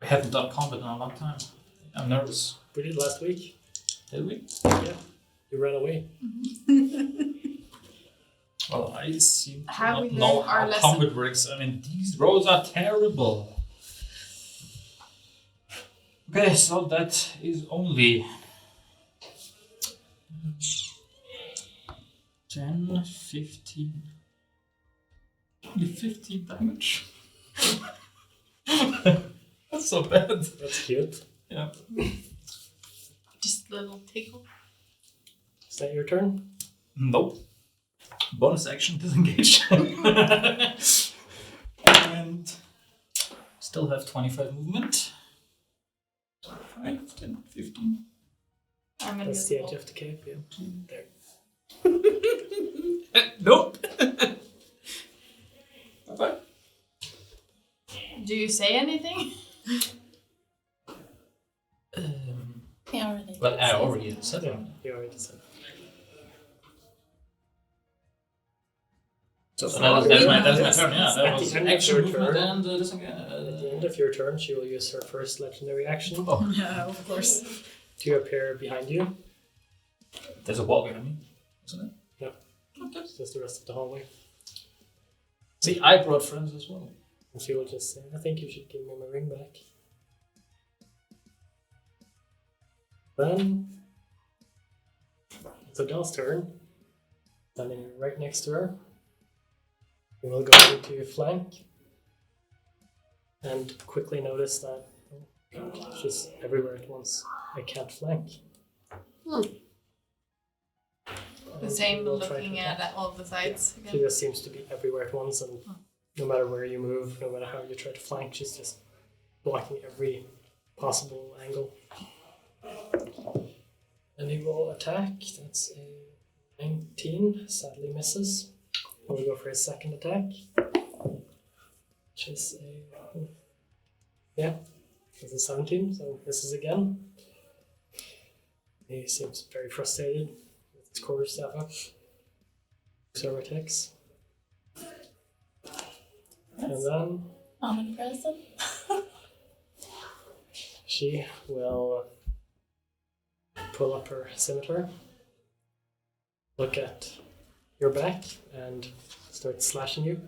I haven't done combat in a long time. I'm nervous. We did last week. Did we? Yeah. You ran away. Well, I seem to Have we not know learned our how lesson? combat works. I mean, these rolls are terrible. Okay, so that is only 10, 15. Only 15 damage. That's so bad. That's cute. Yeah. Just a little tickle. Is that your turn? Nope. Bonus action disengage. And still have 25 movement. 5, 10, 15. I'm That's the edge invisible. of the cape, yeah. There. Nope. Bye-bye. Do you say anything? He already. Well, I already said Yeah, that. you already said. So that's my turn, yeah. That At was the end of action your movement turn. and At the end of your turn, she will use her first legendary action Oh, Yeah, of course. to appear behind you. there's a wall behind me, isn't it? It's just the rest of the hallway. See, I brought friends as well. And she will just say, I think you should give me my ring back. Then it's Adele's turn. Standing right next to her. We will go into flank. And quickly notice that she's everywhere at once. I can't flank. The same We'll try to looking attack. at all the sides She again. just seems to be everywhere at once, and no matter where you move, no matter how you try to flank, she's just blocking every possible angle. And he will attack. That's a 19. Sadly misses. And we go for his second attack, which is a it's a 17. So misses again. He seems very frustrated with his quarterstaff up. So attacks. And then Omnipresent. she will pull up her scimitar, look at your back, and start slashing you.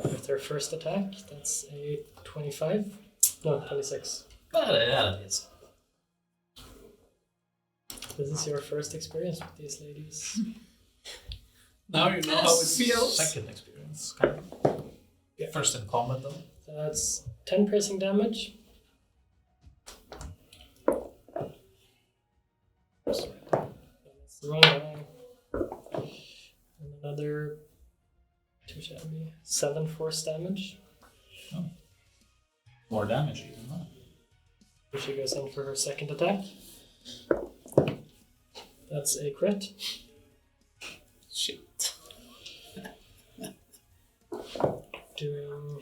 With her first attack, that's a 25. No, 26. Yeah, that is. This is your first experience with these ladies. Now you know how it feels. Second experience, kind of. Yeah. First in combat, though. That's 10 piercing damage. That's the wrong guy. And another 7 force damage. More damage, even, huh? She goes in for her second attack. That's a crit. Shit. Doing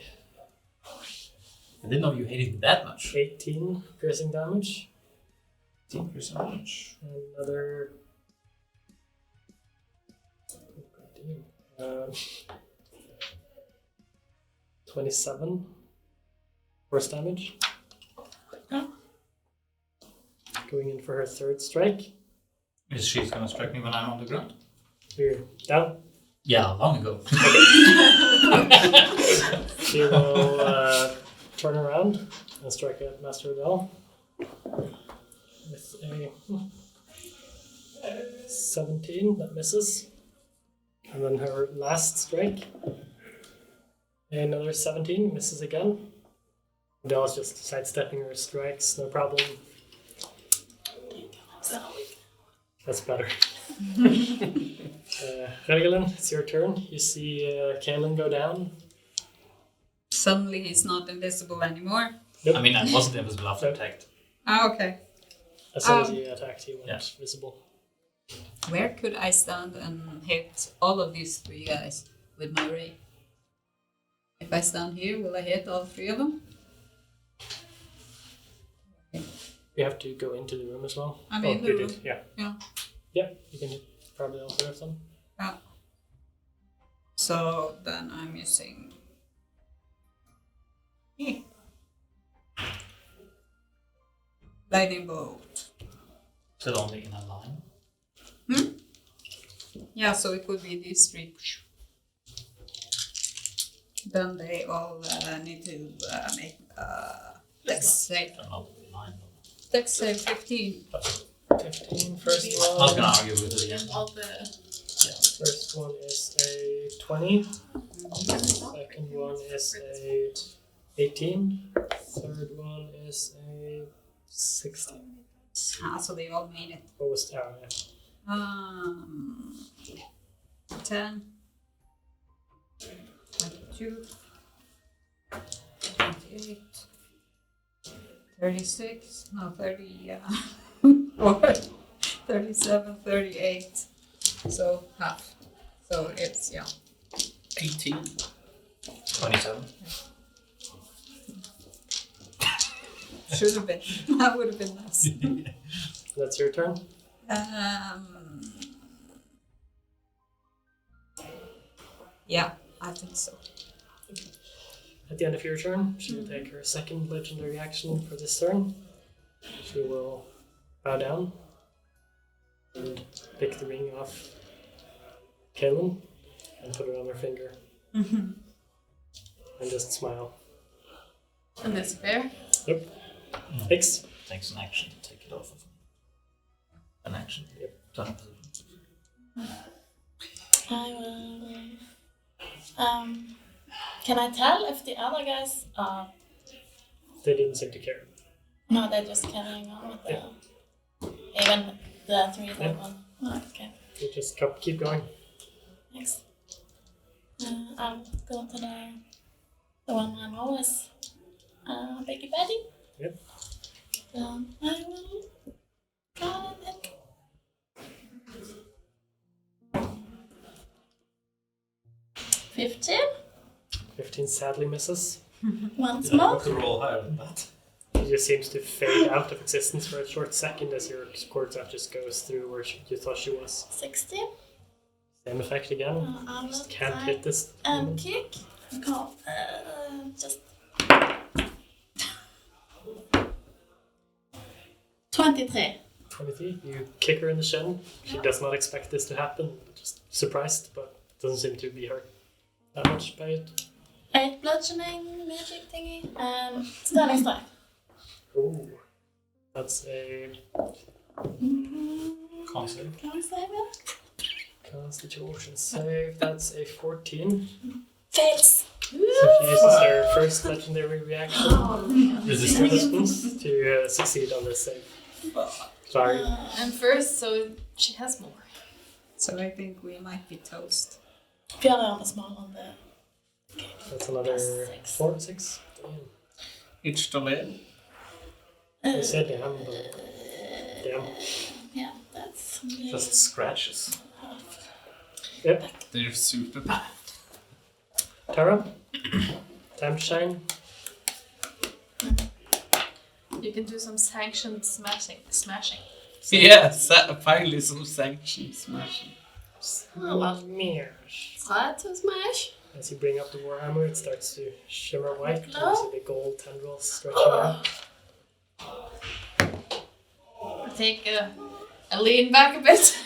I didn't know you hated me that much. 18 piercing damage. 10% damage. And another. Oh, God damn. Uh, 27 force damage. Yeah. Going in for her third strike. Is she gonna strike me when I'm on the ground? You're down. Yeah, long ago. She will turn around and strike at Master Adele with a 17 that misses. And then her last strike, another 17, misses again. Adele's just sidestepping her strikes, no problem. That's better. Helgelin, it's your turn. You see Kaelin go down. Suddenly he's not invisible anymore. Yep. I mean, I wasn't invisible after attacked. Ah, okay. As soon as he attacked, he went visible. Where could I stand and hit all of these three guys with my ray? If I stand here, will I hit all three of them? You have to go into the room as well. I'm in the you room. did, yeah. Yeah. Yeah, you can hit probably all three of them. Yeah. So then I'm using. Lightning bolt. Still only in a line. Yeah, so it would be these three. Then they all need to make dex save. They're not in line. Dex save 15. 15, first I was one. gonna argue with it again. All the First one is a 20. Second one is a 18. Third one is a 16. Ah, so they all made it. What was that? 10, 22, 28, 36, no, 30, 37, 38. So half. So it's, 18. 27. should have been. That would have been nice. That's your turn. Yeah, I think so. At the end of your turn, she will take her second legendary action for this turn. She will bow down and pick the ring off Kaelin and put it on her finger. And just smile. And disappear. Yep. X. Takes an action to take it off of me. An action. Yep. Done. I will. Can I tell if the other guys are? They didn't seem to care. No, they're just carrying on with the. Even the three that Yeah. one. Oh, okay. You just keep going. Thanks. I'll go to the one I know is Biggie Betty. Yep. I will try and hit. $15 15 sadly misses. once Yeah, I more. have to roll higher than that. It just seems to fade out of existence for a short second as your quarterstaff just goes through where you thought she was. 16. Same effect again. I will Just can't try hit this. and kick. Go. Just 23. 23. You kick her in the shin. She does not expect this to happen. Just surprised, but doesn't seem to be hurt that much by it. 8 bludgeoning magic thingy and stunning strike. Ooh. That's a Can't save. Can I save it? Constitution save. That's a 14. Fails. So she uses her first legendary reaction resistance to succeed on this save. Sorry. And first, so she has more. So I think we might be toast. Fairly on the small on the. That's another 4, 6. Damn. Each to live. I said damn, but damn. Yeah, that's. Just scratches. Yep. They're super bad. Tara, time to shine. You can do some sanctioned smashing. Yes, finally some sanction smashing. Smash. Try to smash. As you bring up the warhammer, it starts to shimmer white. You Hello? see the gold tendrils stretching out. I take a lean back a bit.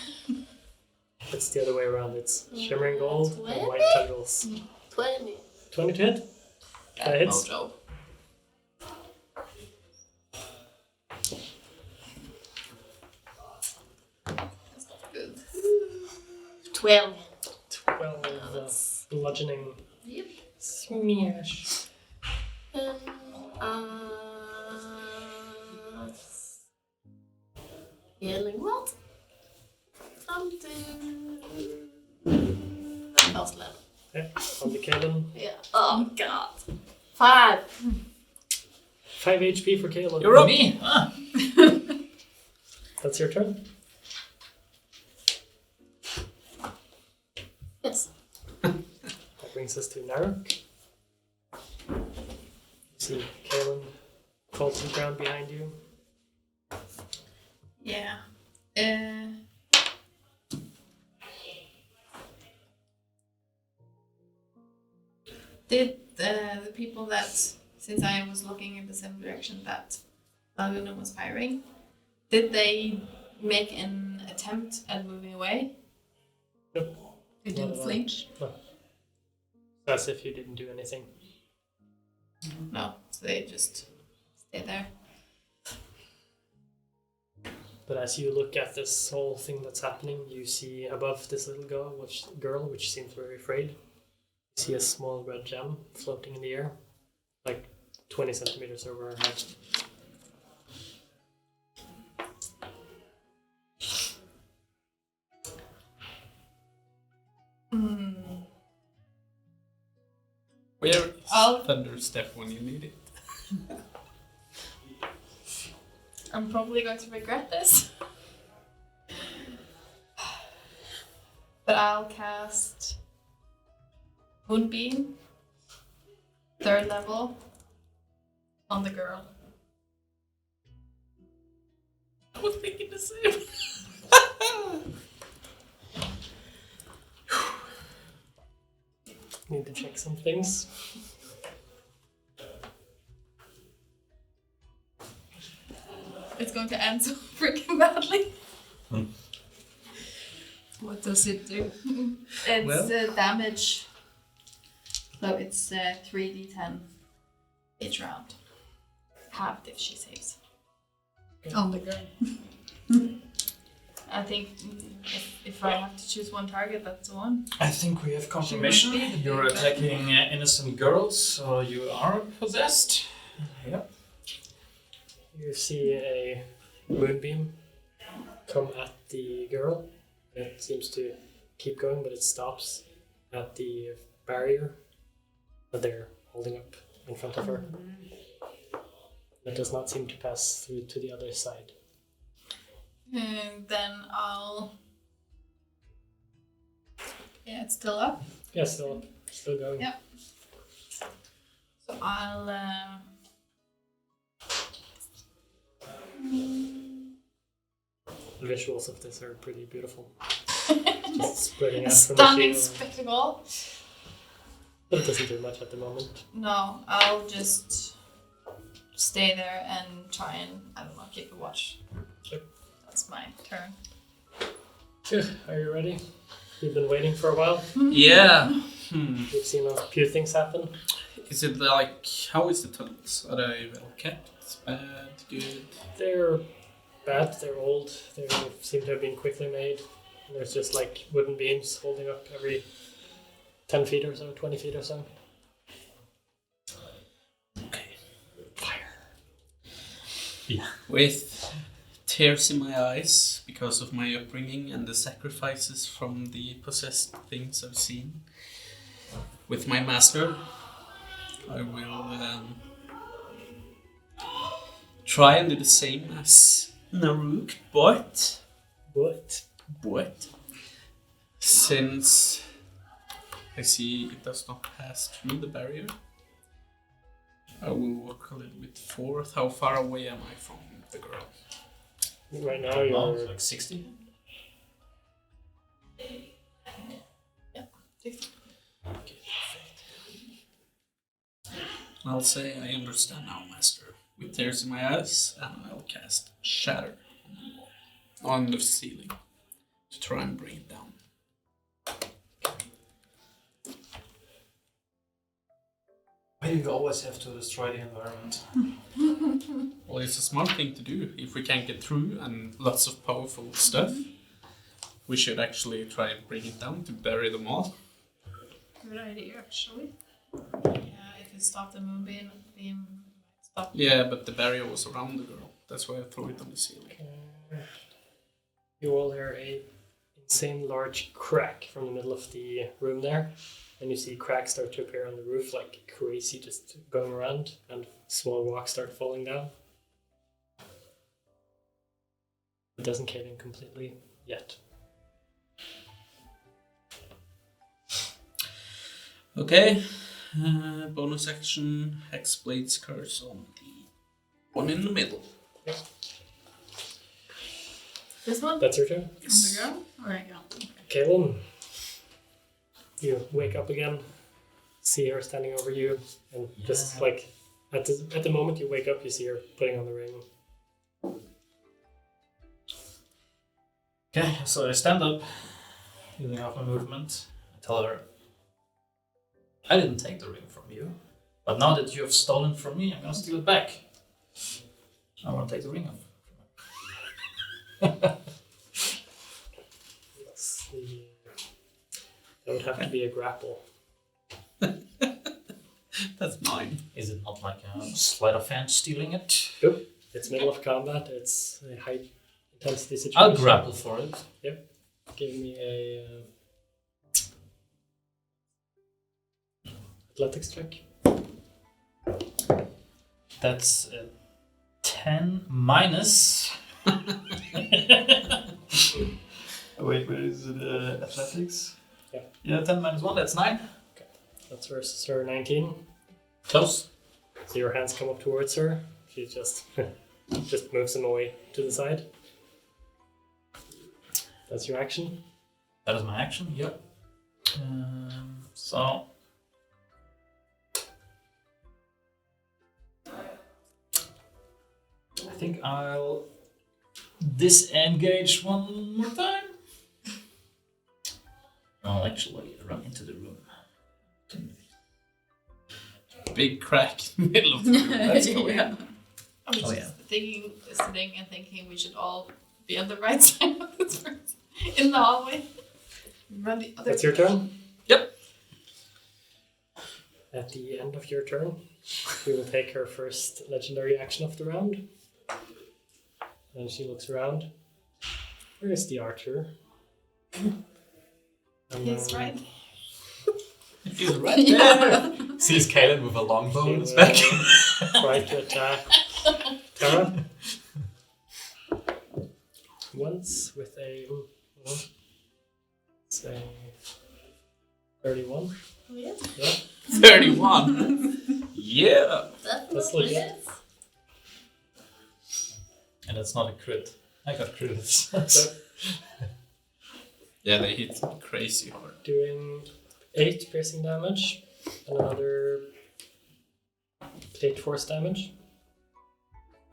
It's the other way around. It's shimmering gold and white tendrils. 20. 20 to hit. That hits. Mojo. Good. 12. 12 bludgeoning. Yep. Smash. And, healing what? Something. First level. Yeah, on the Kaelin. Yeah. Oh god. 5. 5 HP for Kaelin. You're up. Me? Ah. That's your turn. Yes. That brings us to Naruk. You see Kaelin fall to the ground behind you. Yeah. Did the people that, since I was looking in the same direction that Laguna was firing, did they make an attempt at moving away? Nope. They didn't flinch. As if you didn't do anything. No, so they just stay there. But as you look at this whole thing that's happening, you see above this little girl, which seems very afraid, you see a small red gem floating in the air, like 20 centimeters over her head. Where is I'll- Thunderstep when you need it? I'm probably going to regret this. But I'll cast Moonbeam, 3rd level, on the girl. I was thinking the same. Need to check some things. It's going to end so freaking badly. What does it do? It's Well. damage. So it's 3d10 each round. Halved if she saves. On the girl. I think if I have to choose one target, that's the one. I think we have confirmation. She must be the You're big bad. attacking innocent girls, so you are possessed. Yep. You see a moonbeam come at the girl. It seems to keep going, but it stops at the barrier that they're holding up in front of her. It does not seem to pass through to the other side. And then I'll. Yeah, it's still up. Yeah, still going. Yeah. So I'll. The visuals of this are pretty beautiful. Just spreading A out from stunning the shield. spectacle. But it doesn't do much at the moment. No, I'll just stay there and try and, I don't know, keep a watch. Sure. That's my turn. Good. Are you ready? You've been waiting for a while. Yeah. You've seen a few things happen. Is it like, how is the tunnels? Are they well kept? Bad? Good? They're bad, they're old, they seem to have been quickly made. And there's just like wooden beams holding up every 10 feet or so, 20 feet or so. Okay. Fire. Yeah. With tears in my eyes because of my upbringing and the sacrifices from the possessed things I've seen with my master, I will try and do the same as Naruk, but since I see it does not pass through the barrier, I will walk a little bit forth. How far away am I from the girl? Right now you're like 60. I'll say I understand now, Master. With tears in my eyes, and I'll cast Shatter on the wall, on the ceiling, to try and bring it down. Why do you always have to destroy the environment? Well, it's a smart thing to do. If we can't get through and lots of powerful stuff, we should actually try and bring it down to bury them all. Good idea, actually. Yeah, if you stop the moonbeam, stop. Yeah, but the barrier was around the girl. That's why I threw it on the ceiling. You all hear a insane large crack from the middle of the room there, and you see cracks start to appear on the roof like crazy, just going around, and small rocks start falling down. It doesn't cave in completely yet. Okay, bonus action, Hexblade's Curse on the one in the middle. This one? That's your turn. On the girl? Alright, go. Kaelin, you wake up again, see her standing over you, and just like at the moment you wake up, you see her putting on the ring. Okay, so I stand up, using half my movement. I tell her, I didn't take the ring from you, but now that you have stolen from me, I'm gonna steal it back. I want to take the ring off. Let's see. That would have to be a grapple. That's mine. Is it not like a sleight of hand stealing it? Nope. It's middle of combat. It's a high intensity situation. I'll grapple for it. Give me a athletics check. That's 10 minus. Wait, where is it? Athletics? Yeah, 10 minus 1, that's 9. That's versus her 19. Close. So your hands come up towards her. She just moves them away to the side. That's your action. That is my action, yep. So. I think I'll disengage one more time. I'll actually run into the room. Big crack in the middle of the room. Let's go in. I was just sitting and thinking we should all be on the right side of this person in the hallway. Run the other. That's your turn? Yep. At the end of your turn, we will take her first legendary action of the round. And she looks around. Where is the archer? He's right. He's right there. Sees Kaelin with a longbow in his back. Try to attack Tara. Once with a say 31. Oh, yeah. Yeah, 31. Yeah. That's legit. Yes. And it's not a crit. I got crits. So Yeah, they hit crazy hard. doing 8 piercing damage and another 8 force damage.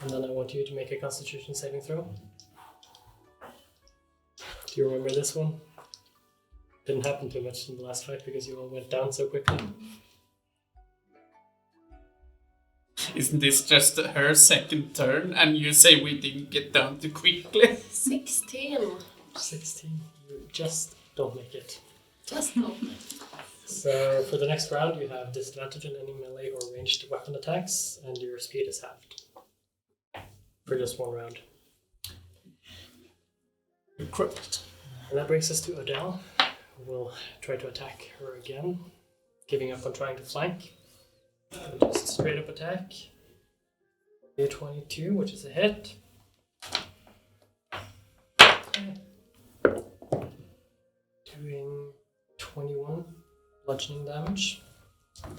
And then I want you to make a Constitution saving throw. Do you remember this one? Didn't happen too much in the last fight because you all went down so quickly. Isn't this just her second turn and you say we didn't get down too quickly? 16. 16. You just don't make it. Just no. So for the next round, you have disadvantage on any melee or ranged weapon attacks, and your speed is halved. For just one round. Correct. And that brings us to Odell, who will try to attack her again, giving up on trying to flank. And just straight up attack. A 22, which is a hit. Doing 21 bludgeoning damage. I'm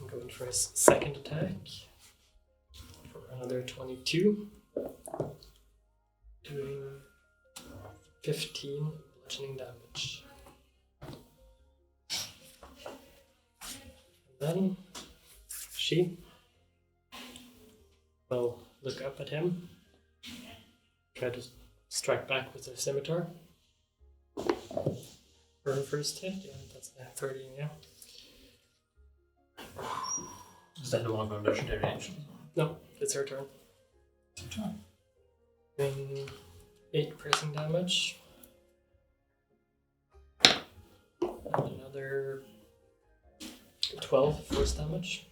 going for his second attack. For another 22. Doing 15 bludgeoning damage. And then she she will look up at him, try to strike back with her scimitar. For her first hit, yeah, that's a 13, yeah. Is that the one of her legendary actions? No, it's her turn. Doing 8 piercing damage. And another 12 force damage.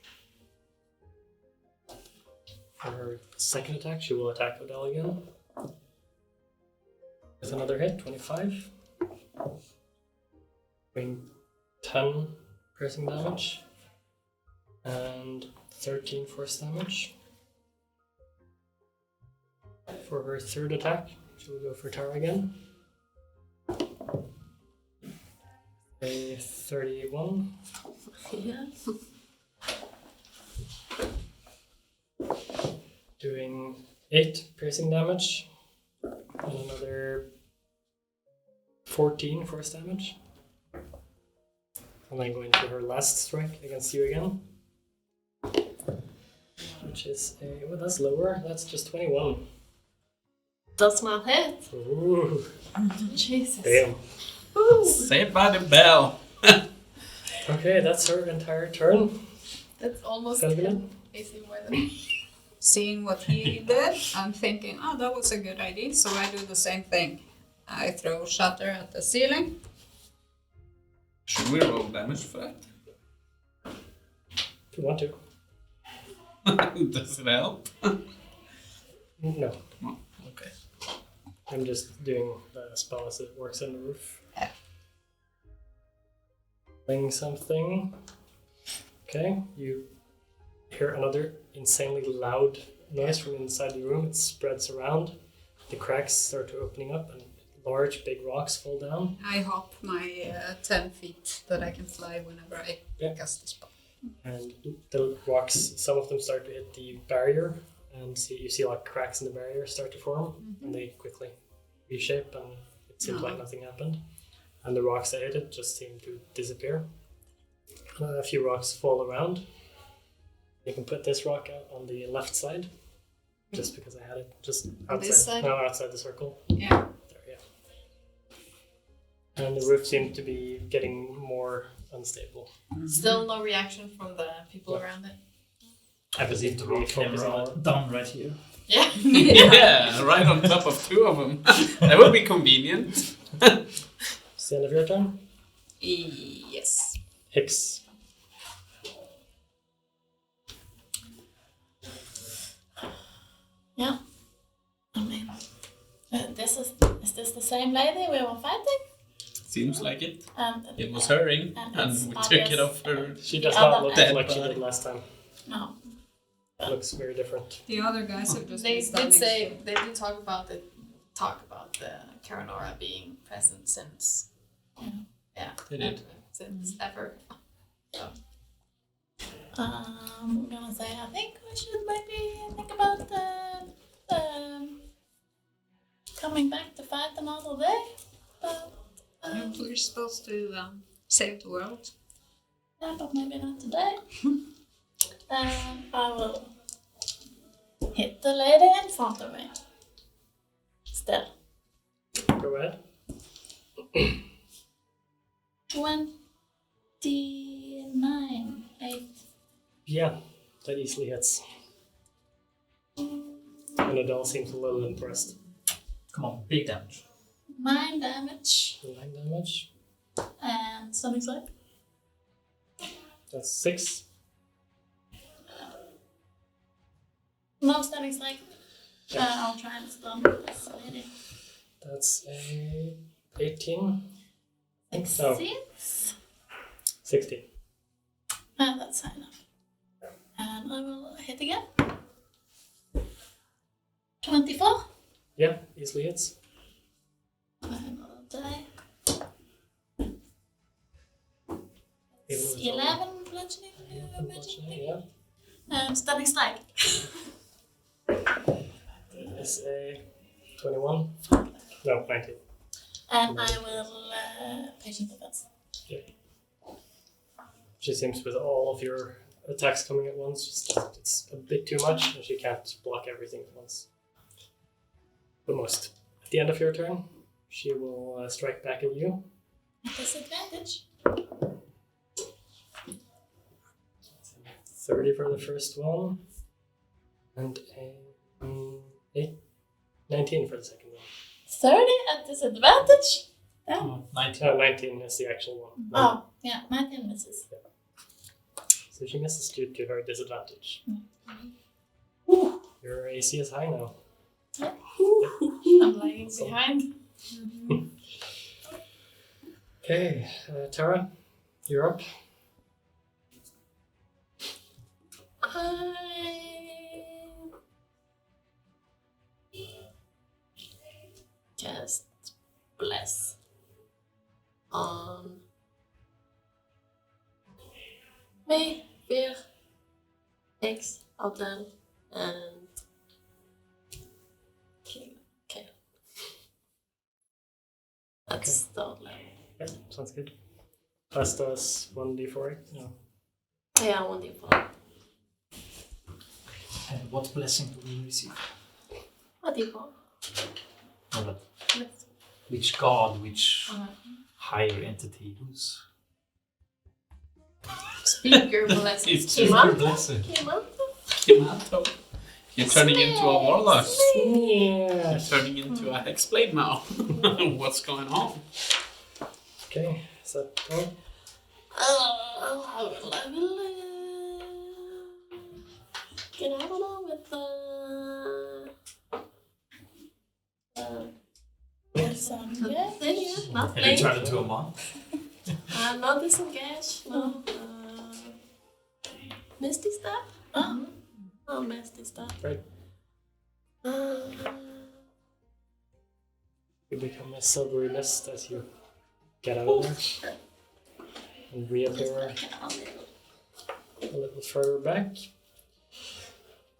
For her second attack, she will attack Odell again. With another hit, 25. Doing 10 piercing damage. And 13 force damage. For her third attack, she will go for Tara again. A 31. Yeah. Doing 8 piercing damage. And another 14 force damage. And then going to her last strike against you again. Which is a... well, that's lower. That's just 21. Does not hit. Ooh. Jesus. Damn. Saved by the bell. Okay, that's her entire turn. That's almost Felgren? AC more than Seeing what he did, I'm thinking, oh, that was a good idea. So I do the same thing. I throw shatter at the ceiling. Should we roll damage for that? If you want to. Does it help? No. Okay. I'm just doing the spell as it works on the roof. Yeah. Playing something. Okay, you hear another insanely loud noise from inside the room. It spreads around. The cracks start to opening up and large, big rocks fall down. I hop my 10 feet that I can fly whenever I cast the spell. And the rocks, some of them start to hit the barrier. And you see like cracks in the barrier start to form. And they quickly reshape and it seems like nothing happened. And the rocks that hit it just seem to disappear. A few rocks fall around. You can put this rock out on the left side, just because I had it just On this outside. side? No, outside the circle. Yeah. There, yeah. And the roof seemed to be getting more unstable. Still no reaction from the people No. around it. I perceive the rock camera down right here. Yeah. Yeah, right on top of 2 of them. That would be convenient. It's the end of your turn. Yes. Hicks. Yeah. I mean, is this the same lady we were fighting? Seems like it. And It was her ring, and it's we took it obvious, off her. She does The not other look dead like she body. did last time. no. It looks very different. The other guys have just They been standing. did say they did talk about the Karanora being present since They did. since ever. I'm gonna say I think we should maybe think about coming back to fight another day. But We're supposed to save the world. yeah, but maybe not today. I will hit the lady in front of me. Still. Go ahead. 29. 8. Yeah, that easily hits. And Adele seems a little impressed. Come on, big damage. 9 damage. 9 damage. And stomach side. That's 6. No stomach side. I'll try and stun this lady. That's a 18. 6. Oh. 16. That's high enough. And I will hit again. 24. Yeah, easily hits. And I'll die. Even with 11 bludgeoning. bludgeoning, yeah. And stunning strike. It's a 21. No, 19. And I will patient defense. She seems with all of your attacks coming at once. Just it's a bit too much, and she can't block everything at once. The most. At the end of your turn, she will strike back at you. Disadvantage. 30 for the first one, and a 19 for the second one. 30 at disadvantage? Oh, 19. No, 19 is the actual one. Oh, yeah, 19 misses. So she misses due to her disadvantage. Mm. Your AC is high now. I'm lagging behind. Okay, Tara, you're up. Just bless on me, Beer, X, Alden, and King. Okay. That's the level. Yeah, sounds good. Plus does 1d4. No. Yeah, 1d4. And what blessing do we receive? 1d4. No, but which god, which higher entity? Who's Speak your blessings. It's Kimato? blessing? Kimato. You're turning into a warlock. Yeah. You're turning into a hexblade now. What's going on? Okay, is that all? I will get out of there with not And you playing. turn into a monk? Not disengage. No. Misty Step? Oh, Misty Step. Right. You become a silvery mist as you get out of there and reappear a little further back.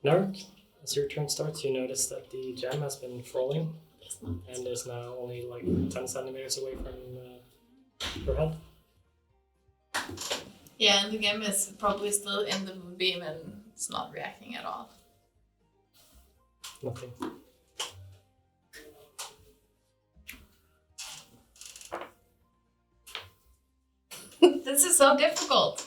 Nark, as your turn starts, you notice that the gem has been falling and is now only like 10 centimeters away from your head. Yeah, and the game is probably still in the moonbeam and it's not reacting at all. Nothing. This is so difficult.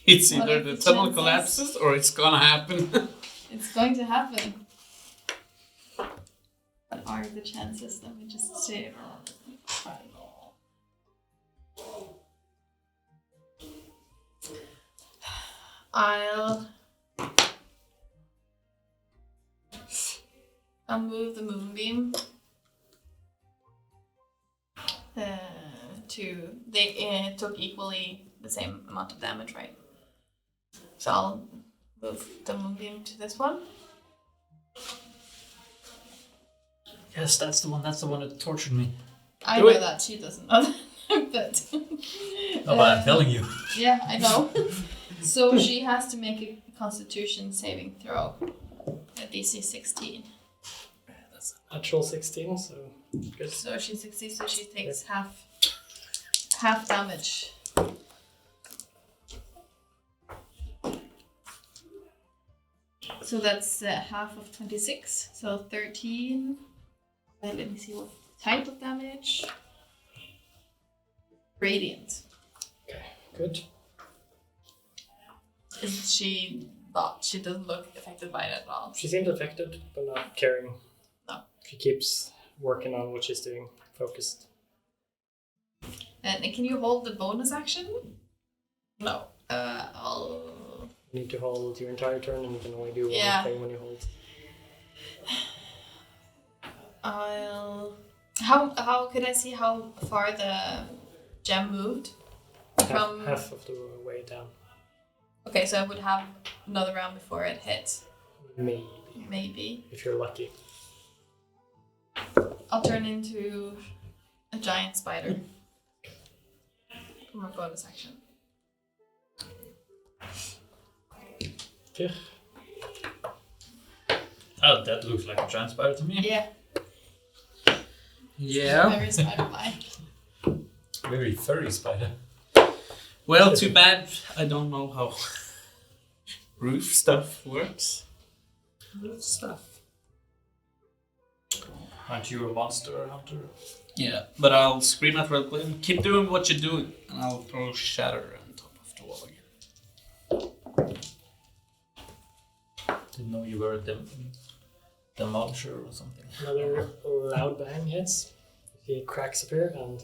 It's What either are the the tunnel chances? collapses or it's gonna happen. It's going to happen. What are the chances? Let me just see. I'll move the moonbeam to they took equally the same amount of damage, right? So I'll move the moonbeam to this one. Yes, that's the one that tortured me. I Do know it. that she doesn't know that, but No, but I'm telling you. yeah, I know. So she has to make a Constitution saving throw at DC 16. That's a natural 16, so good. So she succeeds, so she takes half damage. So that's half of 26, so 13. Let me see what type of damage. Radiant. Okay, good. Is she not? She doesn't look affected by it at all. She seems affected, but not caring. No. She keeps working on what she's doing, focused. And can you hold the bonus action? No. I'll. You need to hold your entire turn, and you can only do Yeah. one thing when you hold. I'll. How could I see how far the gem moved from? Half of the way down. Okay, so I would have another round before it hit. Maybe, if you're lucky. I'll turn into a giant spider. For my bonus action. Okay. Oh, that looks like a giant spider to me. Yeah. Yeah. Very spider-like. Very furry spider. Well, too bad. I don't know how roof stuff works. Roof stuff. Aren't you a monster hunter? Yeah, but I'll scream at Red Glen, keep doing what you're doing, and I'll throw Shatter on top of the wall again. Didn't know you were a demolisher or something. Another loud bang hits. He cracks appear and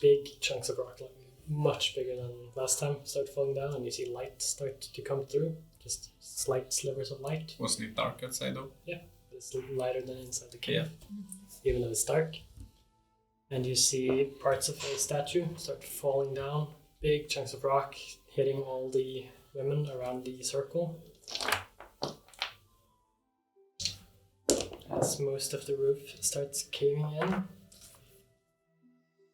big chunks of rock, like much bigger than last time, start falling down, and you see light start to come through. Just slight slivers of light. Wasn't it dark outside though? Yeah, it's lighter than inside the cave, even though it's dark. And you see parts of a statue start falling down, big chunks of rock hitting all the women around the circle. As most of the roof starts caving in.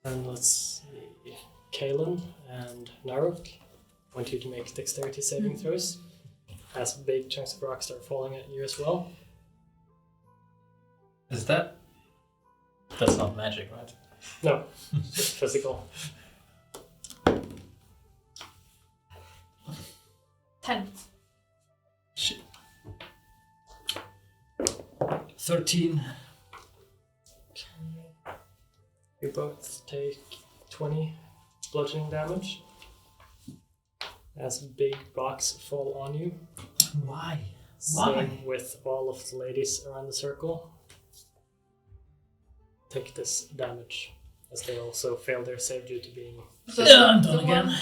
And let's see, Kalen and Naruk, I want you to make dexterity saving throws. As big chunks of rock start falling at you as well. Is that? That's not magic, right? No, just physical. 10. Shit. 13. You both take 20 bludgeoning damage as big rocks fall on you. Why? Same with all of the ladies around the circle. Take this damage as they also fail their save due to being... So I'm done again.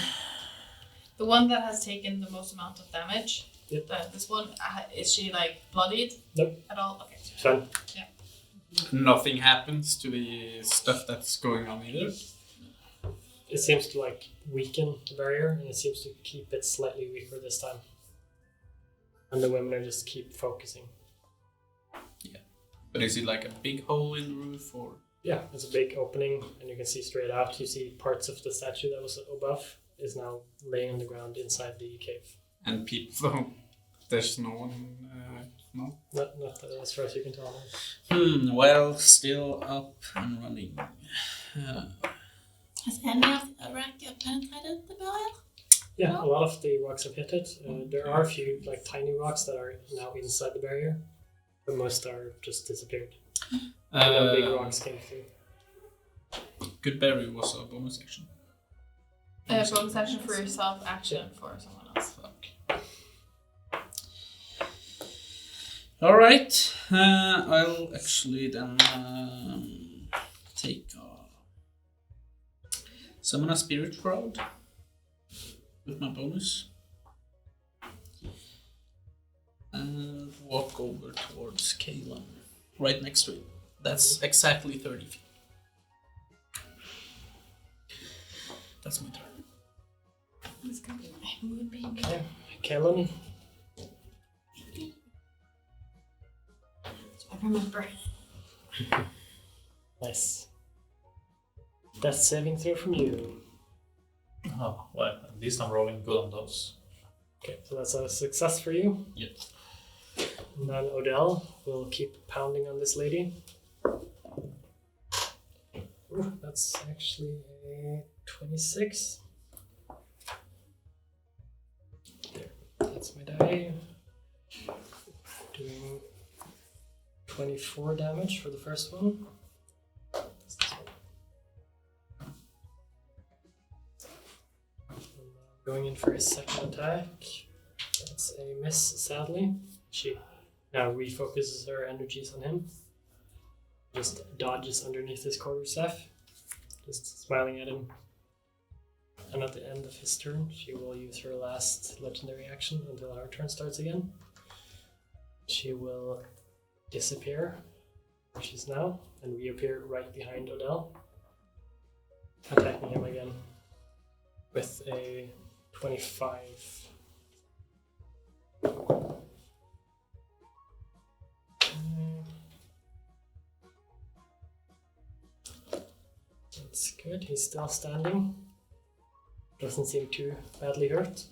The one that has taken the most amount of damage. Yep. This one, is she like bloodied? Nope. At all? Okay. Fun. Nothing happens to the stuff that's going on either. It seems to like weaken the barrier, and it seems to keep it slightly weaker this time. And the women are just keep focusing. But is it like a big hole in the roof or? Yeah, it's a big opening, and you can see straight out. You see parts of the statue that was above is now laying on the ground inside the cave. And people, there's no one, no? Not as far as you can tell. Well, still up and running. Has any of the rock penetrated the barrier? Yeah, a lot of the rocks have hit it. There are a few like tiny rocks that are now inside the barrier, but most are just disappeared. And then big rocks came through. Good berry was a bonus action. Bonus action for yourself, action for someone else. Fuck. Alright, I'll actually then take summon a spirit shroud with my bonus and walk over towards Kalen, right next to it. That's exactly 30 feet. That's my turn. This could be my moving. Okay, Kalen. I remember. Nice. Death saving throw from you. Oh, well, at least I'm rolling good on those. Okay, so that's a success for you. Yep. And then Odell will keep pounding on this lady. Ooh, that's actually a 26. There, that's my die. Doing 24 damage for the first one. Going in for his second attack. That's a miss, sadly. She now refocuses her energies on him. Just dodges underneath his quarterstaff, just smiling at him. And at the end of his turn, she will use her last legendary action until her turn starts again. She will disappear, where she's now, and reappear right behind Odell, attacking him again with a 25. That's good, he's still standing. Doesn't seem too badly hurt.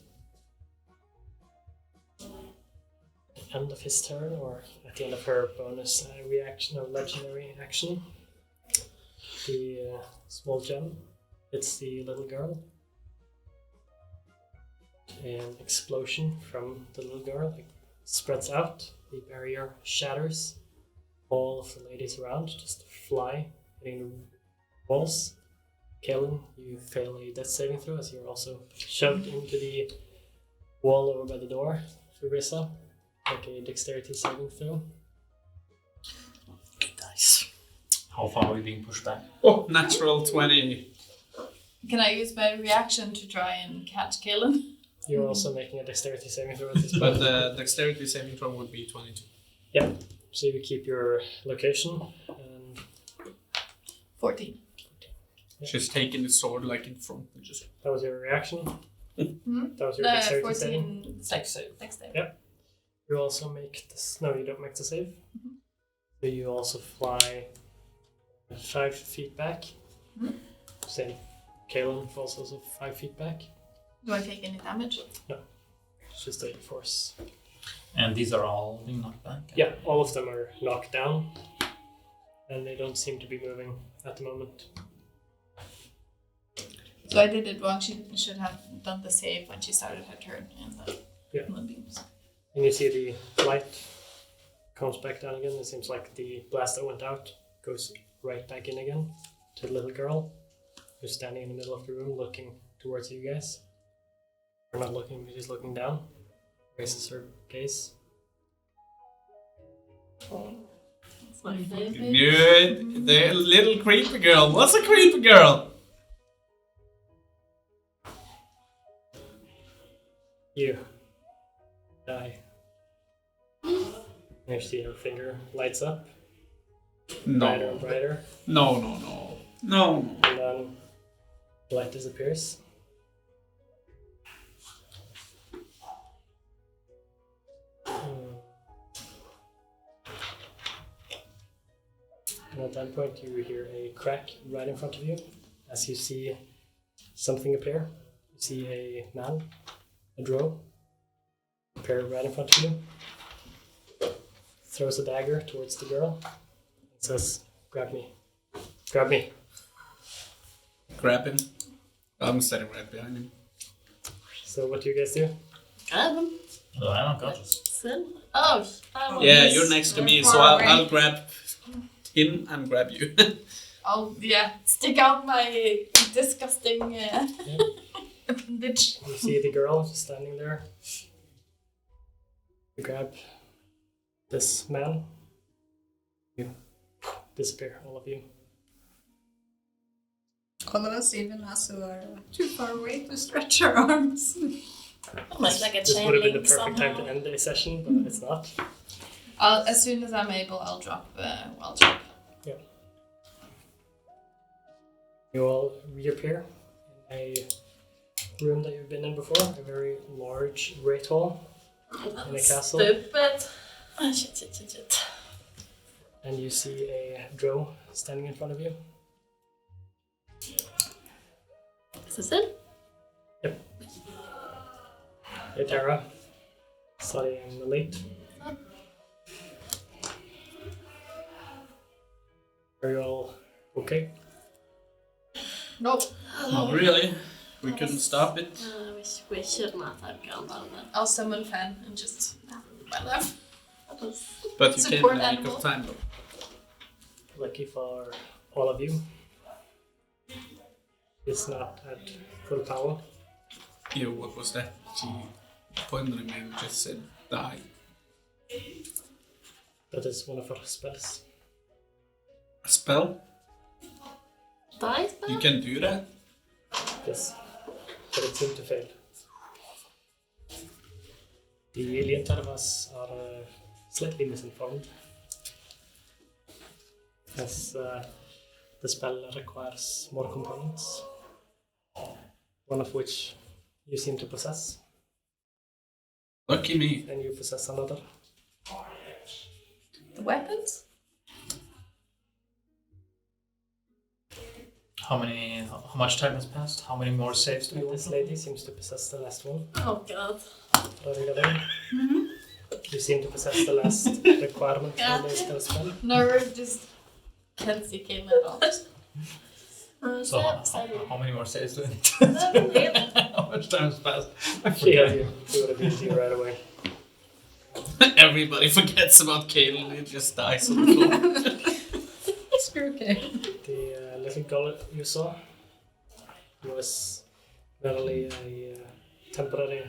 At the end of his turn, or at the end of her bonus reaction or legendary action, the small gem It's the little girl. An explosion from the little girl spreads out. The barrier shatters. All of the ladies around just fly, hitting the walls. Kalen, you fail a death saving throw as you're also shoved into the wall over by the door. Rissa, make a dexterity saving throw. Nice. How far are we being pushed back? Oh, natural 20. Can I use my reaction to try and catch Kalen? You're also making a dexterity saving throw at this point. But the dexterity saving throw would be 22. Yeah, so you keep your location and 14. She's taking the sword like in front and just. that was your reaction. Hmm? That was your dexterity saving. 14. Dex save. Next time. Yep. You also make this. No, you don't make the save. So you also fly 5 feet back. Same. Kalen falls also 5 feet back. Do I take any damage? It's just a force. And these are all being knocked back? Yeah, all of them are knocked down. And they don't seem to be moving at the moment. So I did it wrong. She should have done the save when she started her turn in the moonbeams. And you see the light comes back down again. It seems like the blast that went out goes right back in again to the little girl who's standing in the middle of the room looking towards you guys. Or not looking, but she's looking down. Raises her gaze. That's my favorite. Good. The little creepy girl. What's a creepy girl? You die. And you see her finger lights up. Brighter and No. brighter. No. And then the light disappears. And at that point you hear a crack right in front of you as you see something appear. You see a man, a drow, appear right in front of you. Throws a dagger towards the girl and says, "Grab me. Grab me." Grab him. I'm standing right behind him. So what do you guys do? Grab him. Oh, I'm unconscious. Sin. Oh, Yeah, you're next to me, far so away. I'll grab him and grab you. I'll stick out my disgusting appendage. You see the girl standing there. You grab this man. You disappear, all of you. All of us, even us who are too far away to stretch our arms. Almost like a This chain would have been the link perfect time somehow. to end the session, but it's not. As soon as I'm able, I'll drop. I'll drop. You all reappear in a room that you've been in before, a very large great hall in a castle, Stupid. Oh, shit. and you see a drow standing in front of you. Is this it? Hey Tara, sorry I'm late. Are you all okay? Nope. Not really. We couldn't stop it. We should not have gone down there. I'll summon Fan and just my left. That was But you came Support in the nick animal. of time though. Lucky for all of you. It's not at full power. Ew, what was that? She pointed at me and just said, die. That is one of our spells. A spell? die spell? You can do that? Yes, but it seemed to fail. The alien type of us are slightly misinformed, as the spell requires more components, one of which you seem to possess, Lucky me. and you possess another. The weapons? How much time has passed? How many more saves do we And want? this lady seems to possess the last one. Oh god. You seem to possess the last requirement for the spell. No, just can't see Kayla at all. So Seven. how many more saves do we need? Seven hit. How much time has passed? I Yeah, forget. you would have beat you right away. Everybody forgets about Kaelin, it just dies on the floor. It's okay. The little girl you saw was merely a temporary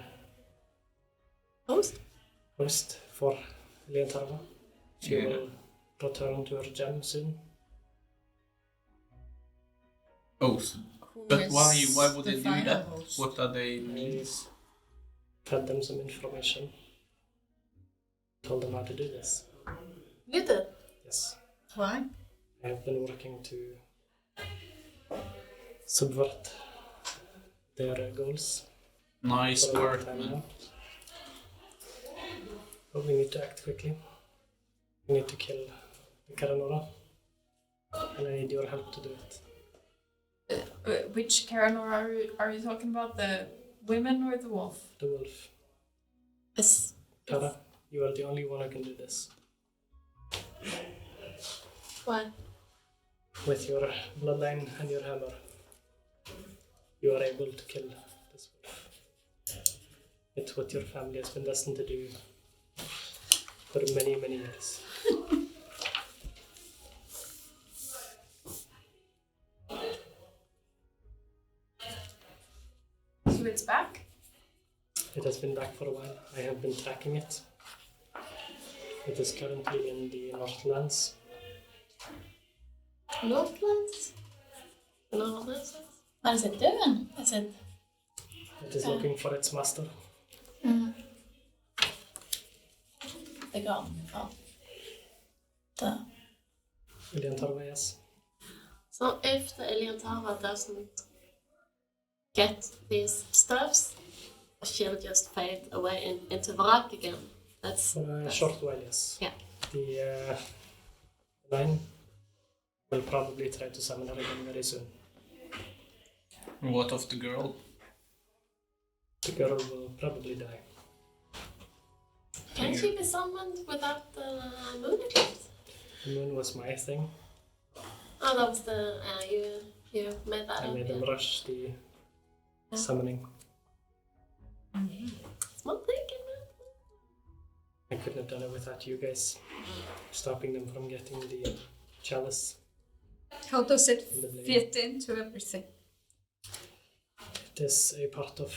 Host. host for Leontarva. She Yeah. will return to her gem soon. Oh, but why would the they do final that? host? What are they I means? fed them some information. Told them how to do this. You did. Yes. Why? I have been working to subvert their goals Nice for a long work, time man. now. But we need to act quickly. We need to kill the Karanora. And I need your help to do it. Which Karanor are you talking about? The women or the wolf? The wolf. Yes. Tara, you are the only one who can do this. Why? With your bloodline and your hammer, you are able to kill this wolf. It's what your family has been destined to do for many, many years. So it's back? It has been back for a while. I have been tracking it. It is currently in the Northlands. Northlands? No, that's it. What is it doing? Is it? It is looking for its master. The gun? Oh. The. Leontarva, yes. So if the alien Tara doesn't get these stuffs, she'll just fade away into Vrak again. That's For a short while, yes. Yeah. The line will probably try to summon her again very soon. What of the girl? The girl will probably die. Can she be summoned without the moon eclipse? The moon was my thing. Oh, that was the you made that I up. made them Yeah. rush the summoning. Smart thinking, man. I couldn't have done it without you guys stopping them from getting the chalice How does it and the blade. fit into everything? It is a part of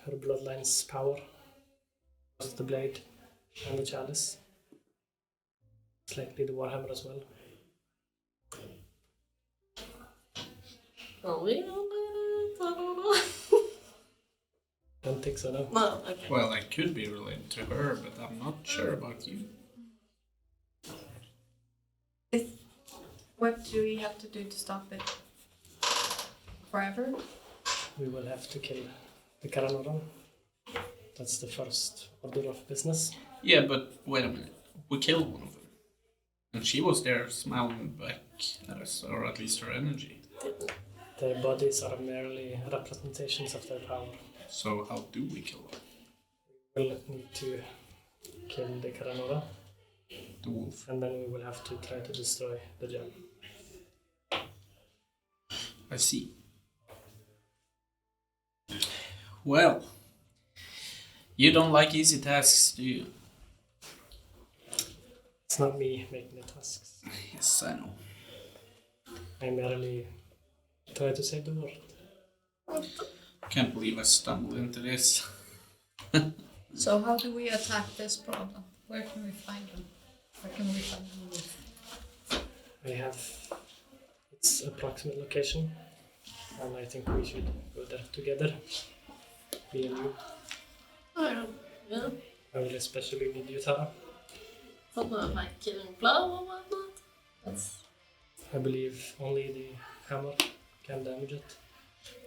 her bloodline's power. Both the blade and the chalice. It's likely the warhammer as well. Oh, we don't know. I don't know. Don't think so, no. No, okay. Well, I could be related to her, but I'm not sure about you. What do we have to do to stop it? Forever? We will have to kill the Karanoran. That's the first order of business. Yeah, but wait a minute. We killed one of them. And she was there smiling back at us, or at least her energy. Their bodies are merely representations of their power. So how do we kill her? We will need to kill the Karanora, The wolf. and then we will have to try to destroy the gem. I see. Well, you don't like easy tasks, do you? It's not me making the tasks. Yes, I know. I merely try to save the world. Can't believe I stumbled into this. So how do we attack this problem? Where can we find them? Where can we find the wolf? I have its approximate location, and I think we should go there together. Me and you. Yeah. I will especially need you, Tara. Don't know if I killing blow or whatnot. That's I believe only the hammer can damage it.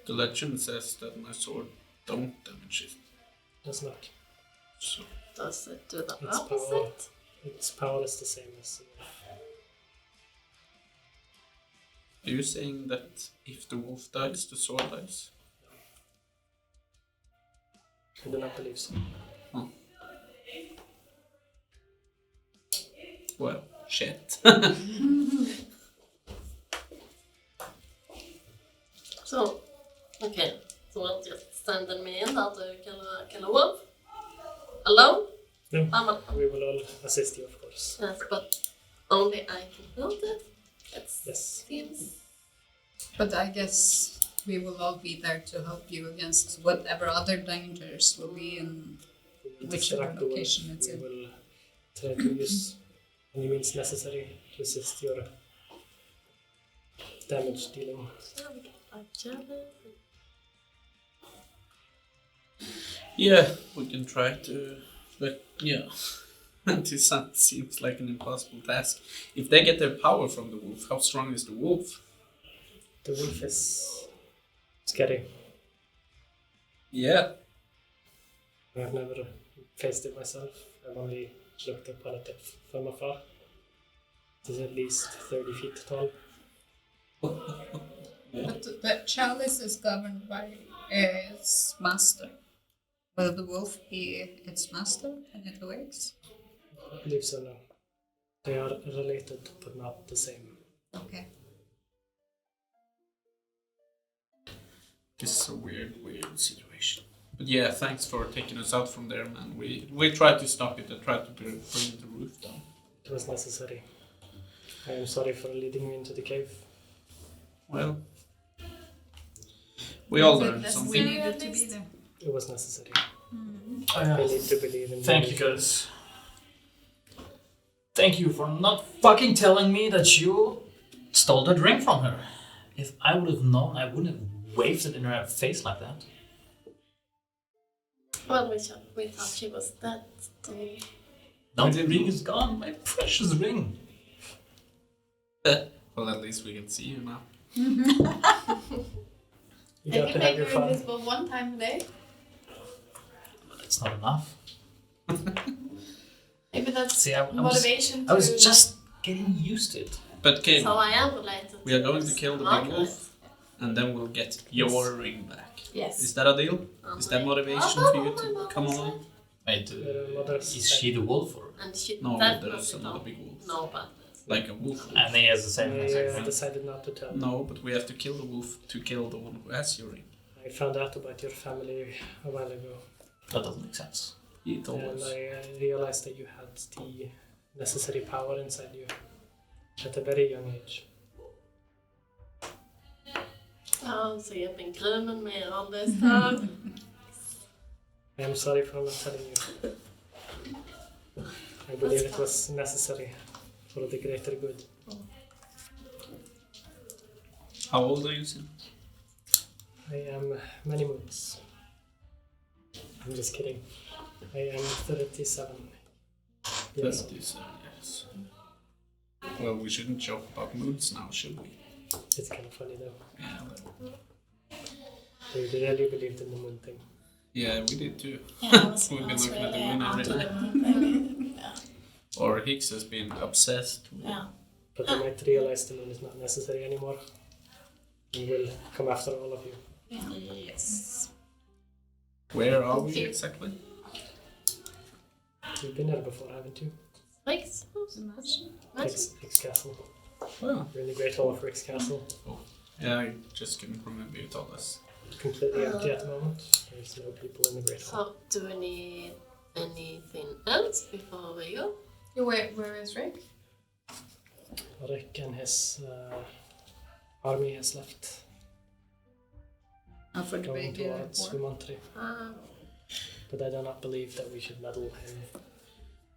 The legend says that my sword don't damage it. Does not. So does it do the Its power, opposite? its power is the same as are you saying that if the wolf dies, the sword dies? I do not believe so. Well, shit. kill a wolf alone. No, I'm we will all assist you, of course. yes, but only I can build it. That's Yes. seems. But I guess we will all be there to help you against whatever other dangers will be in We will whichever distract the wolf. location it's We in. will try to use any means necessary to assist your damage dealing. So we get 5 javelins. Yeah, we can try to, but yeah, this seems like an impossible task. If they get their power from the wolf, how strong is the wolf? The wolf is scary. Yeah, I have never faced it myself. I've only looked upon it from afar. It is at least 30 feet tall. But the chalice is governed by its master. Will the wolf be its master when it awakes? I believe so now. They are related, but not the same. Okay. this is a weird situation. But yeah, thanks for taking us out from there, man. We tried to stop it and tried to bring the roof down. It was necessary. I am sorry for leading you into the cave. Well, we all learned We something. needed to be there. It was necessary. Oh, I yeah. need to believe in Thank you, guys. Thank you for not fucking telling me that you stole that ring from her. If I would have known, I wouldn't have waved it in her face like that. Well, we thought she was dead. So Now the ring is gone, my precious ring. Well, at least we can see you now. You I got can to have make your her fun. invisible one time a day. But it's not enough. Maybe that's See, I was motivation I was to just getting used to it. But Kate, so I am related. we are going to kill the big Margaret. wolf, and then we'll get your ring back. Yes. Is that a deal? Is that motivation for you to come along? Wait, Your mother's is she the wolf or? And she No, that there's must be another done. big wolf. No, but Like a wolf. And he has the same I exact ring. decided not to tell. No, but we have to kill the wolf to kill the one who has your ring. I found out about your family a while ago, That doesn't make sense. He told and us. I realized that you had the necessary power inside you at a very young age. oh, so you've been grooming me all this time. I am sorry for not telling you. I believe it was necessary for the greater good. How old are you, Sin? I am many moons. I'm just kidding. I am 37. Yes. 37 years. Well, we shouldn't joke about moons now, should we? It's kind of funny though. Yeah, They really believed in the moon thing. yeah, we did too. Yeah, I was, We've been I was looking at the really moon onto every the moon thing. Yeah. Or Higgs has been obsessed with Yeah. But they might realize the moon is not necessary anymore. And will come after all of you. Yes. Where are we exactly? You've been there before, haven't you? Rick's house. Imagine. Rick's Castle. Well, You're in the Great Hall of Rick's Castle. yeah, I just couldn't remember you told us. Completely empty at the moment. There's no people in the Great Hall. So, do we need anything else before we go? Where is Rick? Rick and his army has left, And for the going big towards war. Humontri. Ah, But I do not believe that we should meddle in.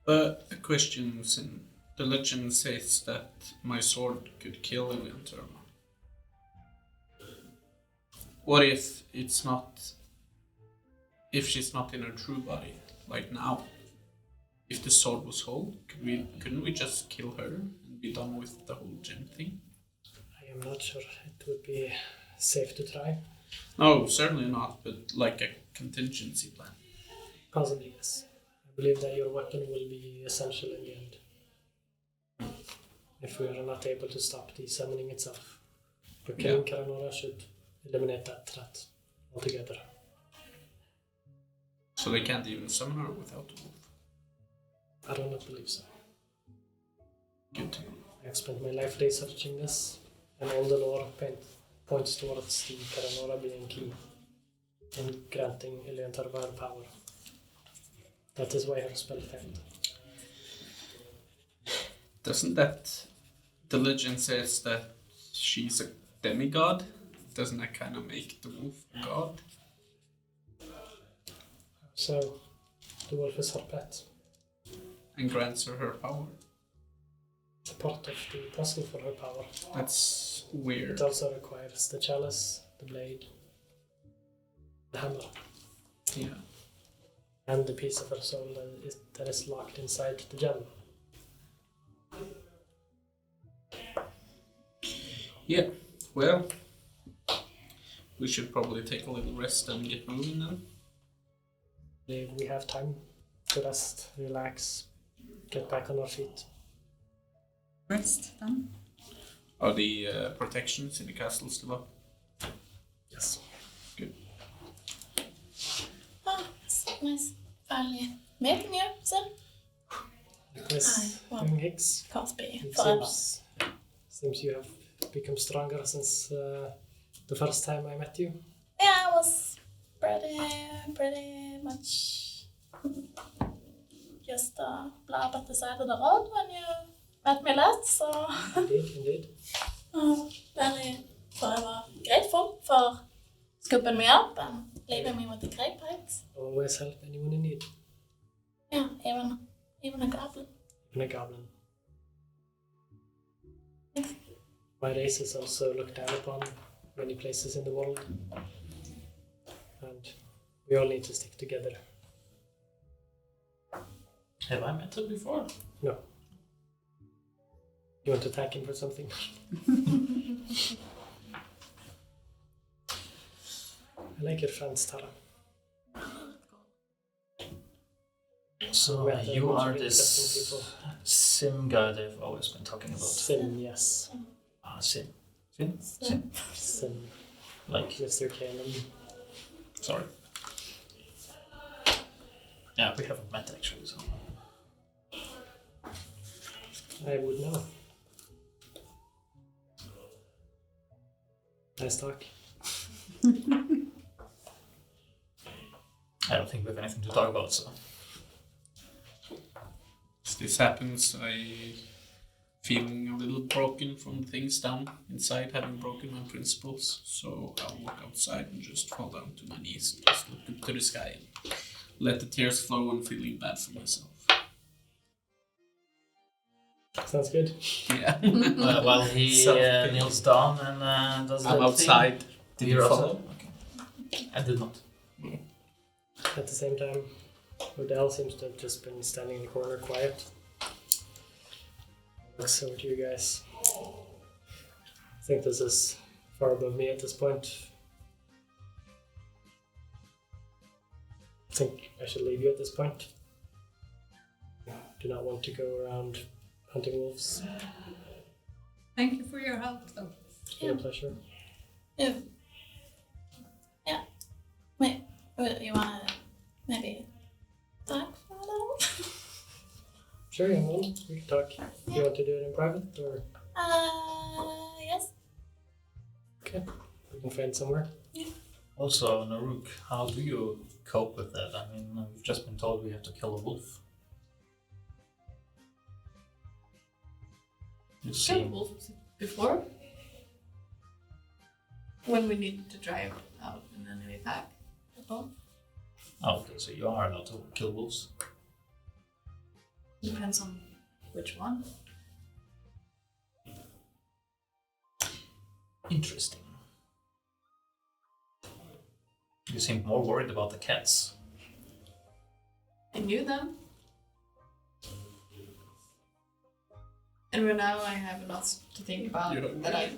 But a question, Sin. The legend says that my sword could kill Eventurma. What if it's not... If she's not in her true body, like now? If the sword was whole, couldn't we just kill her and be done with the whole gem thing? I am not sure it would be safe to try. No, certainly not, but like a contingency plan. Possibly, yes. I believe that your weapon will be essential in the end. If we are not able to stop the summoning itself. But killing Karanora should eliminate that threat altogether. So they can't even summon her without the wolf. I do not believe so. Good to know. I have spent my life researching this, and all the lore points towards the Karanora being key in granting Eleantar power. That is why her spell failed. Doesn't that the legend says that she's a demigod? Doesn't that kind of make the wolf a god? So, the wolf is her pet. And grants her power. It's a part of the puzzle for her power. That's weird. It also requires the chalice, the blade, the hammer, Yeah. and the piece of her soul that is locked inside the gem. Yeah. Well, we should probably take a little rest and get moving then. We have time to rest, relax, get back on our feet. Rest then. Are the protections in the castle still up? Yes. Oh, it's nice. Finally meeting you, Sim. Yes, Well, young Hicks. can't be It forever. seems you have become stronger since the first time I met you. Yeah, I was pretty much just a blob at the side of the road when you met me last, so Indeed. I'm very forever grateful for scooping me up and leaving me with the grape pipes. Always help anyone in need. Yeah, even a goblin. Even a goblin. My race is also looked down upon many places in the world. And we all need to stick together. Have I met her before? No. You want to attack him for something? I like your friends, Tara. So Met a you bunch are of this interesting people. Sim guy they've always been talking about. Sin, yes. Sim. Sin. Like, Mr. Kanan. sorry. Yeah, we haven't met actually, so. I would know. Nice talk. I don't think we have anything to talk about, so. As this happens, I feeling a little broken from things down inside, having broken my principles. So I'll walk outside and just fall down to my knees and just look up to the sky and let the tears flow and feeling bad for myself. Sounds good. Yeah. While he Self-pity. kneels down and does I'm that outside. thing. Did You're you outside? follow? Okay. I did not. At the same time, Odell seems to have just been standing in the corner quiet. Looks over to you guys. I think this is far above me at this point. I think I should leave you at this point. Do not want to go around hunting wolves. Thank you for your help, though. Your pleasure. Yeah. Wait, you wanna maybe talk for a little? Sure, young one. We can talk. Do you want to do it in private or? Yes. Okay. We can find somewhere. Also, Naruk, how do you cope with that? I mean, we've just been told we have to kill a wolf. You Killed seem... wolves before. When we needed to drive out an enemy pack. Oh, okay, so you are allowed to kill wolves. Depends on which one. Interesting. You seem more worried about the cats. I knew them. And right now I have a lot to think about that I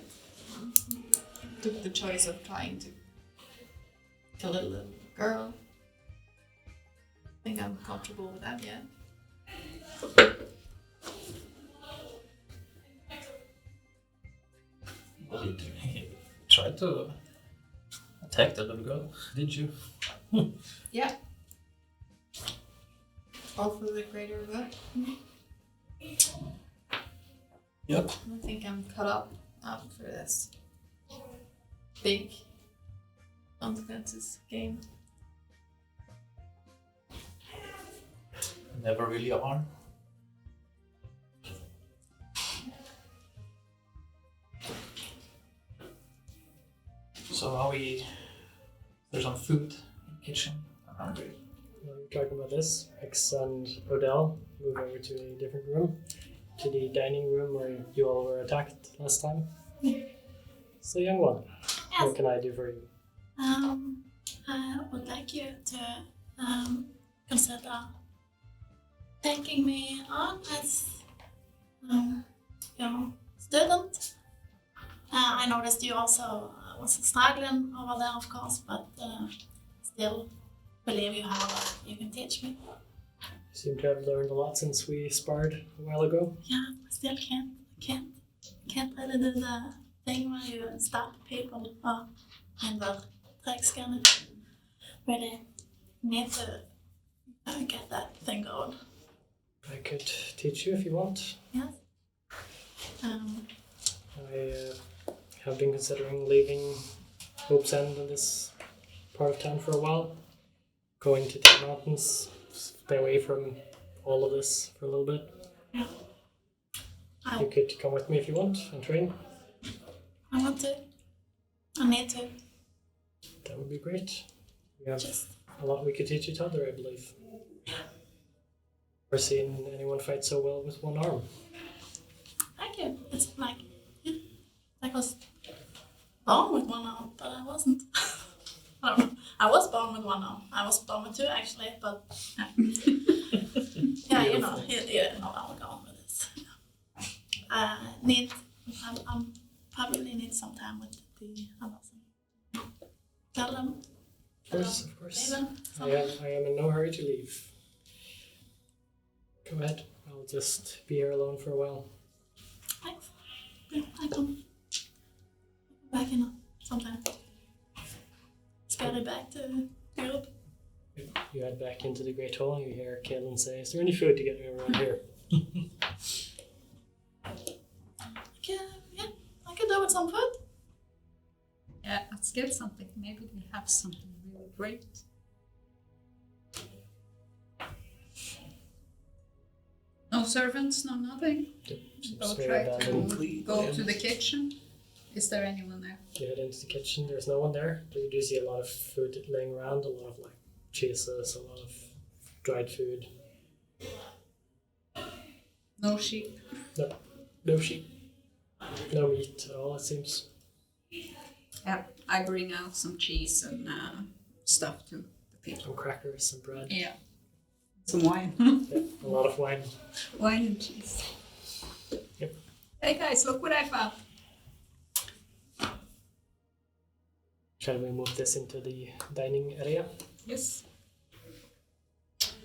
took the choice of trying to kill a little girl. I think I'm comfortable with that yet. Well, you tried to attack the little girl, did you? Yeah. All for the greater good. Yep. I think I'm cut up out for this big consequences game. never really are. So are we... There's some food in the kitchen. I'm hungry. While you're talking about this, X and Odell move over to a different room, to the dining room where you all were attacked last time. So, young one, what can I do for you? I would like you to consider taking me on as your student. I noticed you also was struggling over there, of course, but still believe you have a lot you can teach me. You seem to have learned a lot since we sparred a while ago. Yeah, I still can't really do the thing where you stop people or in the track scanner. Really need to get that thing going. I could teach you if you want. Yes. I have been considering leaving Hope's End in this part of town for a while. Going to the mountains, stay away from all of this for a little bit. Yeah. You could come with me if you want and train. I want to. I need to. That would be great. We have Just a lot we could teach each other, I believe. Never seen anyone fight so well with one arm. thank you. It's like I was born with one arm, but I wasn't. I don't know. I was born with one arm. I was born with two actually, but yeah, you know where I'm going with this. I'm probably need some time with the others. Tell them. Of course. Even I am in no hurry to leave. Go ahead. I'll just be here alone for a while. Thanks. Yeah, I come back in sometime. Scattered back to Europe. You head back into the Great Hall and you hear Kaelin say, "Is there any food to get me around here?" Yeah, I could do with some food. Yeah, let's get something. Maybe we have something really great. No servants, no nothing. Seems I'll very try abandoned. to go to the kitchen. Is there anyone there? You head into the kitchen. There's no one there, but you do see a lot of food laying around. A lot of like cheeses, a lot of dried food. No sheep. No sheep. No meat at all, it seems. Yeah, I bring out some cheese and stuff to the people. Some crackers, some bread. Yeah. Some wine. Yeah, a lot of wine. Wine and cheese. Yep. Hey guys, look what I found. Shall we move this into the dining area? Yes.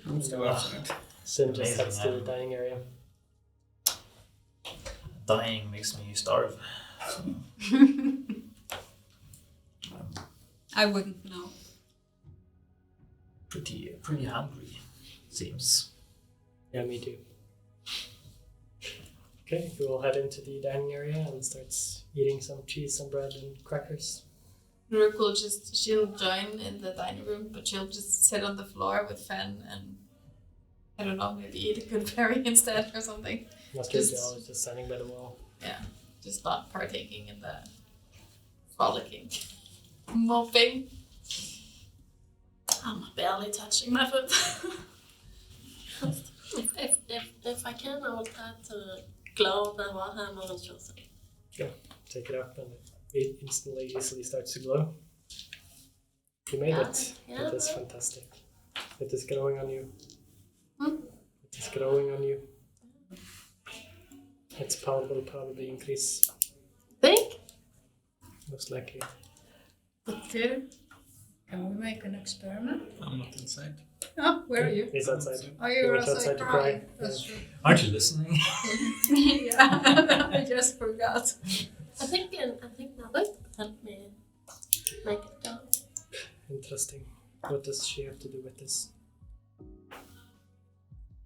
I'm still outside. Sim just Amazing, heads to the yeah. dining area. Dying makes me starve. So, I wouldn't know. pretty hungry, seems. Yeah, me too. Okay, you all head into the dining area and starts eating some cheese and bread and crackers. Rook will she'll join in the dining room, but she'll just sit on the floor with Fen and, I don't know, maybe eat a good berry instead or something. Master Just- Jal is just standing by the wall. Yeah, just not partaking in the frolicking, moping. I'm barely touching my food. If I can, I will try to glow the Warhammer and chosen. Take it up and it instantly easily starts to glow. You made Yeah, it. yeah, It is yeah. fantastic. It is growing on you. Hmm? It is growing on you. Its power will probably increase, Think? most likely. Okay. Can we make an experiment? I'm not inside. Oh, where are you? He's outside. Oh, He you're went outside to crying. cry. That's true. Aren't you listening? Yeah, I just forgot. I think Nabuk helped me make it go. Interesting. What does she have to do with this?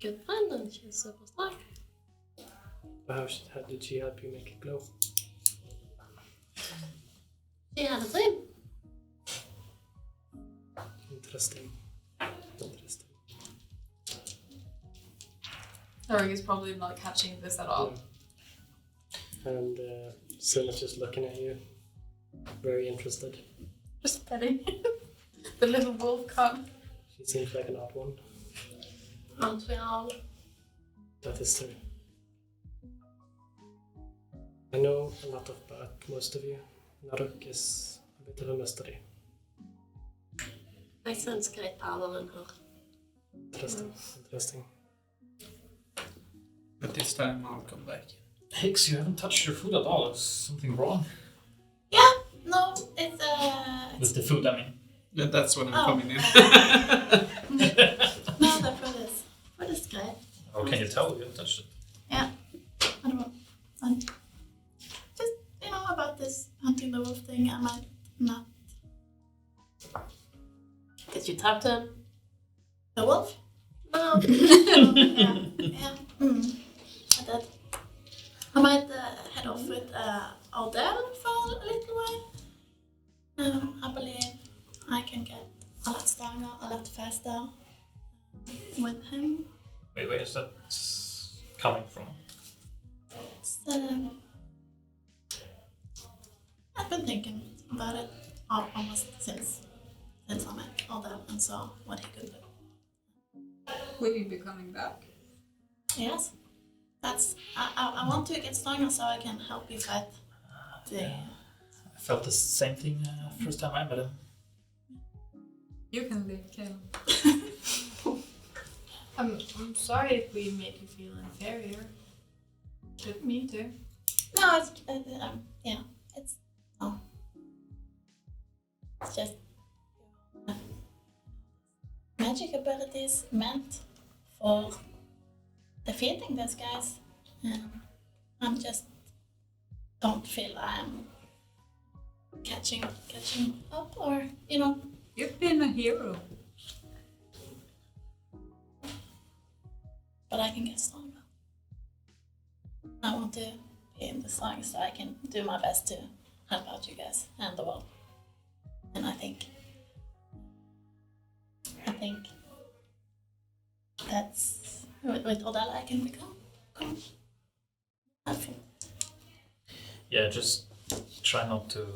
Good friend, and she's super smart. How did she help you make it glow? She had a dream. Interesting. Tarek is probably not catching this at all. Yeah. And Sin is just looking at you, very interested. Just petting the little wolf cub. She seems like an odd one. Aren't we all? That is true. I know a lot about most of you. Naruk is a bit of a mystery. Jeg syns Greitalen enn her. Interesting. But this time I'll come back. Hicks, you haven't touched your food at all. Is something wrong? No, it's With the food, I mean. Yeah, that's when I'm Oh. coming in. no, the food is great. How can you tell you haven't touched it? I don't know. Just about this hunting the wolf thing. I might not. Did you talk to him? The wolf? No. Yeah. I did. I might head off with Aldel for a little while. I believe I can get a lot stronger, a lot faster with him. Wait, where is that coming from? It's, I've been thinking about it almost since I met Aldel and saw what he could do. Will you be coming back? Yes. I want to get stronger so I can help you fight the... I felt the same thing first time I met him. You can leave, Caleb. I'm sorry if we made you feel inferior. Didn't mean to. No, it's it's just magic abilities meant for defeating these guys, and I'm just don't feel I'm catching up, or You've been a hero. but I can get stronger. I want to be in the song so I can do my best to help out you guys and the world. And I think that's with all that I can become helpful. Yeah, just try not to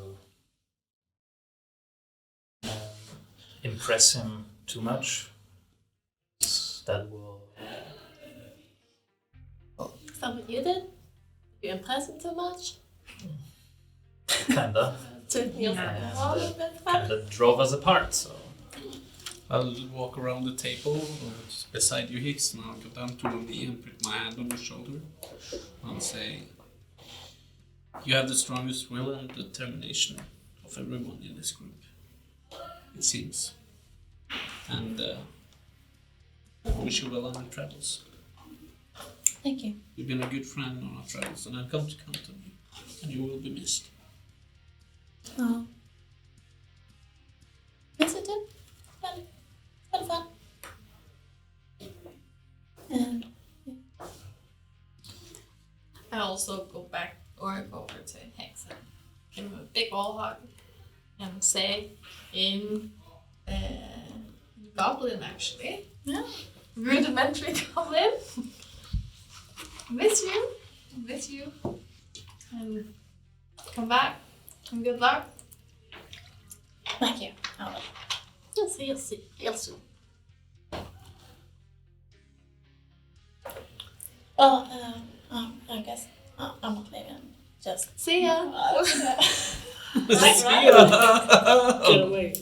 impress him too much. That will... Is that what you did? You impressed him too much? Kinda. Kinda drove us apart, so... I'll walk around the table beside you, Hicks, and I'll go down to one knee and put my hand on your shoulder. I'll say, you have the strongest will and determination of everyone in this group, it seems. And I wish you well on your travels. Thank you. You've been a good friend on our travels, and I've come to count on you, and you will be missed. Oh. Yes, it did. Fun, fun. And I also go over to Hex and give him a big old hug and say in Goblin, actually. yeah, Rudimentary Goblin. Miss you. And come back. And good luck. thank you. I will. Yes, real soon. Well, I guess I'm not leaving. Just See ya. Get away.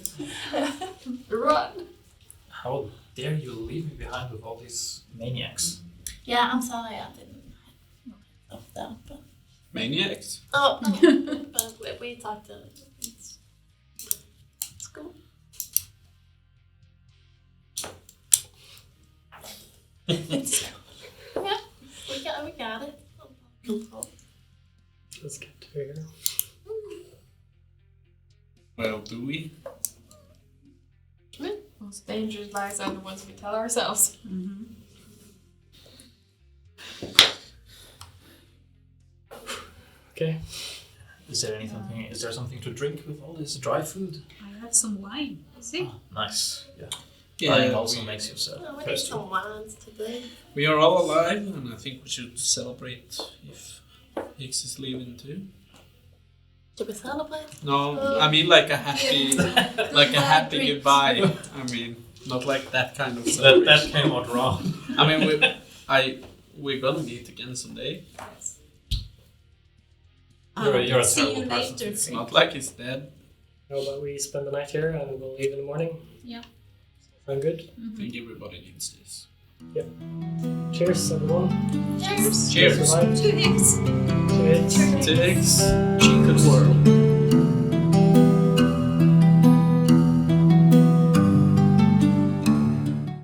Run. How dare you leave me behind with all these maniacs? Yeah, I'm sorry I didn't know that, but Maniacs? Oh, but we talked to it's cool. Yeah, we got it. Let's get to here. Well, do we? Most dangerous lies are the ones we tell ourselves. Okay. Is there something to drink with all this dry food? I have some wine. See? Nice. Yeah. Dying also makes you sad. Oh, we need some wines today. We are all alive, and I think we should celebrate if Higgs is leaving too. Should we celebrate? No, I mean like a happy, happy goodbye. I mean, not like that kind of celebration. That came out wrong. I mean, we're gonna meet again someday. You're a See terrible you person. later. It's not like he's dead. How about we spend the night here and we'll leave in the morning? Yeah. Sound good? I think everybody needs this. Cheers, everyone. Cheers. Cheers. Survive. To Higgs. Cheers. To Higgs, chicken world.